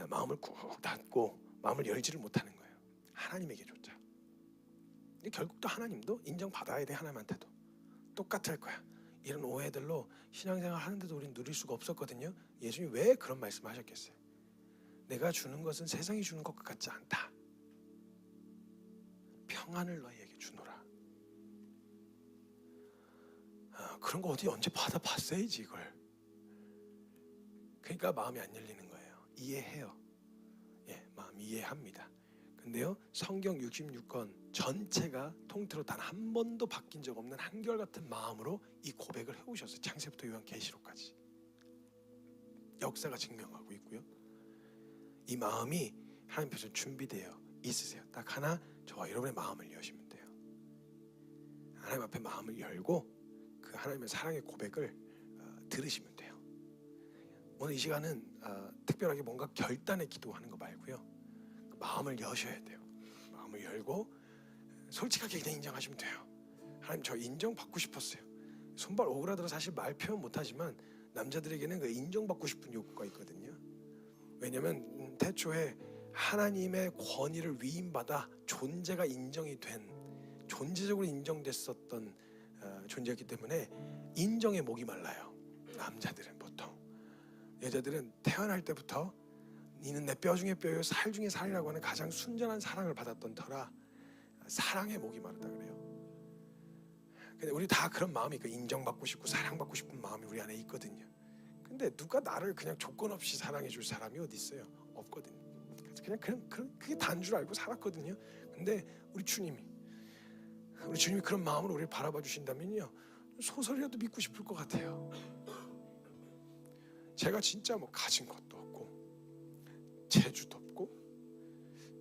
마음을 꾹 닫고 마음을 열지를 못하는 거예요. 하나님에게조차. 근데 결국 또 하나님도 인정받아야 돼. 하나님한테도 똑같을 거야. 이런 오해들로 신앙생활 하는데도 우리는 누릴 수가 없었거든요. 예수님이 왜 그런 말씀하셨겠어요? 내가 주는 것은 세상이 주는 것 같지 않다. 평안을 너희에게 주노라. 그런 거 어디 언제 받아봤어야지 이걸. 그러니까 마음이 안 열리는 거예요. 이해해요. 마음 이해합니다. 근데요, 성경 66권 전체가 통틀어 단 한 번도 바뀐 적 없는 한결같은 마음으로 이 고백을 해오셨어요. 창세부터 요한계시록까지 역사가 증명하고 있고요. 이 마음이 하나님 앞에서 준비되어 있으세요. 딱 하나, 저와 여러분의 마음을 여시면 돼요. 하나님 앞에 마음을 열고 그 하나님의 사랑의 고백을 들으시면 돼요. 오늘 이 시간은 특별하게 뭔가 결단의 기도하는 거 말고요, 마음을 여셔야 돼요. 마음을 열고 솔직하게 그냥 인정하시면 돼요. 하나님 저 인정받고 싶었어요. 손발 오그라들어 사실 말 표현 못하지만 남자들에게는 그 인정받고 싶은 욕구가 있거든요. 왜냐면 태초에 하나님의 권위를 위임받아 존재가 인정이 된, 존재적으로 인정됐었던 존재였기 때문에 인정에 목이 말라요. 남자들은 보통. 여자들은 태어날 때부터 니는 내 뼈 중에 뼈요 살 중에 살이라고 하는 가장 순전한 사랑을 받았던 터라 사랑에 목이 마르다 그래요. 근데 우리 다 그런 마음이 있고, 인정받고 싶고 사랑받고 싶은 마음이 우리 안에 있거든요. 근데 누가 나를 그냥 조건 없이 사랑해 줄 사람이 어디 있어요? 없거든요. 그래서 그냥 그게 단 줄 알고 살았거든요. 근데 우리 주님이 그런 마음으로 우리를 바라봐 주신다면요, 소설이라도 믿고 싶을 것 같아요. 제가 진짜 뭐 가진 것도 없고 재주도 없고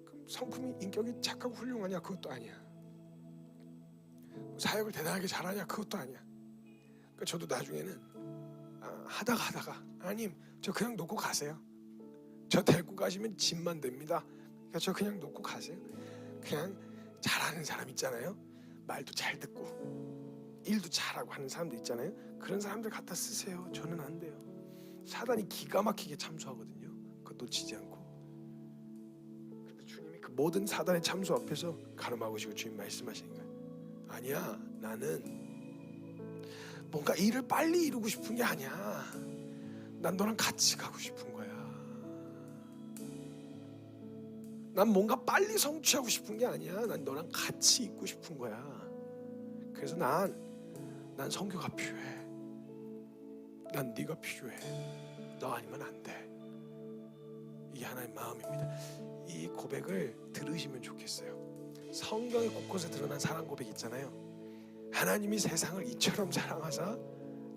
그럼 성품이 인격이 착하고 훌륭하냐? 그것도 아니야. 사역을 대단하게 잘하냐? 그것도 아니야. 그러니까 저도 나중에는 하다가 하나님 저 그냥 놓고 가세요. 저 데리고 가시면 짐만 됩니다. 그러니까 저 그냥 놓고 가세요. 그냥 잘하는 사람 있잖아요. 말도 잘 듣고 일도 잘하고 하는 사람들 있잖아요. 그런 사람들 갖다 쓰세요. 저는 안 돼요. 사단이 기가 막히게 참수하거든요. 그거 놓치지 않고. 그래서 주님이 그 모든 사단의 참수 앞에서 가름하고시고 주님 말씀하시는 거예요. 아니야, 나는 뭔가 일을 빨리 이루고 싶은 게 아니야. 난 너랑 같이 가고 싶은 거야. 난 뭔가 빨리 성취하고 싶은 게 아니야. 난 너랑 같이 있고 싶은 거야. 그래서 난 성교가 필요해. 난 네가 필요해. 너 아니면 안 돼. 이게 하나의 마음입니다. 이 고백을 들으시면 좋겠어요. 성경의 곳곳에 드러난 사랑 고백 있잖아요. 하나님이 세상을 이처럼 사랑하사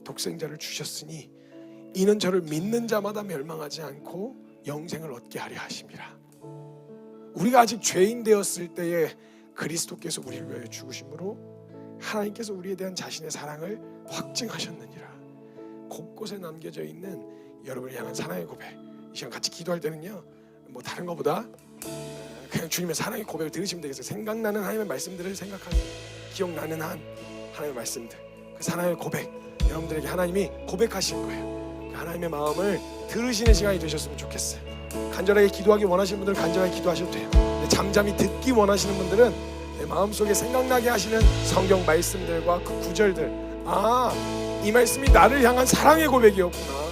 독생자를 주셨으니 이는 저를 믿는 자마다 멸망하지 않고 영생을 얻게 하려 하심이라. 우리가 아직 죄인 되었을 때에 그리스도께서 우리를 위하여 죽으심으로 하나님께서 우리에 대한 자신의 사랑을 확증하셨느니라. 곳곳에 남겨져 있는 여러분을 향한 사랑의 고백. 이 시간 같이 기도할 때는요, 뭐 다른 것보다 그냥 주님의 사랑의 고백을 들으시면 되겠어요. 생각나는 하나님의 말씀들을 생각하세요. 기억나는 한 하나님의 말씀들, 그 사랑의 고백, 여러분들에게 하나님이 고백하실 거예요. 그 하나님의 마음을 들으시는 시간이 되셨으면 좋겠어요. 간절하게 기도하기 원하시는 분들은 간절하게 기도하셔도 돼요. 잠잠히 듣기 원하시는 분들은 내 마음속에 생각나게 하시는 성경 말씀들과 그 구절들, 이 말씀이 나를 향한 사랑의 고백이었구나.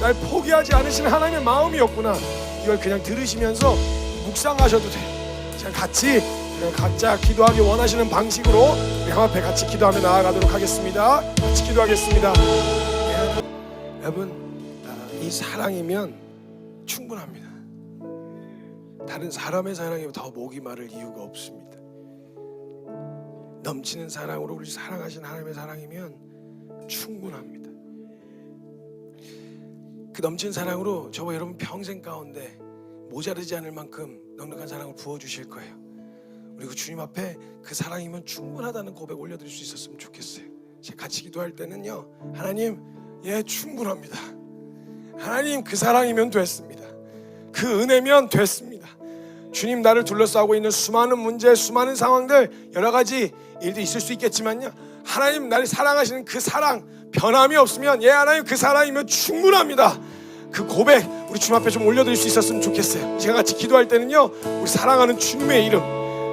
날 포기하지 않으시는 하나님의 마음이었구나. 이걸 그냥 들으시면서 묵상하셔도 돼요. 그냥 같이 각자 기도하기 원하시는 방식으로 우리 한 앞에 같이 기도하며 나아가도록 하겠습니다. 같이 기도하겠습니다. 여러분, 이 사랑이면 충분합니다. 다른 사람의 사랑이 더 목이 마를 이유가 없습니다. 넘치는 사랑으로 우리 사랑하신 하나님의 사랑이면 충분합니다. 그 넘치는 사랑으로 저와 여러분 평생 가운데 모자르지 않을 만큼 넉넉한 사랑을 부어주실 거예요. 우리 그 주님 앞에 그 사랑이면 충분하다는 고백 올려드릴 수 있었으면 좋겠어요. 제가 같이 기도할 때는요, 하나님, 충분합니다. 하나님, 그 사랑이면 됐습니다. 그 은혜면 됐습니다. 주님, 나를 둘러싸고 있는 수많은 문제, 수많은 상황들, 여러 가지 일도 있을 수 있겠지만요, 하나님, 나를 사랑하시는 그 사랑, 변함이 없으면 하나님, 그 사랑이면 충분합니다. 그 고백 우리 주님 앞에 좀 올려드릴 수 있었으면 좋겠어요. 제가 같이 기도할 때는요, 우리 사랑하는 주님의 이름,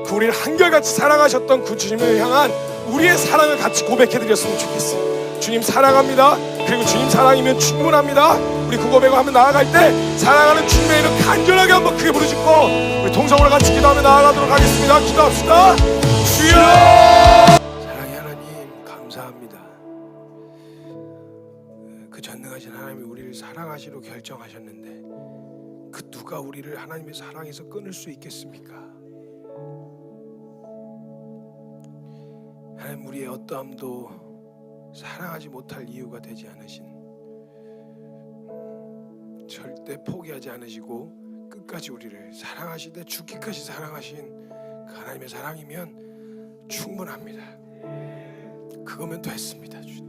그 우리를 한결같이 사랑하셨던 그 주님을 향한 우리의 사랑을 같이 고백해드렸으면 좋겠어요. 주님 사랑합니다. 그리고 주님 사랑이면 충분합니다. 우리 그 고백을 한번 나아갈 때 사랑하는 주님의 이름 간절하게 한번 크게 부르짖고 우리 통성으로 같이 기도하며 나아가도록 하겠습니다. 기도합시다. 주여! 사랑의 하나님, 감사합니다. 그 전능하신 하나님이 우리를 사랑하시로 결정하셨는데 그 누가 우리를 하나님의 사랑에서 끊을 수 있겠습니까? 하나님, 우리의 어떠함도 사랑하지 못할 이유가 되지 않으신, 절대 포기하지 않으시고 끝까지 우리를 사랑하시되 죽기까지 사랑하신 그 하나님의 사랑이면 충분합니다. 그거면 됐습니다. 주님,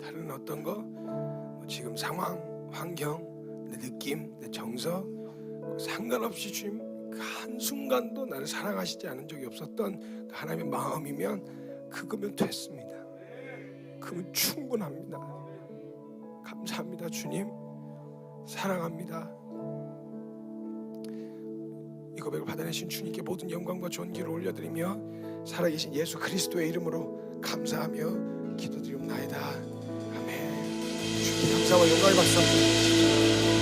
다른 어떤 거, 지금 상황, 환경, 내 느낌, 내 정서 상관없이 주님, 그 한순간도 나를 사랑하시지 않은 적이 없었던 그 하나님의 마음이면 그거면 됐습니다. 그건 충분합니다. 감사합니다. 주님, 사랑합니다. 이 고백을 받아내신 주님께 모든 영광과 존귀를 올려드리며 살아계신 예수 그리스도의 이름으로 감사하며 기도드리옵나이다. 아멘. 주님께 감사와 영광을 받습니다.